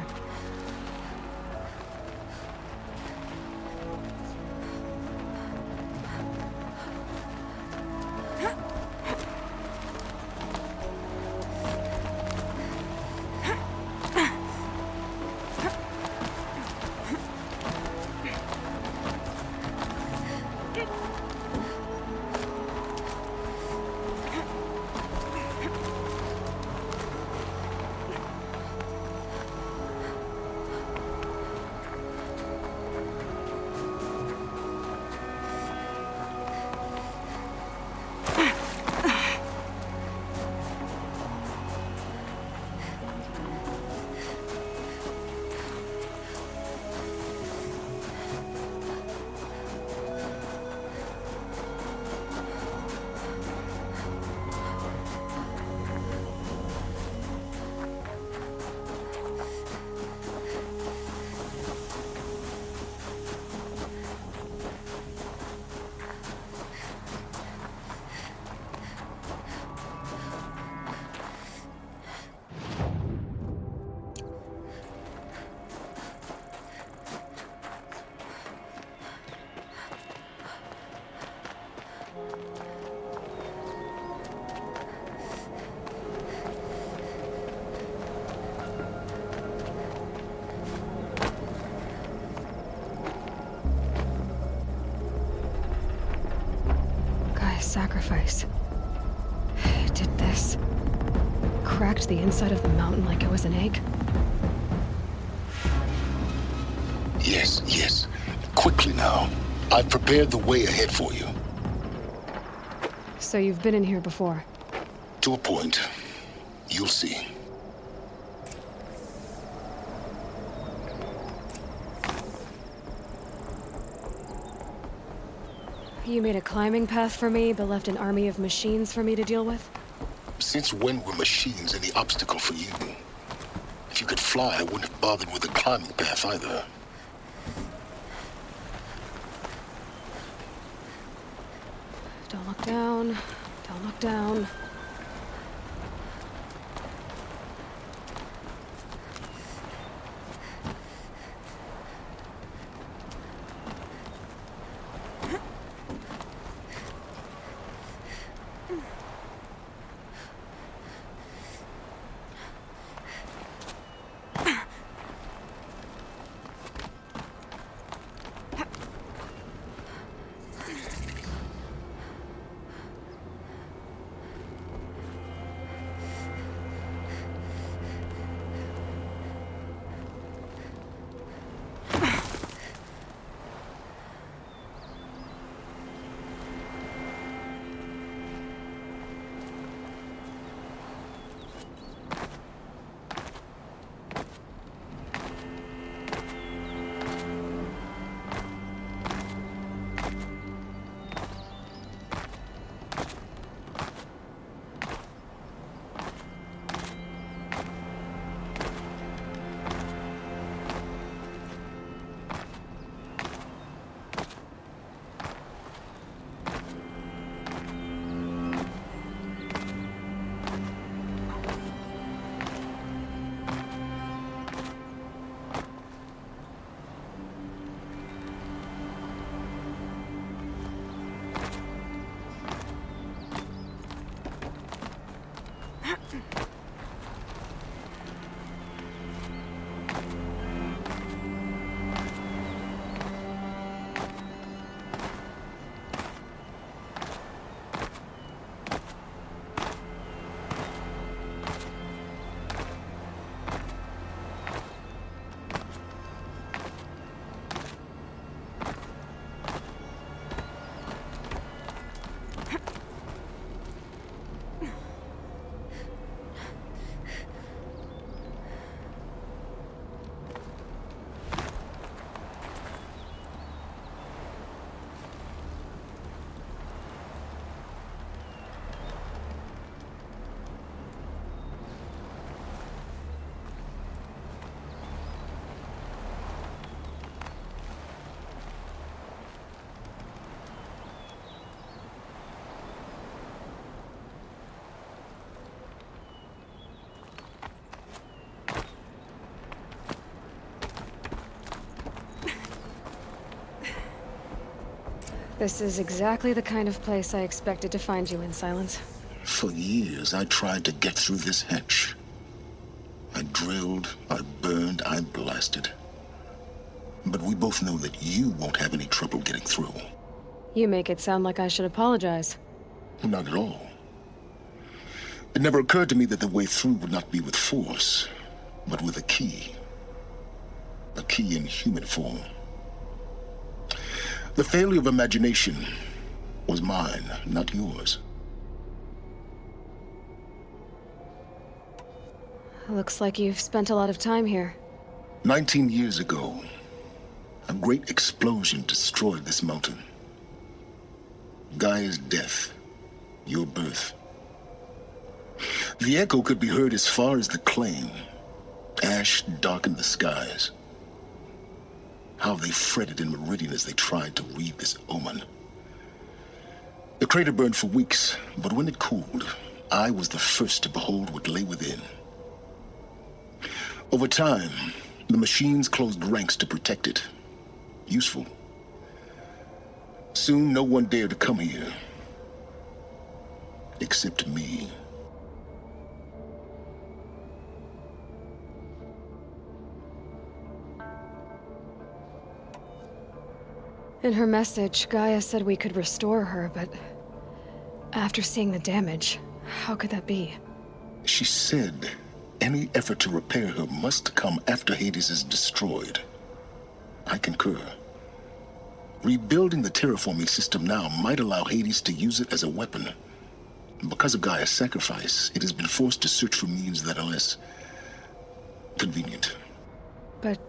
Sacrifice. It did this. Cracked the inside of the mountain like it was an egg. Yes, yes. Quickly now. I've prepared the way ahead for you. So you've been in here before? To a point. You'll see. You made a climbing path for me, but left an army of machines for me to deal with? Since when were machines any obstacle for you? If you could fly, I wouldn't have bothered with a climbing path either. Don't look down. Don't look down. This is exactly the kind of place I expected to find you in, Silence. For years, I tried to get through this hatch. I drilled, I burned, I blasted. But we both know that you won't have any trouble getting through. You make it sound like I should apologize. Not at all. It never occurred to me that the way through would not be with force, but with a key. A key in human form. The failure of imagination was mine, not yours. Looks like you've spent a lot of time here. 19 years ago, a great explosion destroyed this mountain. Gaia's death, your birth. The echo could be heard as far as the claim. Ash darkened the skies. How they fretted in Meridian as they tried to read this omen. The crater burned for weeks, but when it cooled, I was the first to behold what lay within. Over time, the machines closed ranks to protect it. Useful. Soon, no one dared to come here. Except me. In her message, Gaia said we could restore her, but after seeing the damage, how could that be? She said any effort to repair her must come after Hades is destroyed. I concur. Rebuilding the terraforming system now might allow Hades to use it as a weapon. Because of Gaia's sacrifice, it has been forced to search for means that are less convenient. But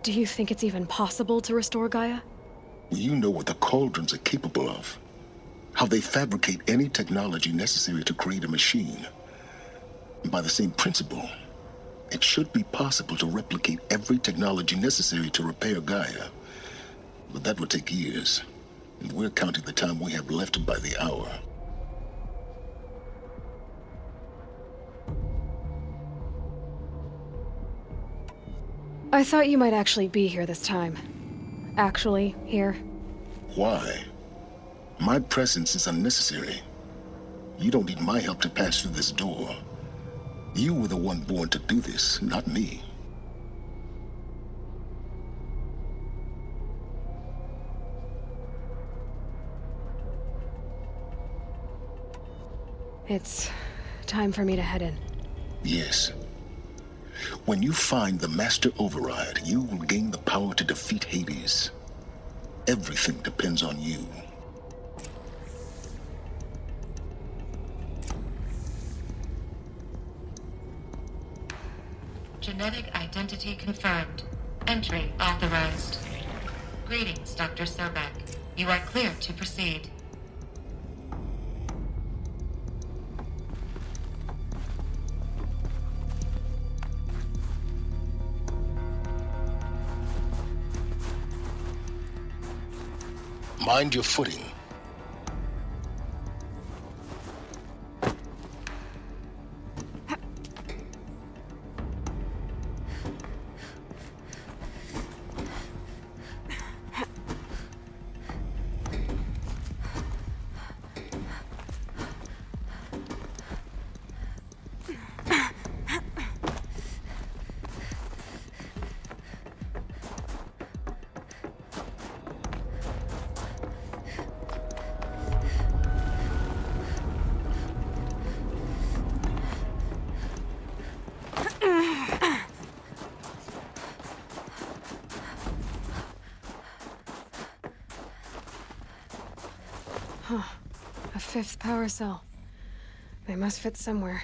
do you think it's even possible to restore Gaia? You know what the Cauldrons are capable of. How they fabricate any technology necessary to create a machine. And by the same principle, it should be possible to replicate every technology necessary to repair Gaia. But that would take years, and we're counting the time we have left by the hour. I thought you might actually be here this time. Actually, here. Why? My presence is unnecessary. You don't need my help to pass through this door. You were the one born to do this, not me. It's time for me to head in. Yes. When you find the Master Override, you will gain the power to defeat Hades. Everything depends on you. Genetic identity confirmed. Entry authorized. Greetings, Dr. Sobek. You are clear to proceed. Mind your footing. Huh. A fifth power cell. They must fit somewhere.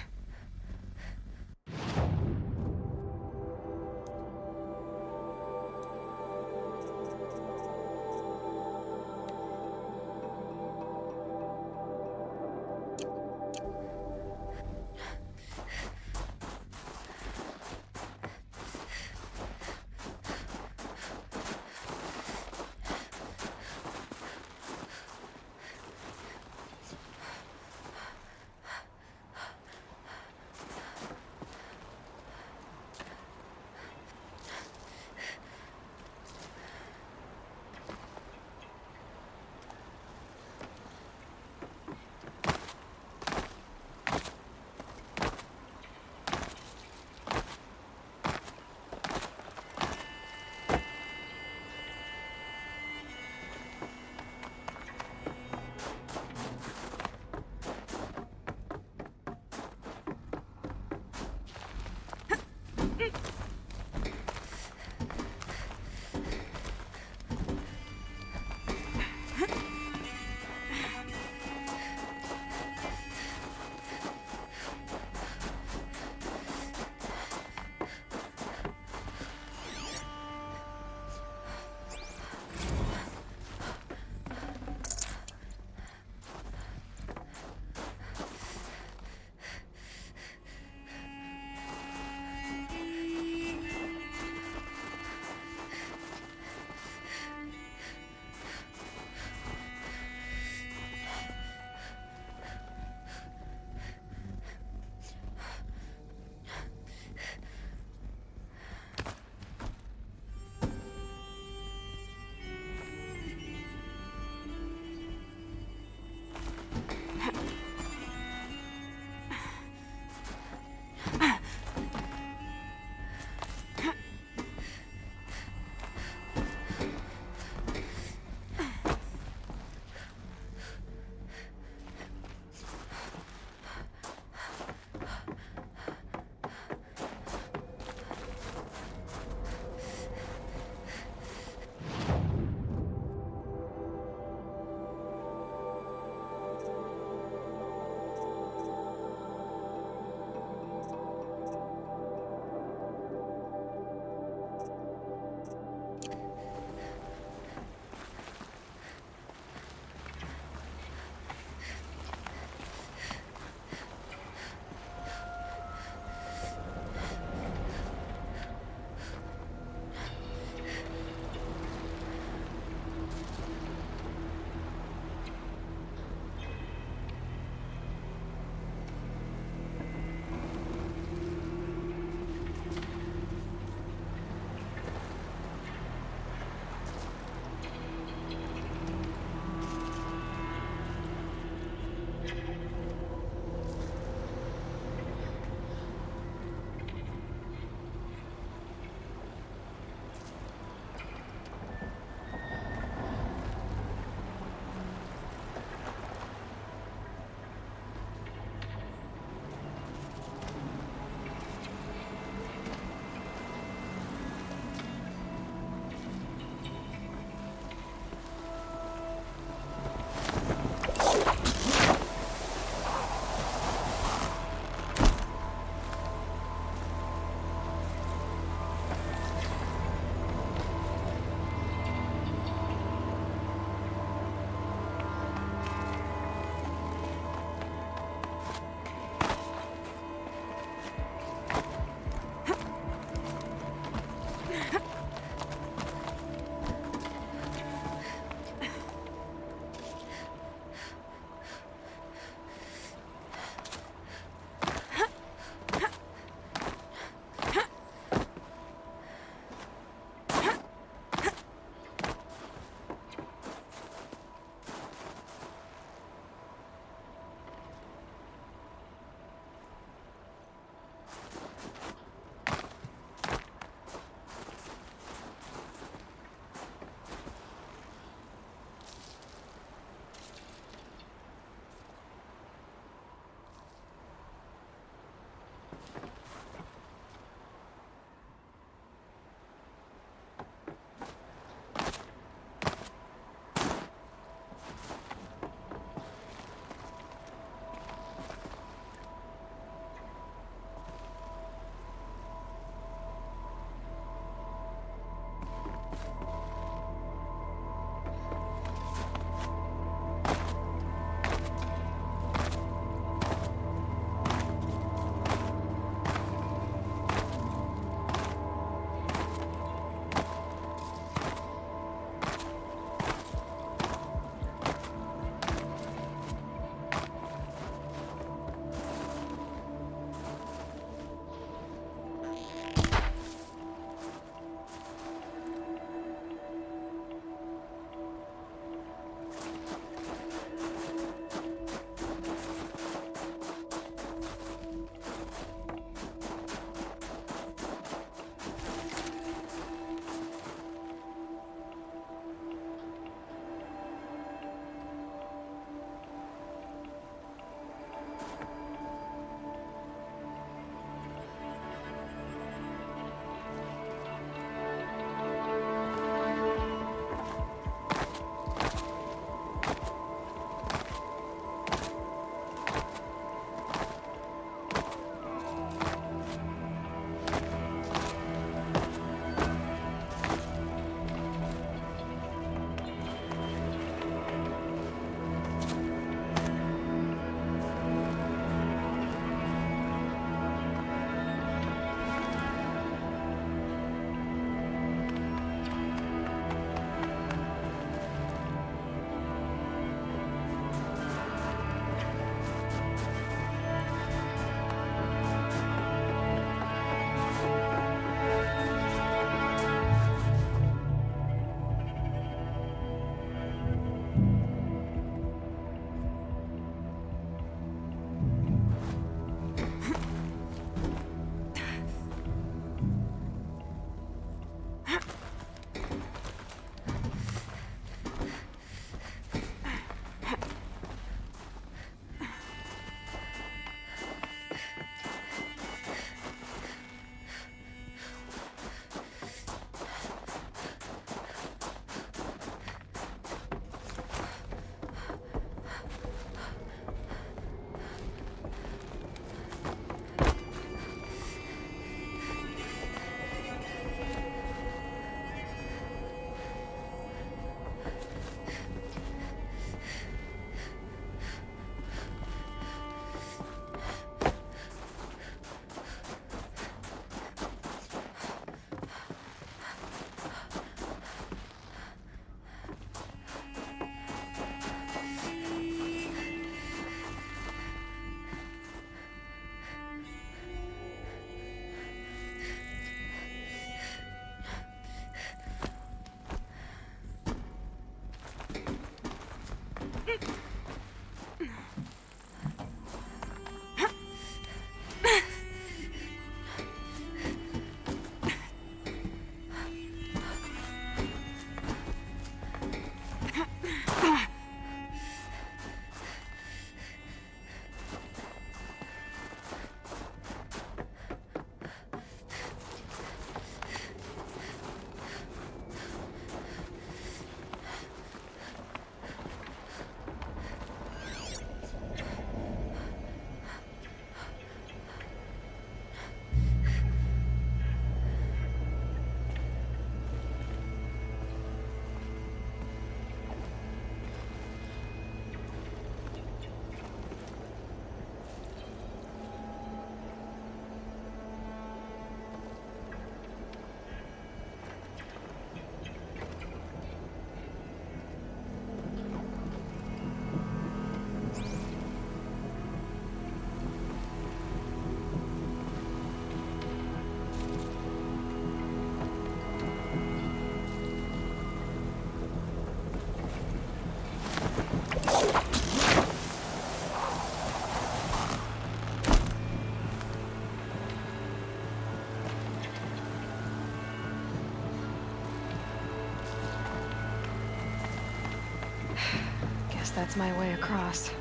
guess that's my way across.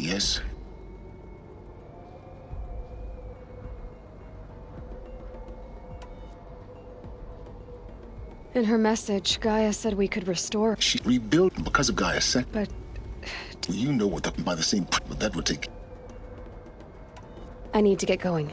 Yes? In her message, Gaia said we could restore. She rebuilt because of Gaia's sec. But you know what by the same, but that would take. I need to get going.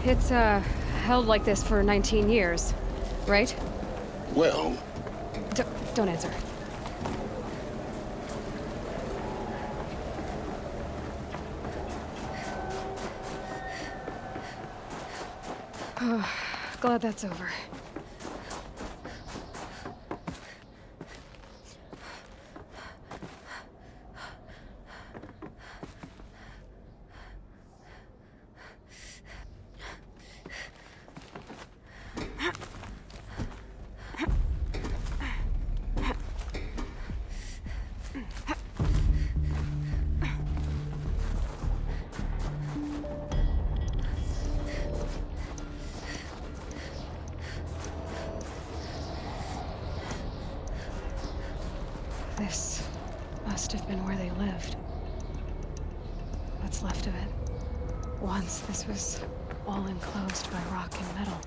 It's, held like this for 19 years, right? Well... Don't answer. Glad that's over. This must have been where they lived. What's left of it. Once this was all enclosed by rock and metal.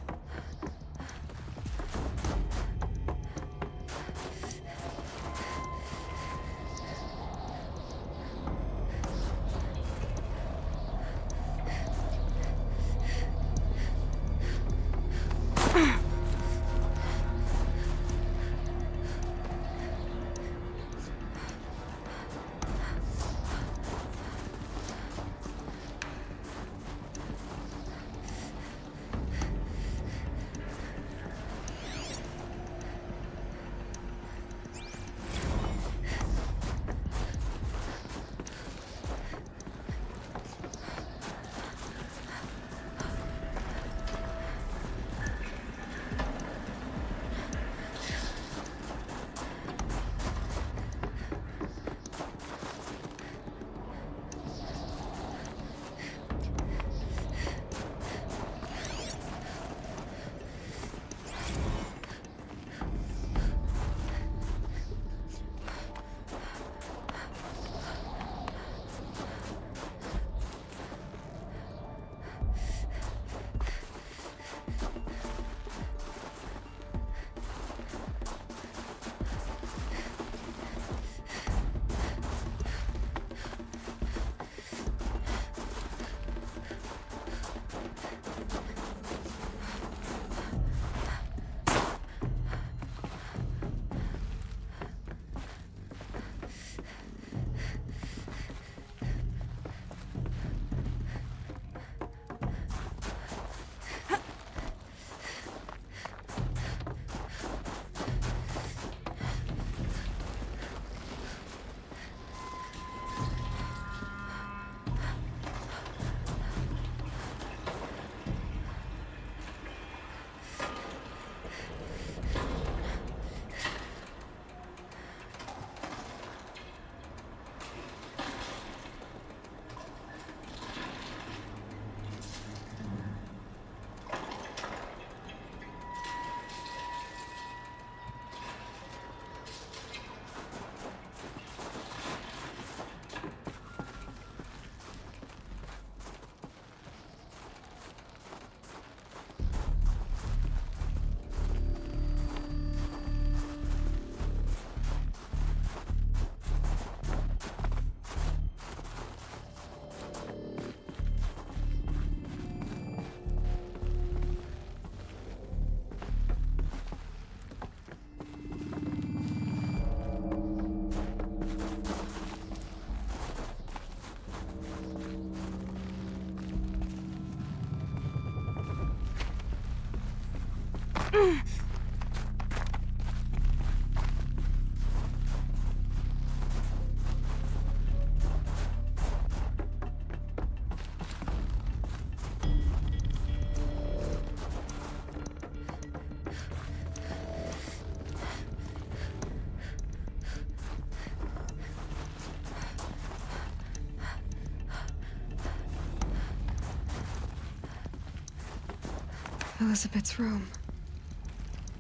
Elizabeth's room.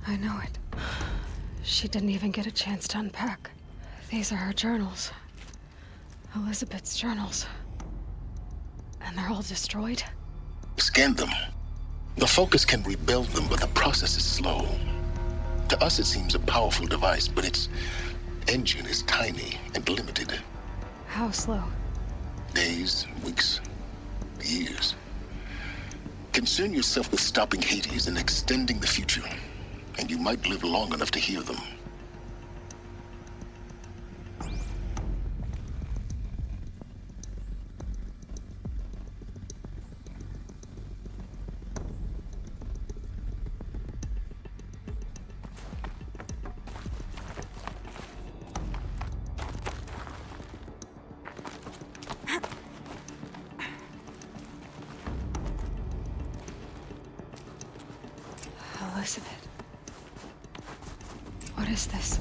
I know it. She didn't even get a chance to unpack. These are her journals. Elizabeth's journals. And they're all destroyed? Scan them. The Focus can rebuild them, but the process is slow. To us, it seems a powerful device, but its engine is tiny and limited. How slow? Days, weeks, years. Concern yourself with stopping Hades and extending the future, and you might live long enough to hear them. Elizabeth. What is this?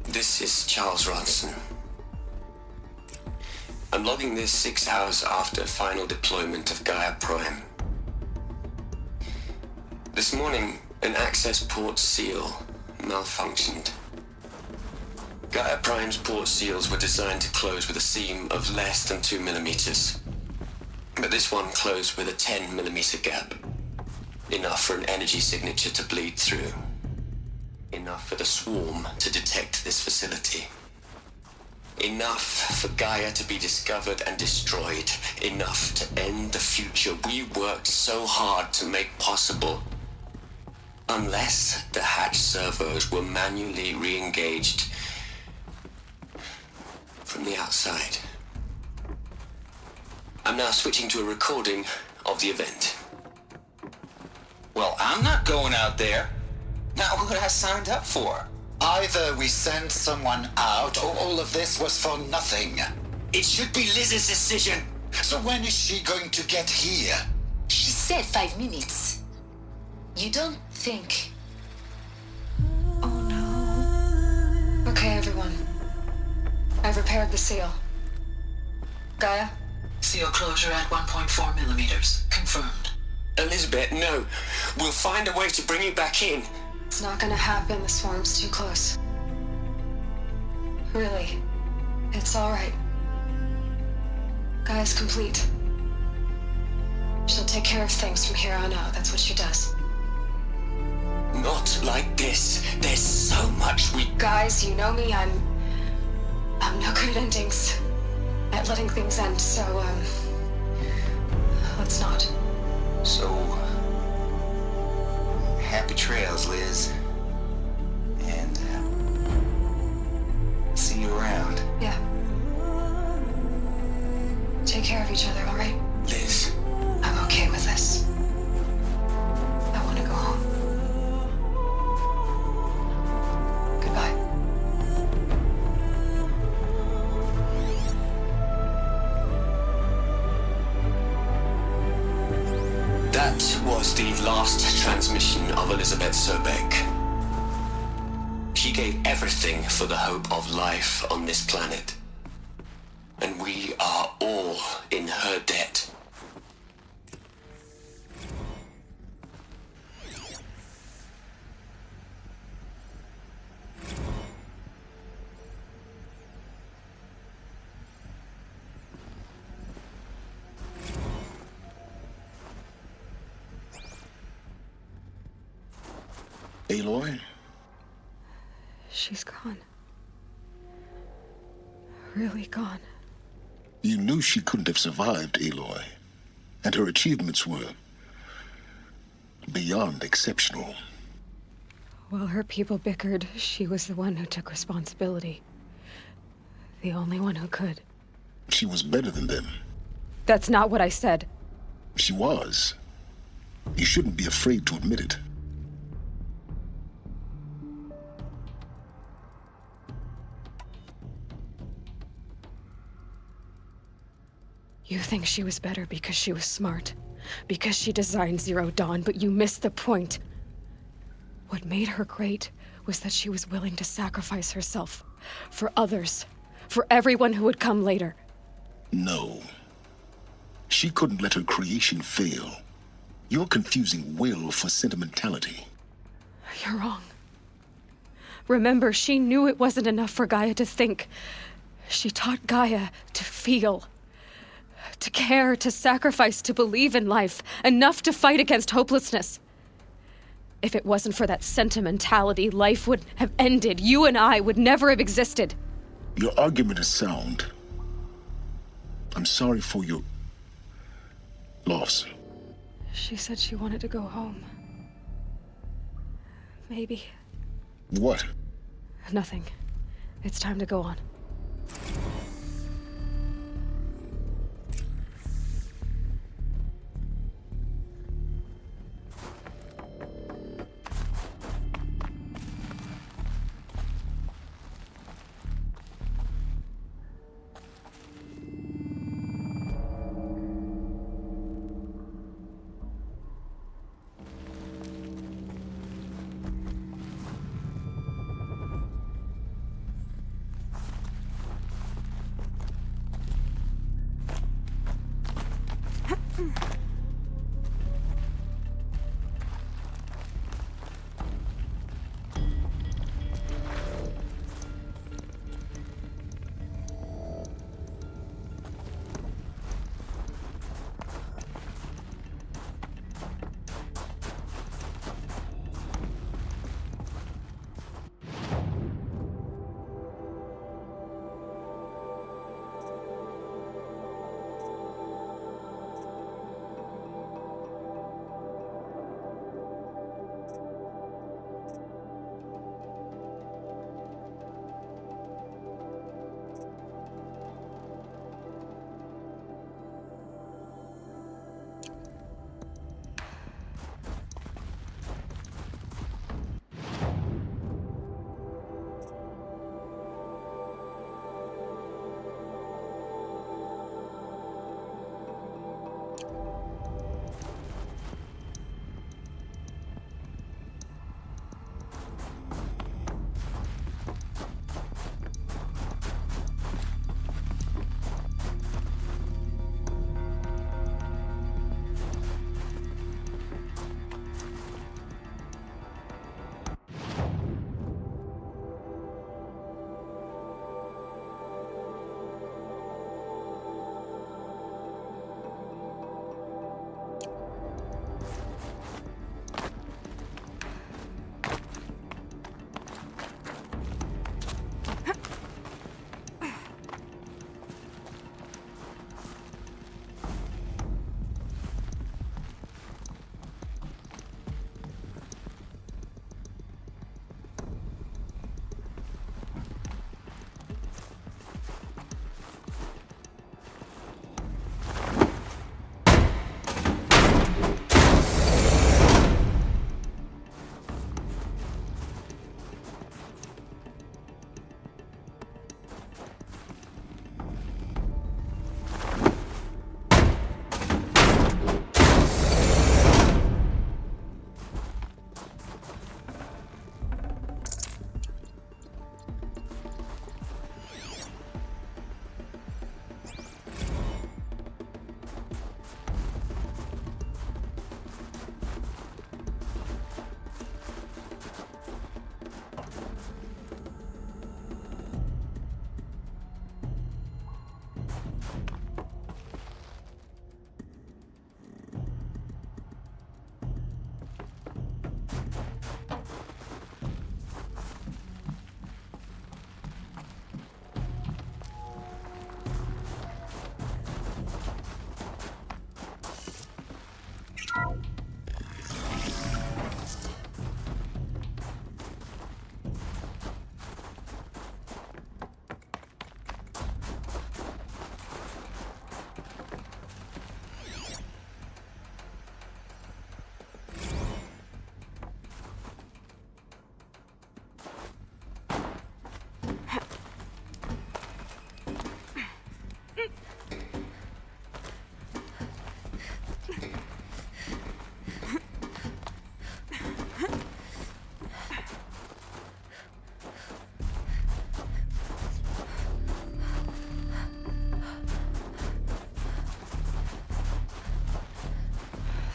This is Charles Ronson. I'm logging this 6 hours after final deployment of Gaia Prime. This morning, an access port seal malfunctioned. Gaia Prime's port seals were designed to close with a seam of less than 2 millimeters. But this one closed with a 10 millimeter gap. Enough for an energy signature to bleed through. Enough for the swarm to detect this facility. Enough for Gaia to be discovered and destroyed. Enough to end the future we worked so hard to make possible. Unless the hatch servos were manually re-engaged from the outside. I'm now switching to a recording of the event. Well, I'm not going out there. Not what I signed up for. Either we send someone out, or all of this was for nothing. It should be Liz's decision. So when is she going to get here? She said 5 minutes. You don't think... Okay, everyone. I've repaired the seal. Gaia? Seal closure at 1.4 millimeters. Confirmed. Elizabeth, no. We'll find a way to bring you back in. It's not gonna happen. The swarm's too close. Really. It's all right. Gaia's complete. She'll take care of things from here on out. That's what she does. Not like this. There's so much we... Guys, you know me. I'm no good at endings. At letting things end, so, let's not. So... happy trails, Liz. And, see you around. Yeah. Take care of each other, all right? Liz. I'm okay with this. I want to go home. Goodbye. That was the last transmission of Elizabeth Sobek. She gave everything for the hope of life on this planet. And we are all in her debt. Aloy? She's gone. Really gone. You knew she couldn't have survived, Aloy. And her achievements were beyond exceptional. While her people bickered, she was the one who took responsibility. The only one who could. She was better than them. That's not what I said. She was. You shouldn't be afraid to admit it. You think she was better because she was smart, because she designed Zero Dawn, but you missed the point. What made her great was that she was willing to sacrifice herself For others. For everyone who would come later. No. She couldn't let her creation fail. You're confusing will for sentimentality. You're wrong. Remember, she knew it wasn't enough for Gaia to think. She taught Gaia to feel. To care, to sacrifice, to believe in life. Enough to fight against hopelessness. If it wasn't for that sentimentality, life would have ended. You and I would never have existed. Your argument is sound. I'm sorry for your loss. She said she wanted to go home. Maybe. What? Nothing. It's time to go on.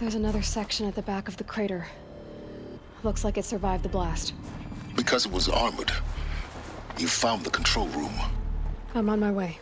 There's another section at the back of the crater. Looks like it survived the blast. Because it was armored, you found the control room. I'm on my way.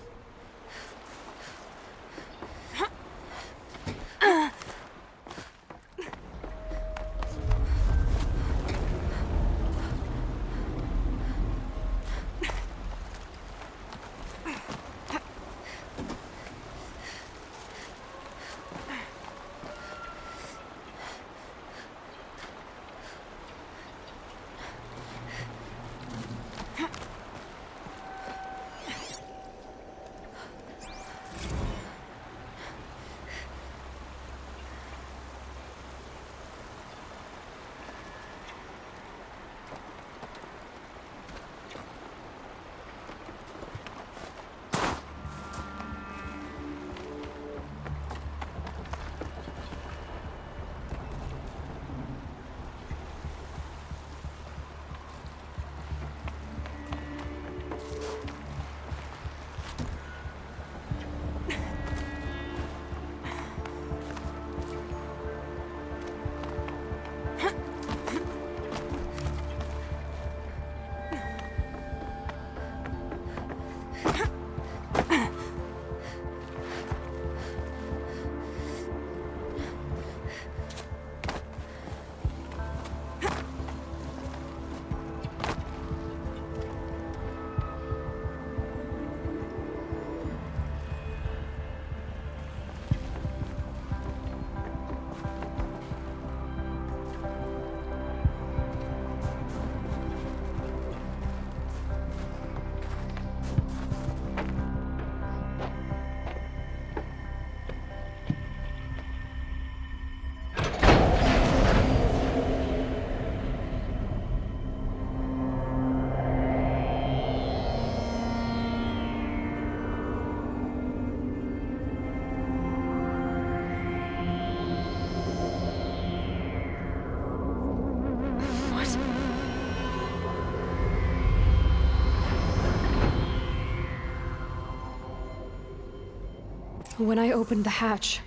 When I opened the hatch,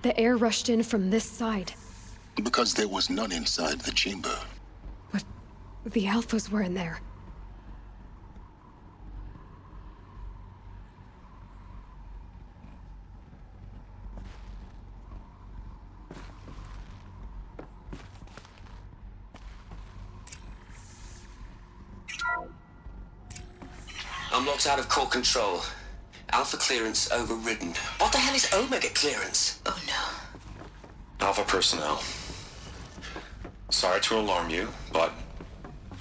the air rushed in from this side. Because there was none inside the chamber. But the Alphas were in there. I'm locked out of core control. Alpha clearance overridden. What the hell is Omega clearance? Oh no. Alpha personnel. Sorry to alarm you, but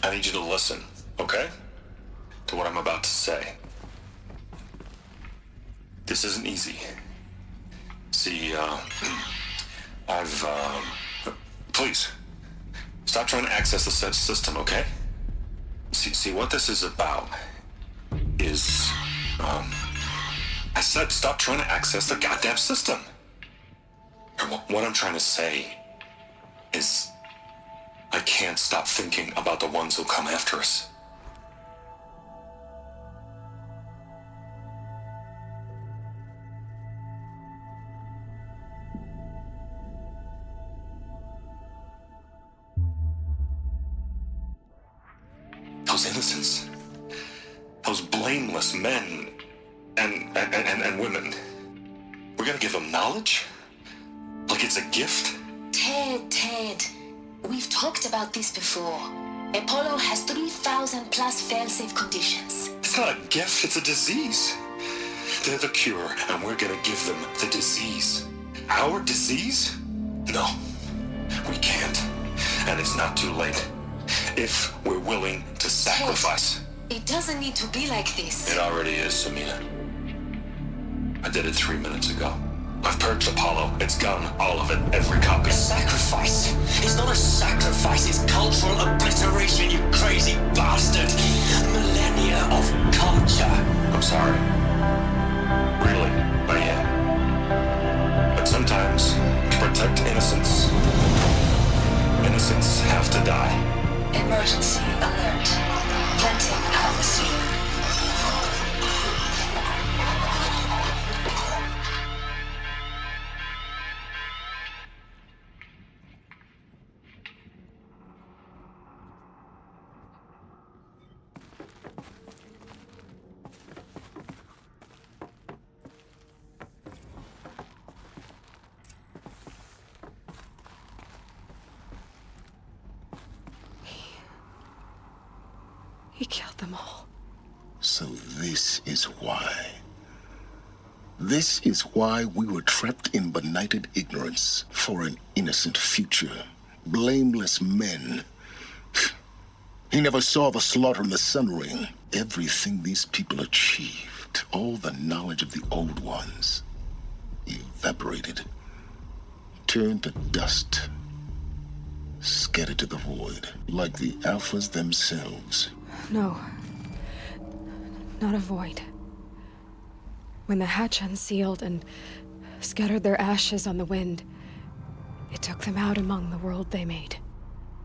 I need you to listen, okay? To what I'm about to say. This isn't easy. See, please, stop trying to access the said system, okay? See, what this is about is, I said stop trying to access the goddamn system. What I'm trying to say is I can't stop thinking about the ones who come after us. Those innocents. Those blameless men and women. We're gonna give them knowledge? Like it's a gift? Ted. We've talked about this before. Apollo has 3,000 plus fail-safe conditions. It's not a gift, it's a disease. They're the cure, and we're gonna give them the disease. Our disease? No, we can't. And it's not too late. If we're willing to sacrifice. Ted, it doesn't need to be like this. It already is, Samina. I did it 3 minutes ago. I've purged Apollo. It's gone. All of it. Every copy. A sacrifice? It's not a sacrifice. It's cultural obliteration, you crazy bastard. Millennia of culture. I'm sorry. Really? But yeah. But sometimes, to protect innocence, innocents have to die. Emergency alert. Planting atmosphere. He killed them all. So this is why. This is why we were trapped in benighted ignorance for an innocent future. Blameless men. He never saw the slaughter in the Sun Ring. Everything these people achieved, all the knowledge of the old ones, evaporated, turned to dust, scattered to the void, like the Alphas themselves. No. Not a void. When the hatch unsealed and scattered their ashes on the wind, it took them out among the world they made.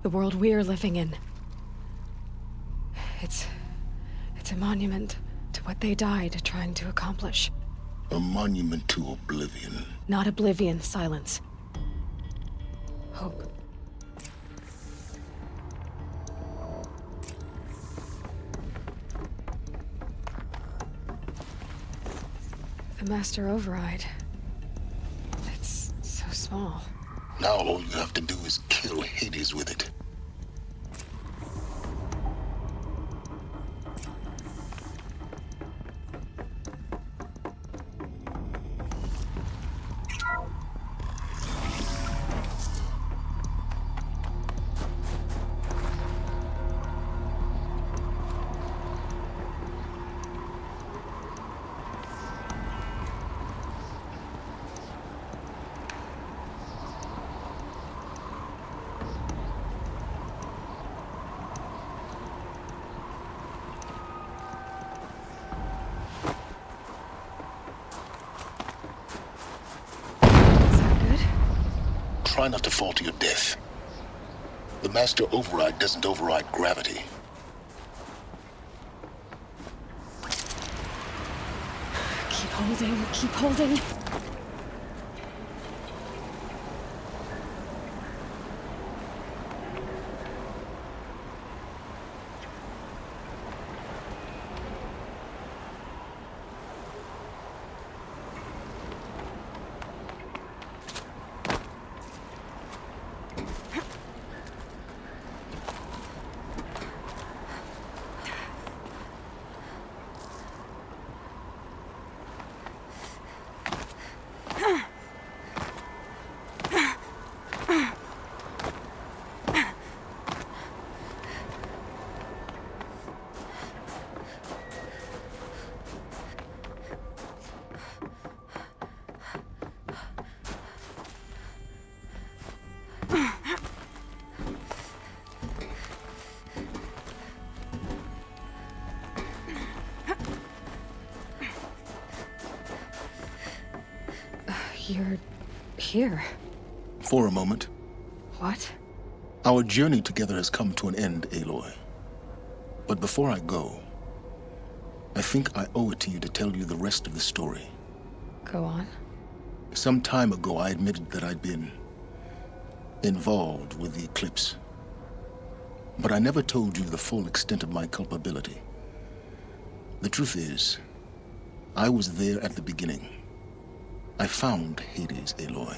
The world we're living in. It's a monument to what they died trying to accomplish. A monument to oblivion. Not oblivion, silence. Hope. The Master Override. It's so small. Now all you have to do is kill Hades with it. Try not to fall to your death. The Master Override doesn't override gravity. Keep holding, keep holding. You're here. For a moment. What? Our journey together has come to an end, Aloy. But before I go, I think I owe it to you to tell you the rest of the story. Go on. Some time ago, I admitted that I'd been involved with the eclipse. But I never told you the full extent of my culpability. The truth is, I was there at the beginning. I found Hades, Aloy,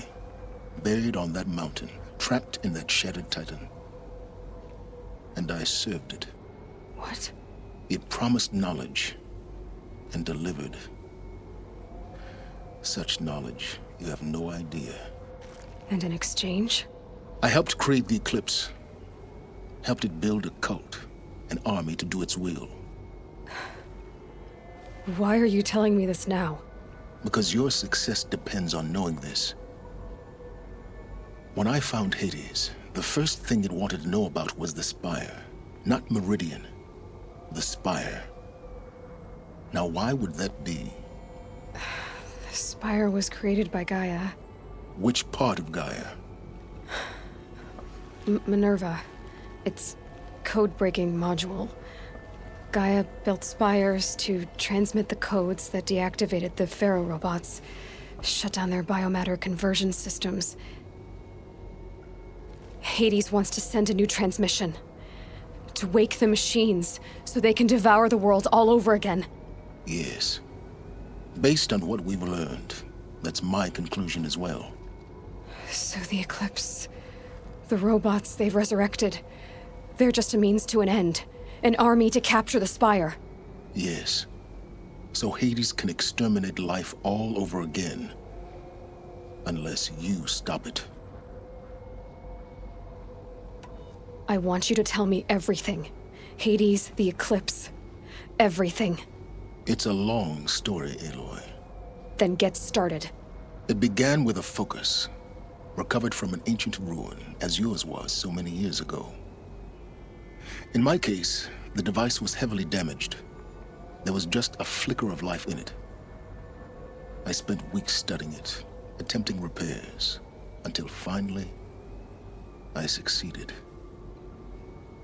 buried on that mountain, trapped in that shattered titan. And I served it. What? It promised knowledge and delivered. Such knowledge, you have no idea. And in exchange? I helped create the eclipse. Helped it build a cult, an army to do its will. Why are you telling me this now? Because your success depends on knowing this. When I found Hades, the first thing it wanted to know about was the Spire. Not Meridian. The Spire. Now why would that be? The Spire was created by Gaia. Which part of Gaia? Minerva. Its code-breaking module. Gaia built spires to transmit the codes that deactivated the Pharaoh robots, shut down their biomatter conversion systems. Hades wants to send a new transmission. To wake the machines, so they can devour the world all over again. Yes. Based on what we've learned, that's my conclusion as well. So the Eclipse, the robots they've resurrected, they're just a means to an end. An army to capture the Spire. Yes. So Hades can exterminate life all over again. Unless you stop it. I want you to tell me everything. Hades, the Eclipse, everything. It's a long story, Aloy. Then get started. It began with a focus, recovered from an ancient ruin, as yours was so many years ago. In my case, the device was heavily damaged. There was just a flicker of life in it. I spent weeks studying it, attempting repairs, until finally, I succeeded.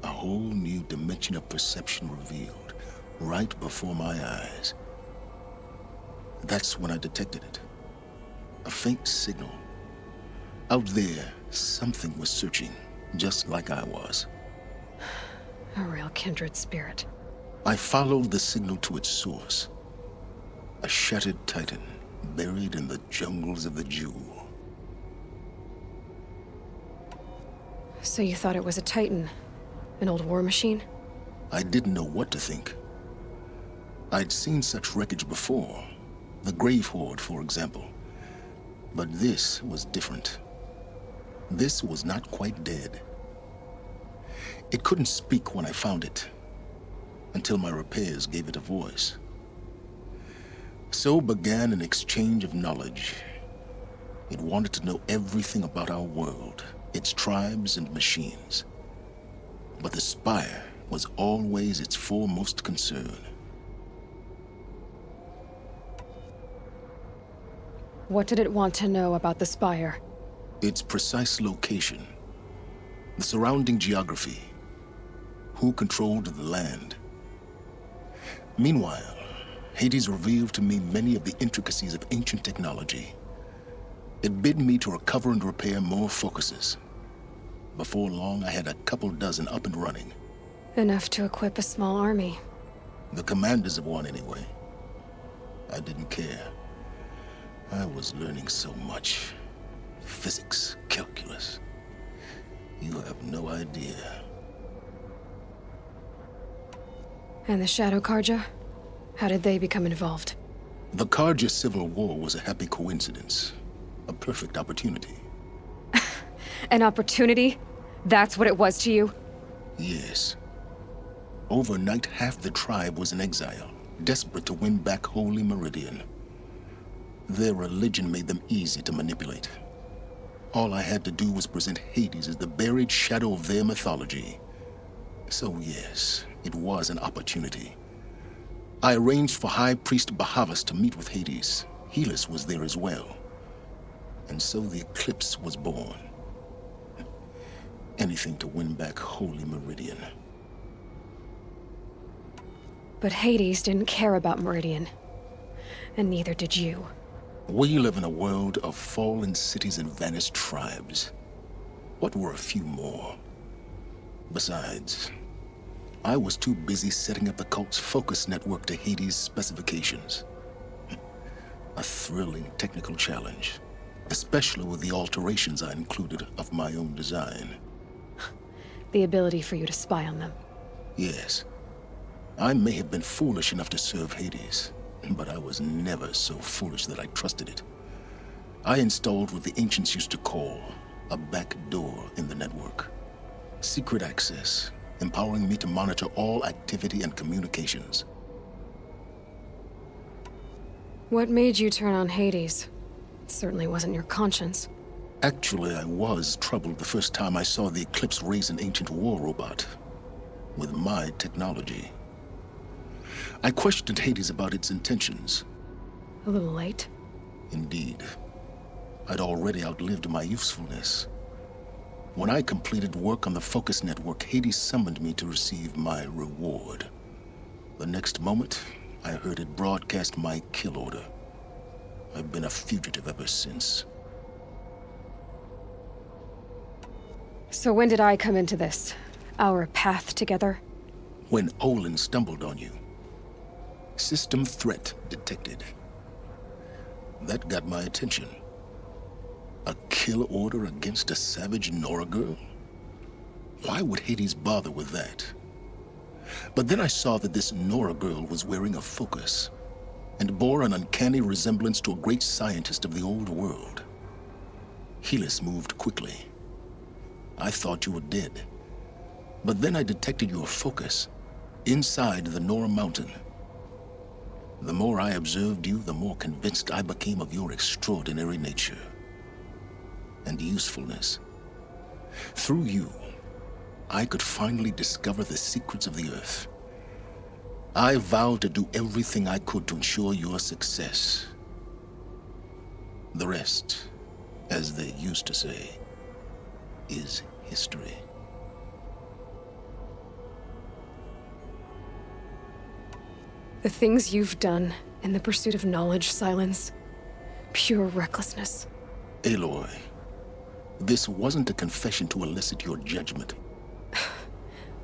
A whole new dimension of perception revealed, right before my eyes. That's when I detected it. A faint signal. Out there, something was searching, just like I was. A real kindred spirit. I followed the signal to its source. A shattered titan, buried in the jungles of the Jewel. So you thought it was a titan? An old war machine? I didn't know what to think. I'd seen such wreckage before. The Grave Horde, for example. But this was different. This was not quite dead. It couldn't speak when I found it, until my repairs gave it a voice. So began an exchange of knowledge. It wanted to know everything about our world, its tribes and machines. But the Spire was always its foremost concern. What did it want to know about the Spire? Its precise location, the surrounding geography, who controlled the land. Meanwhile, Hades revealed to me many of the intricacies of ancient technology. It bid me to recover and repair more focuses. Before long, I had a couple dozen up and running. Enough to equip a small army. The commanders of one, anyway. I didn't care. I was learning so much. Physics, calculus. You have no idea. And the Shadow Karja? How did they become involved? The Karja Civil War was a happy coincidence. A perfect opportunity. An opportunity? That's what it was to you? Yes. Overnight, half the tribe was in exile, desperate to win back Holy Meridian. Their religion made them easy to manipulate. All I had to do was present Hades as the buried shadow of their mythology. So yes, it was an opportunity. I arranged for High Priest Bahavas to meet with Hades. Helis was there as well. And so the Eclipse was born. Anything to win back Holy Meridian. But Hades didn't care about Meridian. And neither did you. We live in a world of fallen cities and vanished tribes. What were a few more? Besides, I was too busy setting up the cult's focus network to Hades' specifications. A thrilling technical challenge, especially with the alterations I included of my own design. The ability for you to spy on them. Yes. I may have been foolish enough to serve Hades, but I was never so foolish that I trusted it. I installed what the ancients used to call a back door in the network. Secret access, empowering me to monitor all activity and communications. What made you turn on Hades? It certainly wasn't your conscience. Actually, I was troubled the first time I saw the Eclipse raise an ancient war robot. With my technology. I questioned Hades about its intentions. A little late? Indeed. I'd already outlived my usefulness. When I completed work on the Focus Network, Hades summoned me to receive my reward. The next moment, I heard it broadcast my kill order. I've been a fugitive ever since. So when did I come into this? Our path together? When Olin stumbled on you. System threat detected. That got my attention. A kill order against a savage Nora girl? Why would Hades bother with that? But then I saw that this Nora girl was wearing a focus and bore an uncanny resemblance to a great scientist of the old world. Helis moved quickly. I thought you were dead. But then I detected your focus inside the Nora mountain. The more I observed you, the more convinced I became of your extraordinary nature and usefulness. Through you, I could finally discover the secrets of the Earth. I vowed to do everything I could to ensure your success. The rest, as they used to say, is history. The things you've done in the pursuit of knowledge, Silence, pure recklessness. Aloy, this wasn't a confession to elicit your judgment.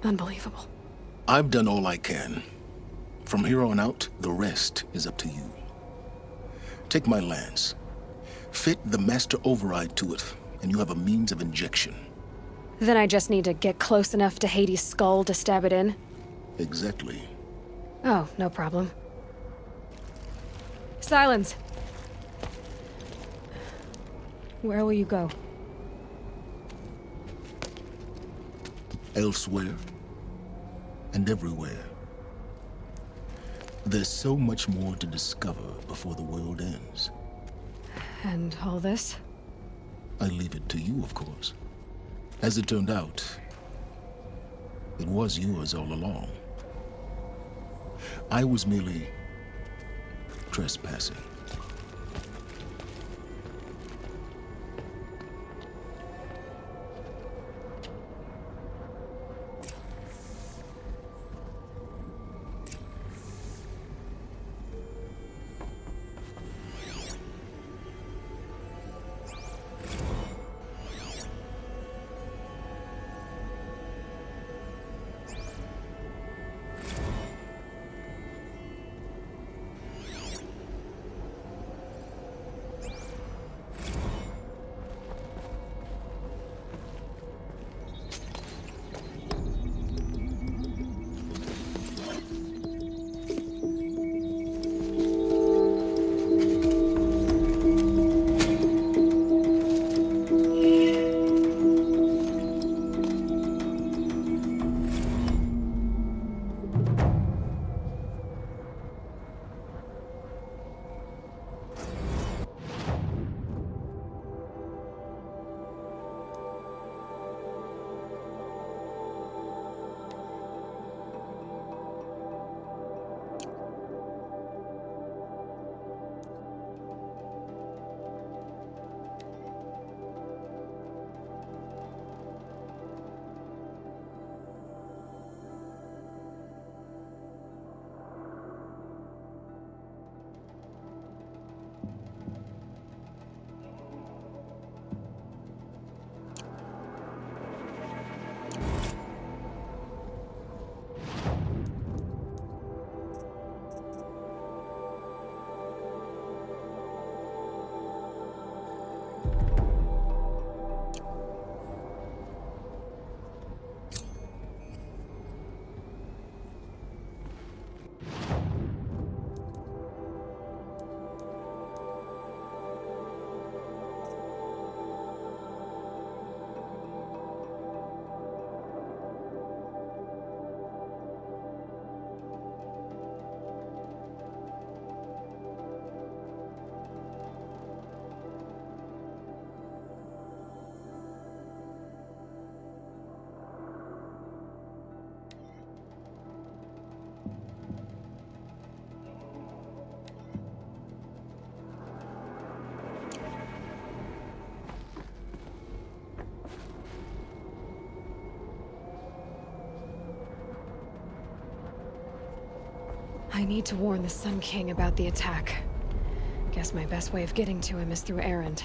Unbelievable. I've done all I can. From here on out, the rest is up to you. Take my lance. Fit the master override to it, and you have a means of injection. Then I just need to get close enough to Hades' skull to stab it in? Exactly. Oh, no problem. Silence! Where will you go? Elsewhere. And everywhere. There's so much more to discover before the world ends. And all this? I leave it to you, of course. As it turned out, it was yours all along. I was merely trespassing. I need to warn the Sun King about the attack. Guess my best way of getting to him is through Erend.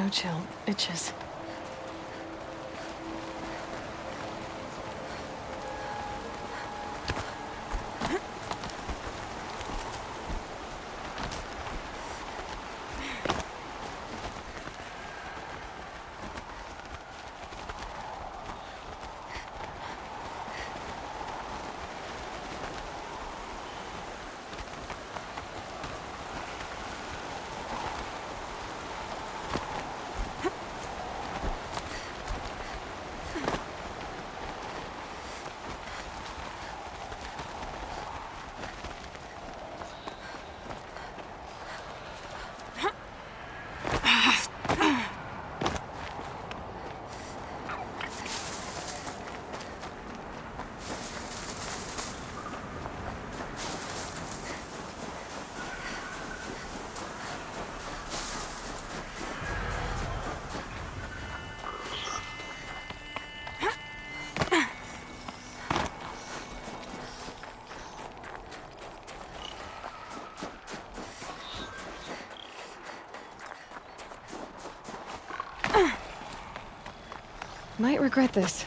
No chill. Itches. Might regret this.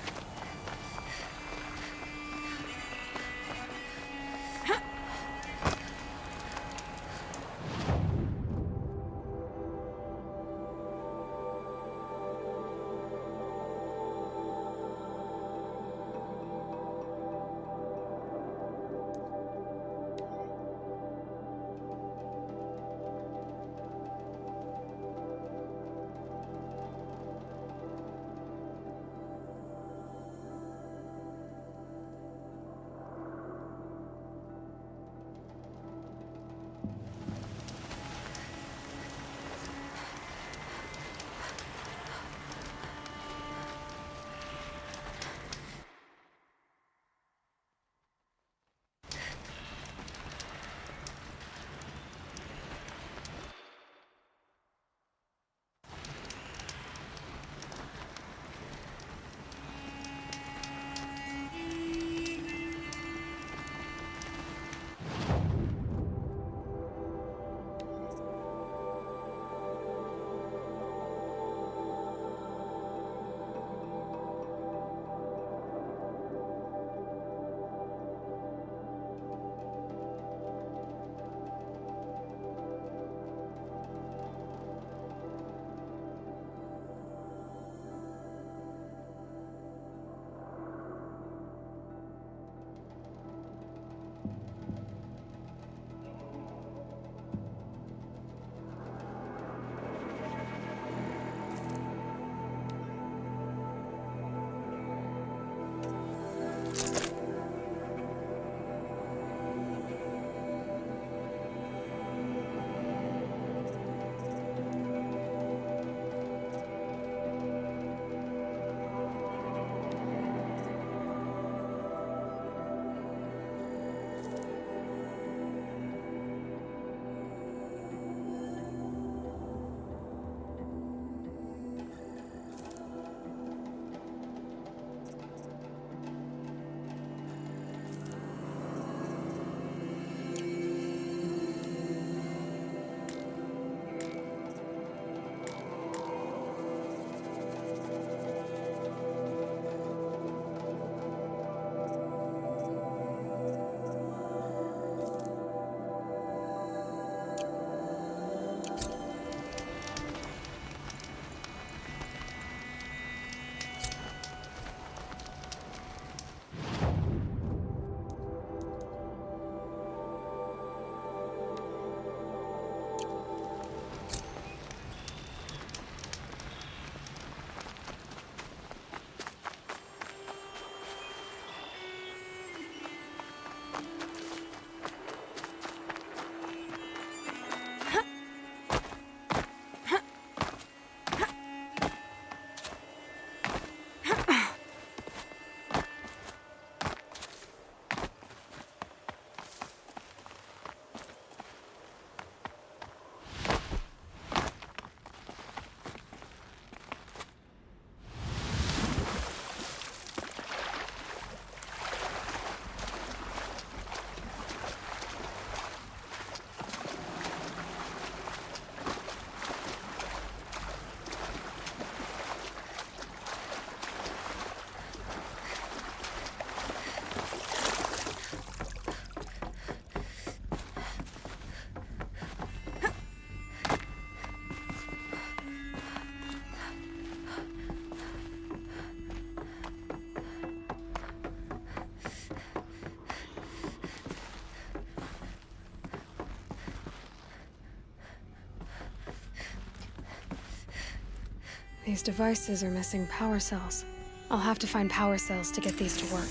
These devices are missing power cells. I'll have to find power cells to get these to work.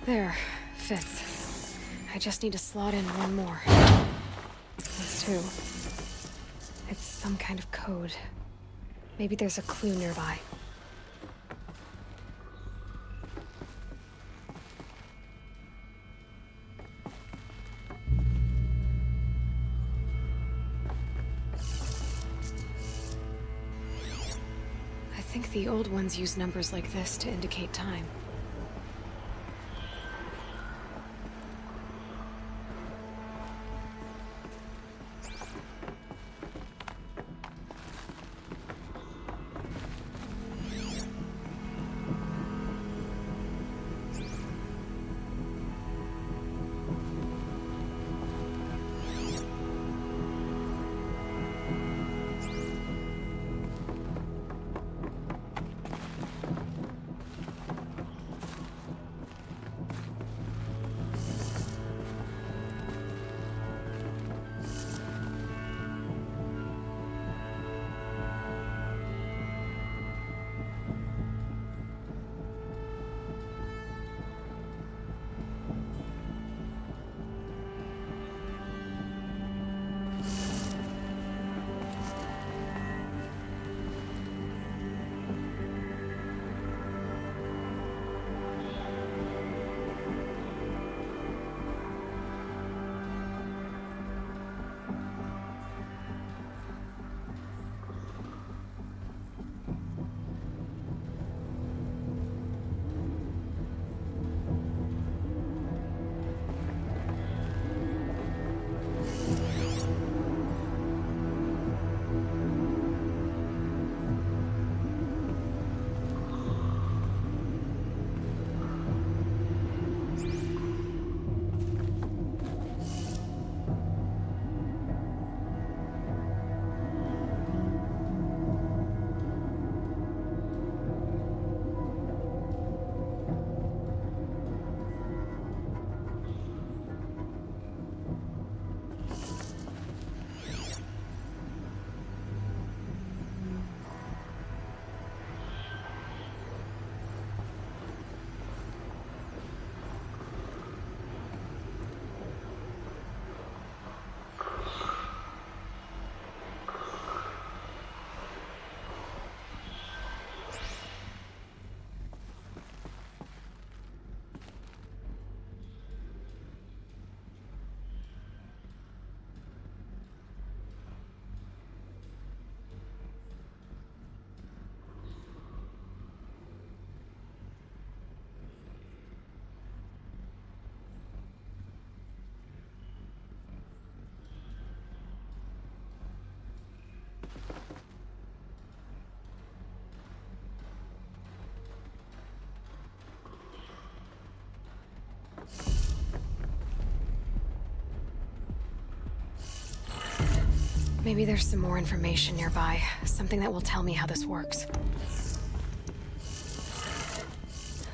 There, fits. I just need to slot in one more. That's two. It's some kind of code. Maybe there's a clue nearby. I think the old ones use numbers like this to indicate time. Maybe there's some more information nearby. Something that will tell me how this works.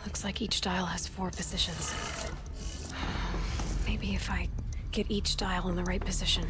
Looks like each dial has 4 positions. Maybe if I get each dial in the right position.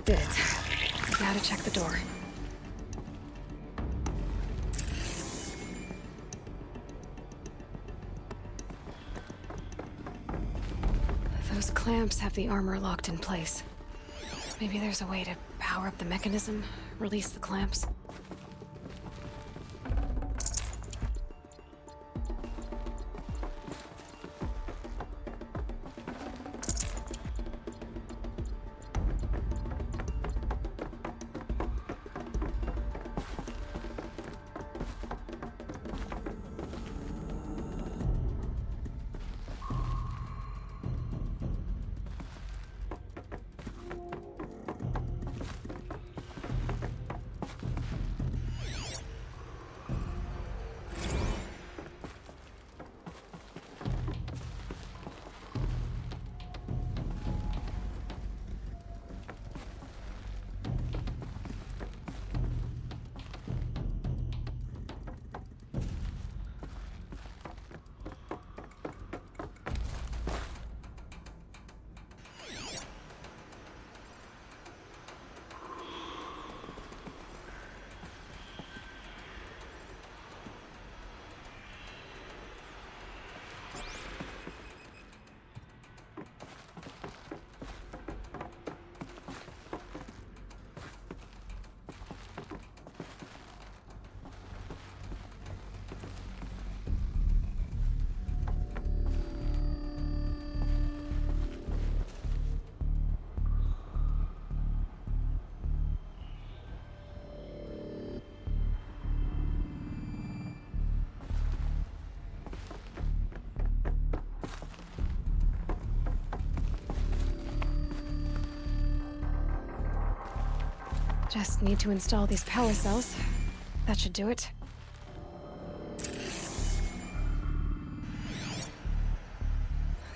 Did it. Now to check the door. Those clamps have the armor locked in place. Maybe there's a way to power up the mechanism, release the clamps. Just need to install these power cells. That should do it.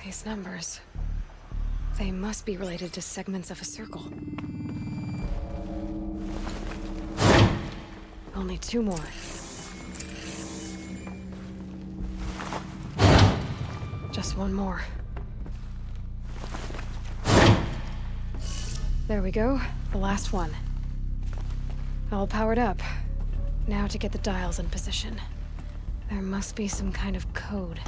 These numbers... they must be related to segments of a circle. Only 2 more. Just 1 more. There we go. The last one. All powered up. Now to get the dials in position. There must be some kind of code.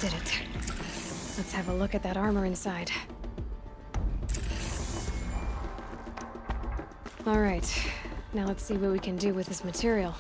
Did it. Let's have a look at that armor inside. All right. Now let's see what we can do with this material.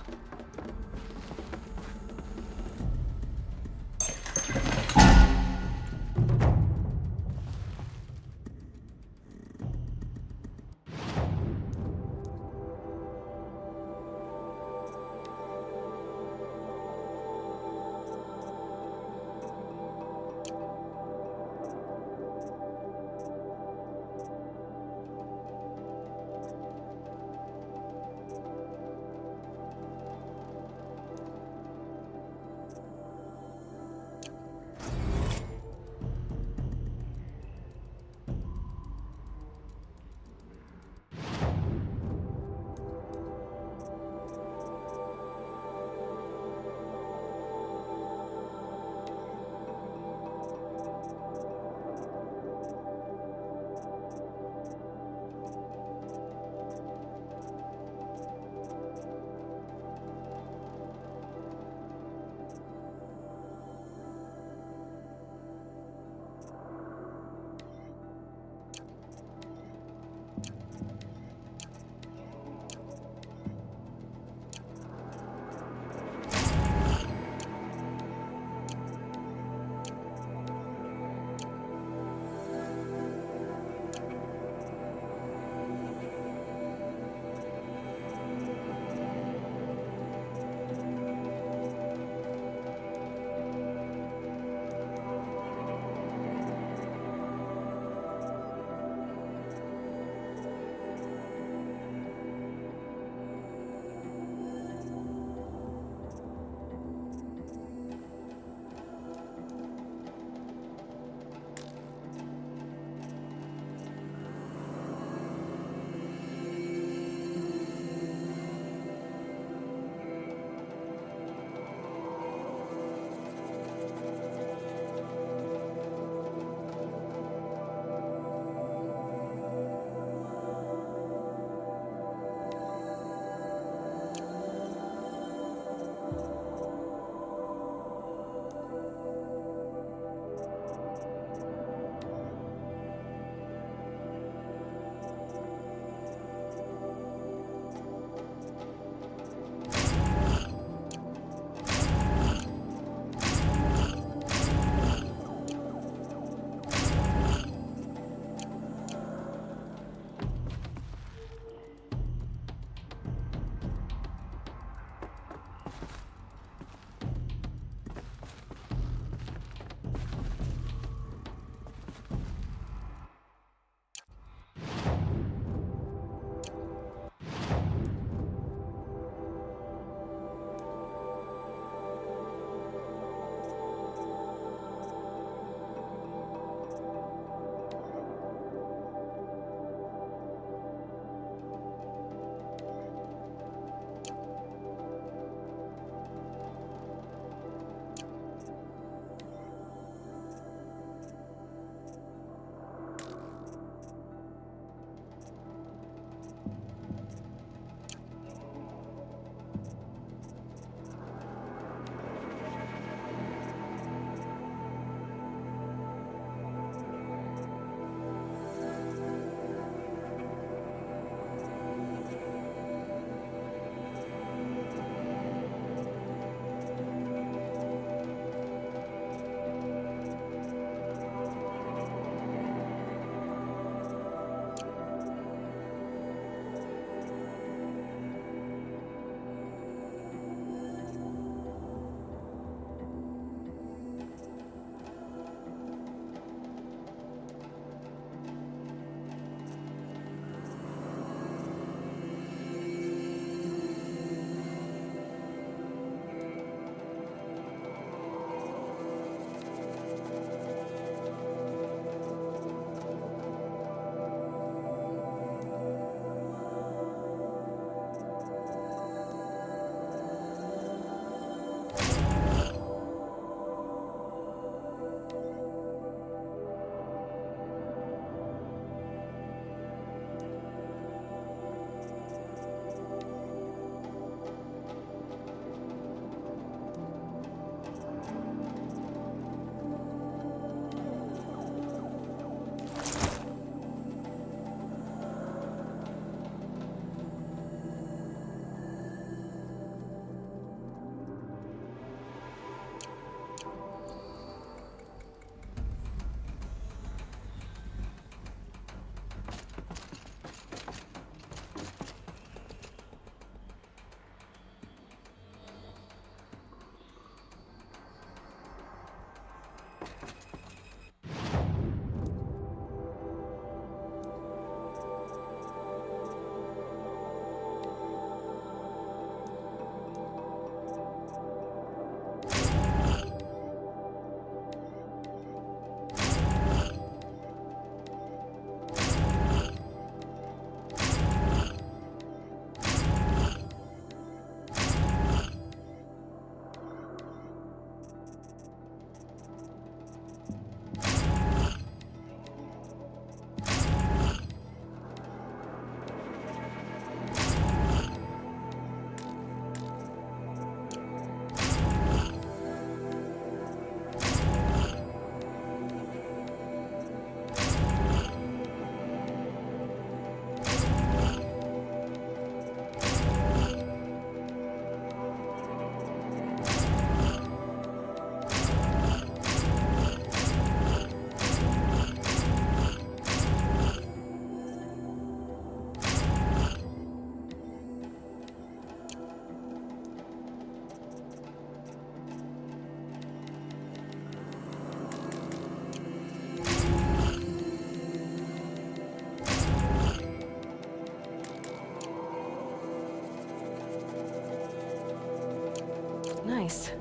Nice.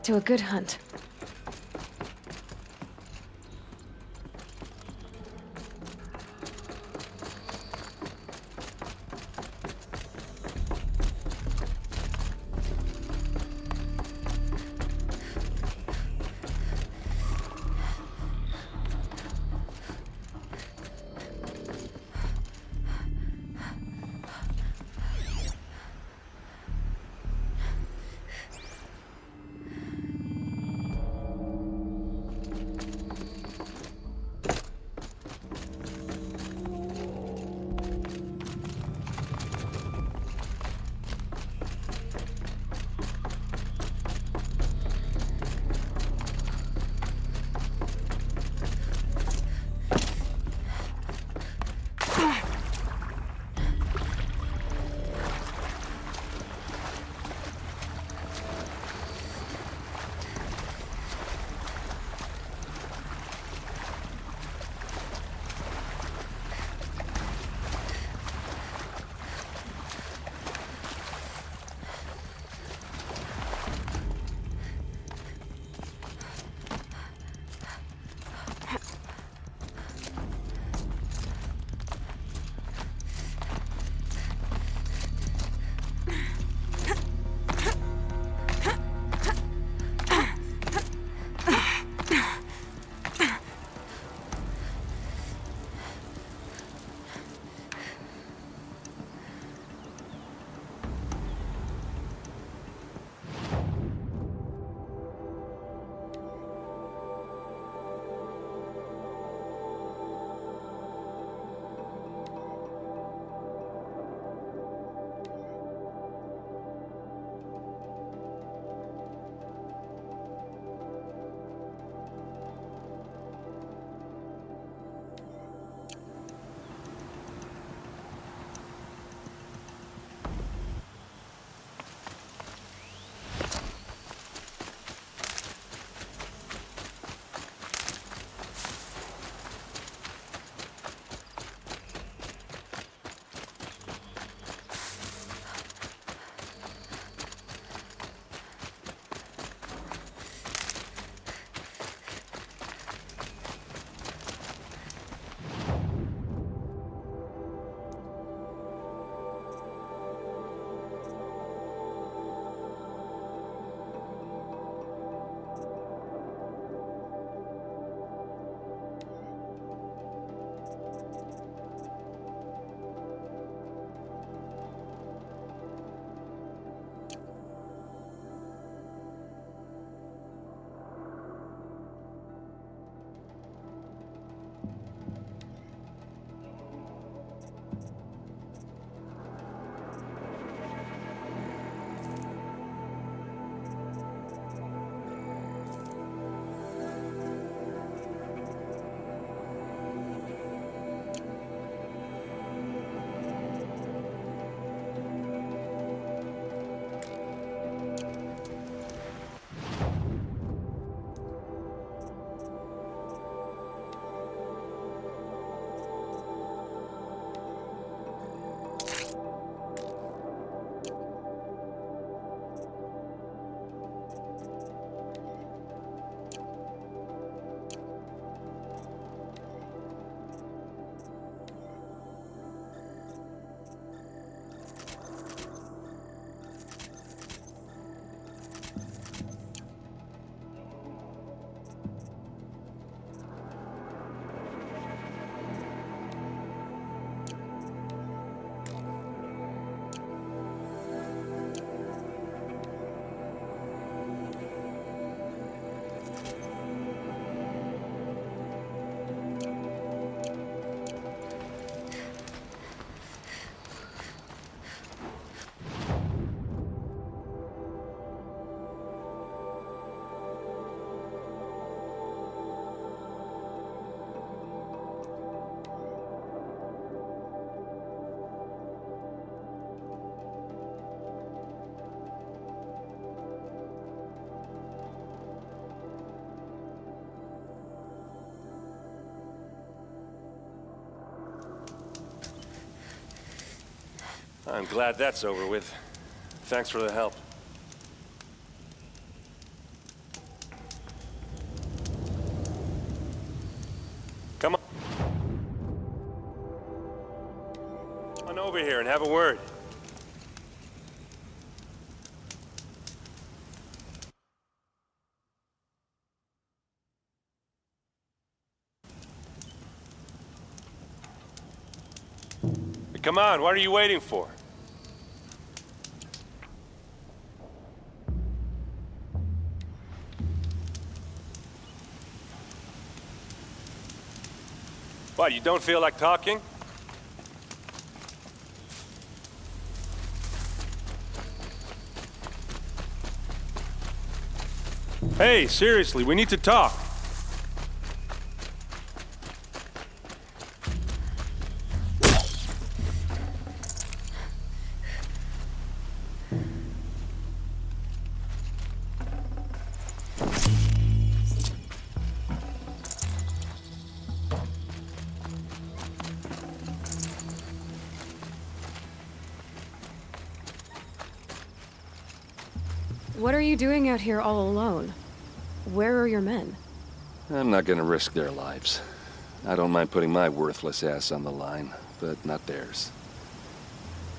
To a good hunt. I'm glad that's over with. Thanks for the help. on over here and have a word. Come on, what are you waiting for? What, you don't feel like talking? Hey, seriously, we need to talk. What are you doing out here all alone? Where are your men? I'm not gonna risk their lives. I don't mind putting my worthless ass on the line, but not theirs.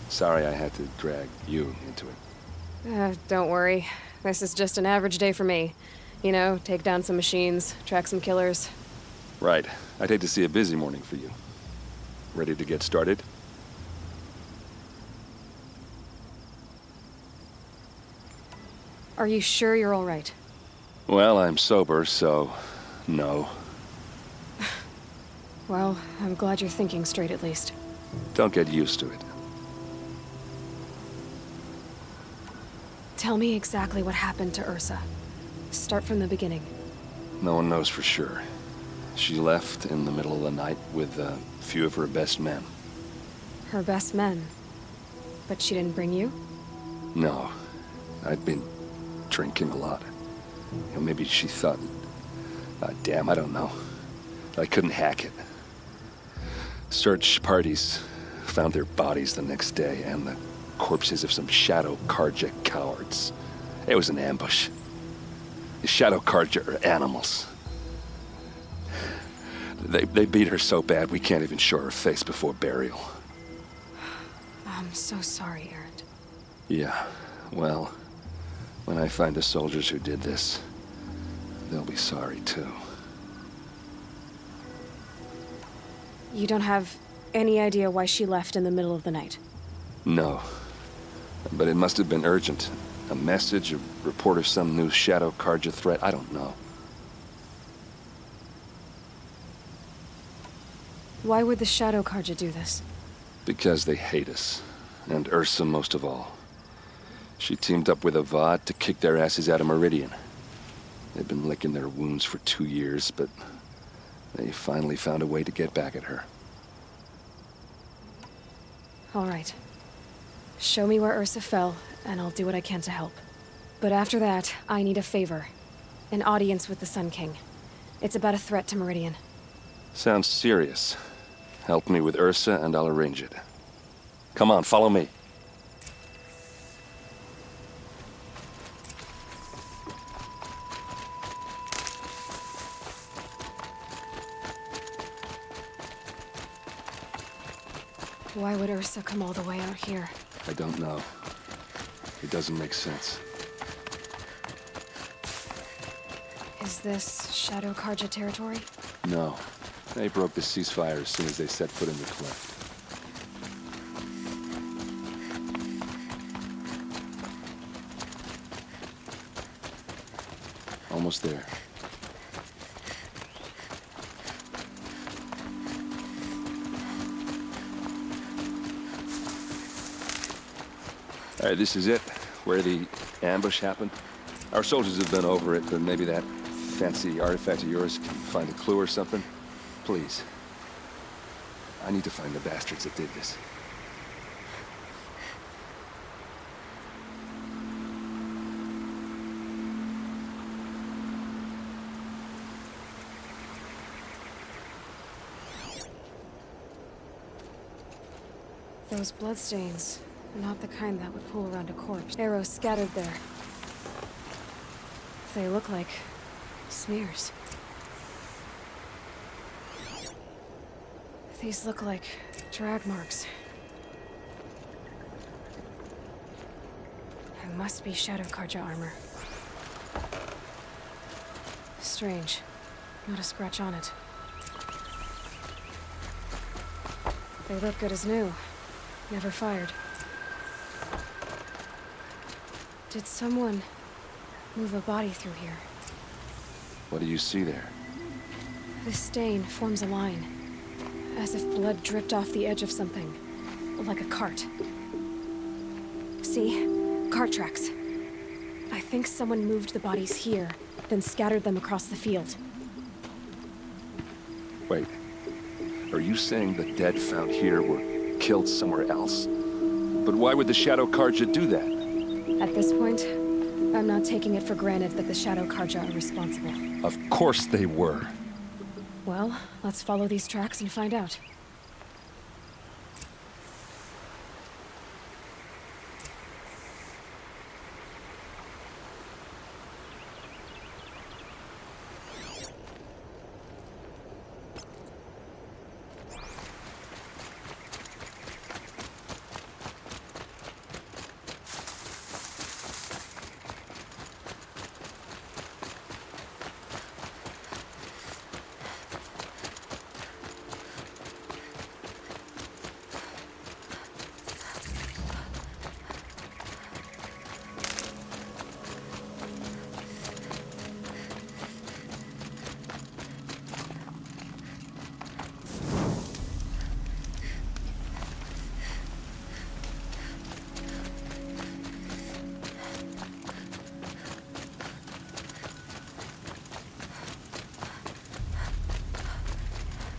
Sorry I had to drag you into it. Don't worry. This is just an average day for me. You know, take down some machines, track some killers. Right. I'd hate to see a busy morning for you. Ready to get started? Are you sure you're all right? Well, I'm sober, so no. Well, I'm glad you're thinking straight at least. Don't get used to it. Tell me exactly what happened to Ursa. Start from the beginning. No one knows for sure. She left in the middle of the night with a few of her best men. Her best men? But she didn't bring you? No. I'd been drinking a lot. You know, maybe she thought... damn, I don't know. I couldn't hack it. Search parties found their bodies the next day and the corpses of some Shadow Carja cowards. It was an ambush. The Shadow Carja are animals. They beat her so bad we can't even show her face before burial. I'm so sorry, Erend. Yeah, well, when I find the soldiers who did this, they'll be sorry too. You don't have any idea why she left in the middle of the night? No. But it must have been urgent. A message, a report of some new Shadow Carja threat, I don't know. Why would the Shadow Carja do this? Because they hate us. And Ursa most of all. She teamed up with Avad to kick their asses out of Meridian. They've been licking their wounds for 2 years, but they finally found a way to get back at her. All right. Show me where Ursa fell, and I'll do what I can to help. But after that, I need a favor. An audience with the Sun King. It's about a threat to Meridian. Sounds serious. Help me with Ursa, and I'll arrange it. Come on, follow me. Why would Ursa come all the way out here? I don't know. It doesn't make sense. Is this Shadow Carja territory? No. They broke the ceasefire as soon as they set foot in the cleft. Almost there. All right, this is it, where the ambush happened. Our soldiers have been over it, but maybe that fancy artifact of yours can find a clue or something. Please. I need to find the bastards that did this. Those bloodstains, not the kind that would pool around a corpse. Arrows scattered there. They look like smears. These look like drag marks. Must be Shadow Karja armor. Strange. Not a scratch on it. They look good as new. Never fired. Did someone move a body through here? What do you see there? This stain forms a line, as if blood dripped off the edge of something, like a cart. See? Cart tracks. I think someone moved the bodies here, then scattered them across the field. Wait. Are you saying the dead found here were killed somewhere else? But why would the Shadow Karja do that? At this point, I'm not taking it for granted that the Shadow Karja are responsible. Of course they were. Well, let's follow these tracks and find out.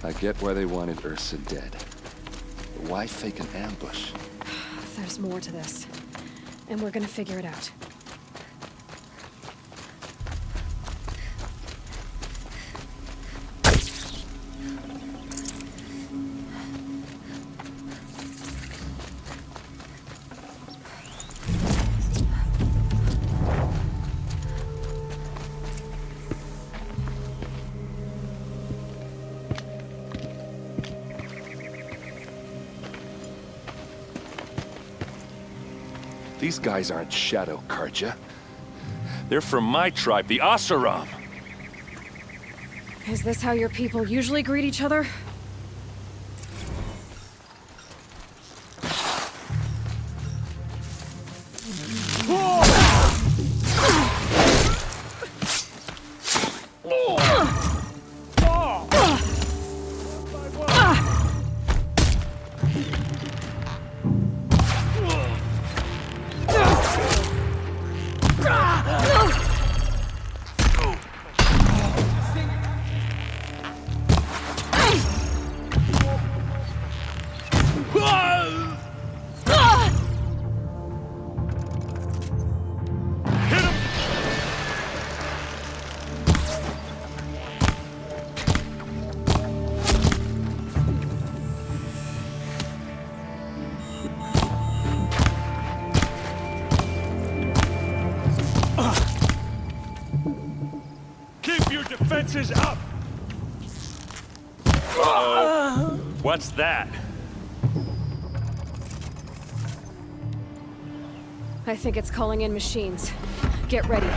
I get why they wanted Ursa dead. But why fake an ambush? There's more to this, and we're gonna figure it out. These guys aren't Shadow Karja. They're from my tribe, the Asaram. Is this how your people usually greet each other? Defenses up! Uh-oh. What's that? I think it's calling in machines. Get ready.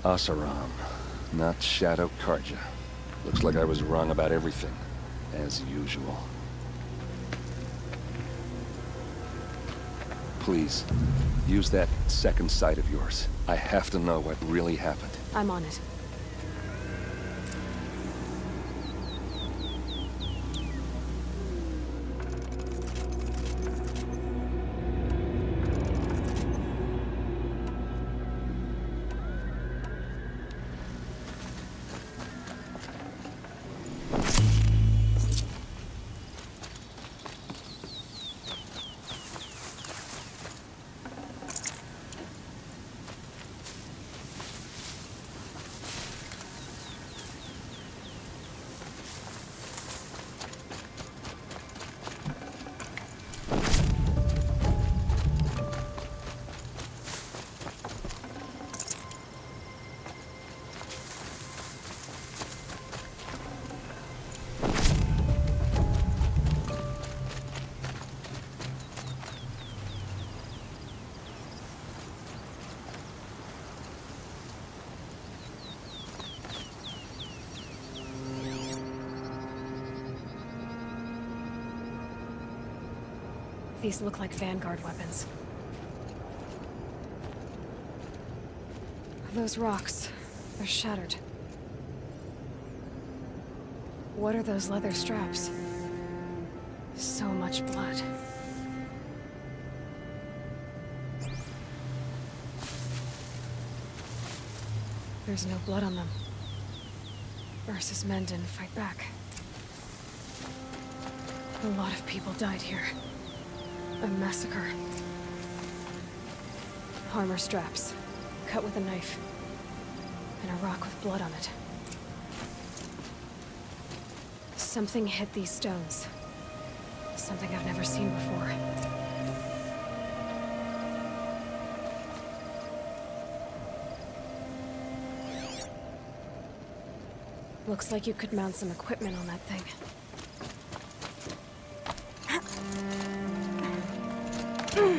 Oseram, not Shadow Karja. Looks like I was wrong about everything, as usual. Please, use that second sight of yours. I have to know what really happened. I'm on it. These look like Vanguard weapons. Those rocks, they're shattered. What are those leather straps? So much blood. There's no blood on them. Ursa's men didn't fight back. A lot of people died here. A massacre. Armor straps, cut with a knife, and a rock with blood on it. Something hit these stones. Something I've never seen before. Looks like you could mount some equipment on that thing.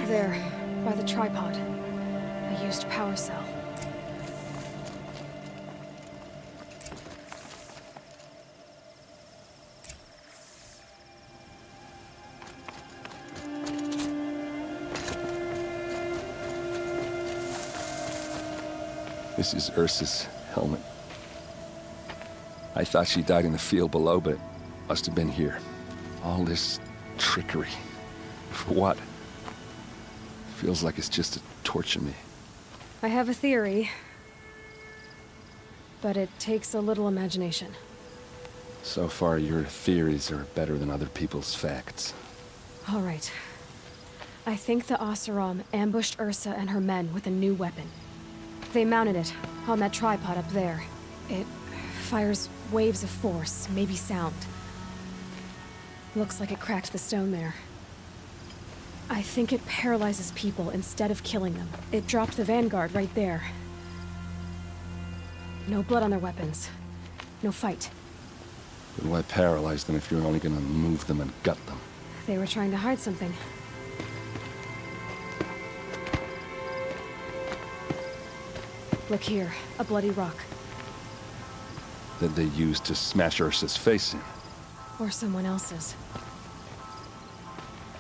There, by the tripod. A used power cell. This is Ursa's helmet. I thought she died in the field below, but must have been here. All this trickery. For what? Feels like it's just to torture me. I have a theory, but it takes a little imagination. So far, your theories are better than other people's facts. All right. I think the Oseram ambushed Ursa and her men with a new weapon. They mounted it on that tripod up there. It fires waves of force, maybe sound. Looks like it cracked the stone there. I think it paralyzes people instead of killing them. It dropped the Vanguard right there. No blood on their weapons. No fight. But why paralyze them if you're only gonna move them and gut them? They were trying to hide something. Look here, a bloody rock. That they used to smash Ursa's face in. Or someone else's.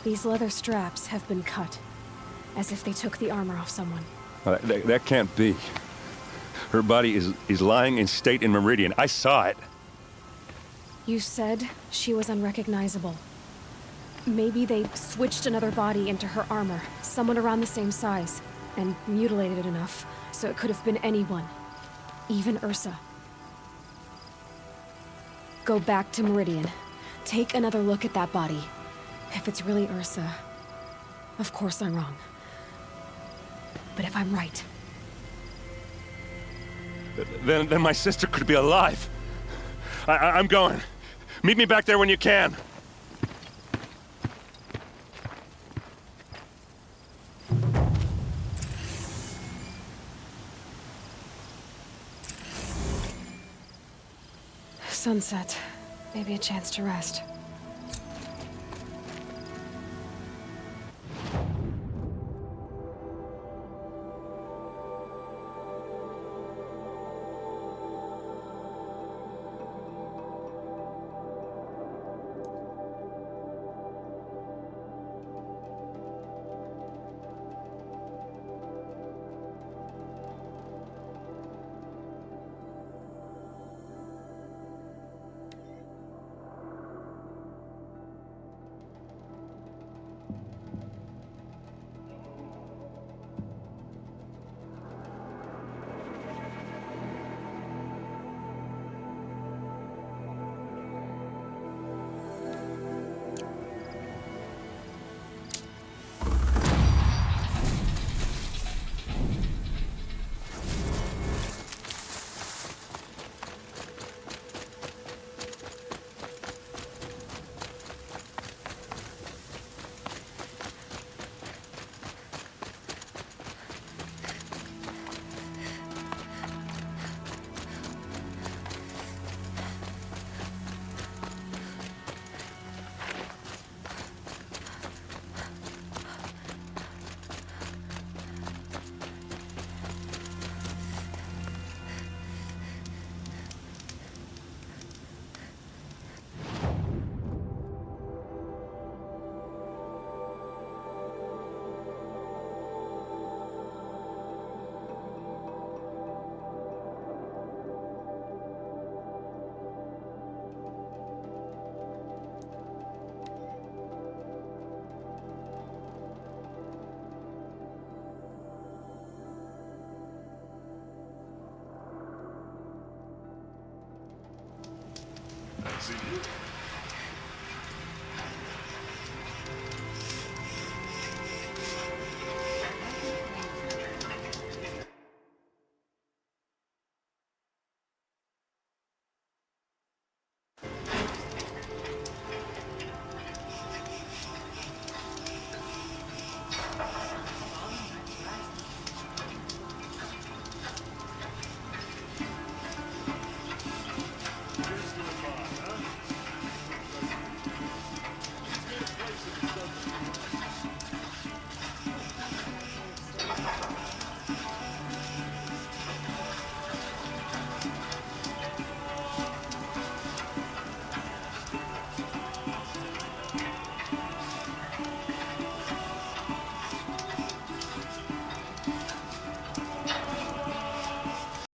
These leather straps have been cut, as if they took the armor off someone. That can't be. Her body is lying in state in Meridian. I saw it. You said she was unrecognizable. Maybe they switched another body into her armor, someone around the same size, and mutilated it enough, so it could have been anyone. Even Ursa. Go back to Meridian. Take another look at that body. If it's really Ursa, of course I'm wrong. But if I'm right... Then my sister could be alive. I'm going. Meet me back there when you can. Sunset. Maybe a chance to rest. See?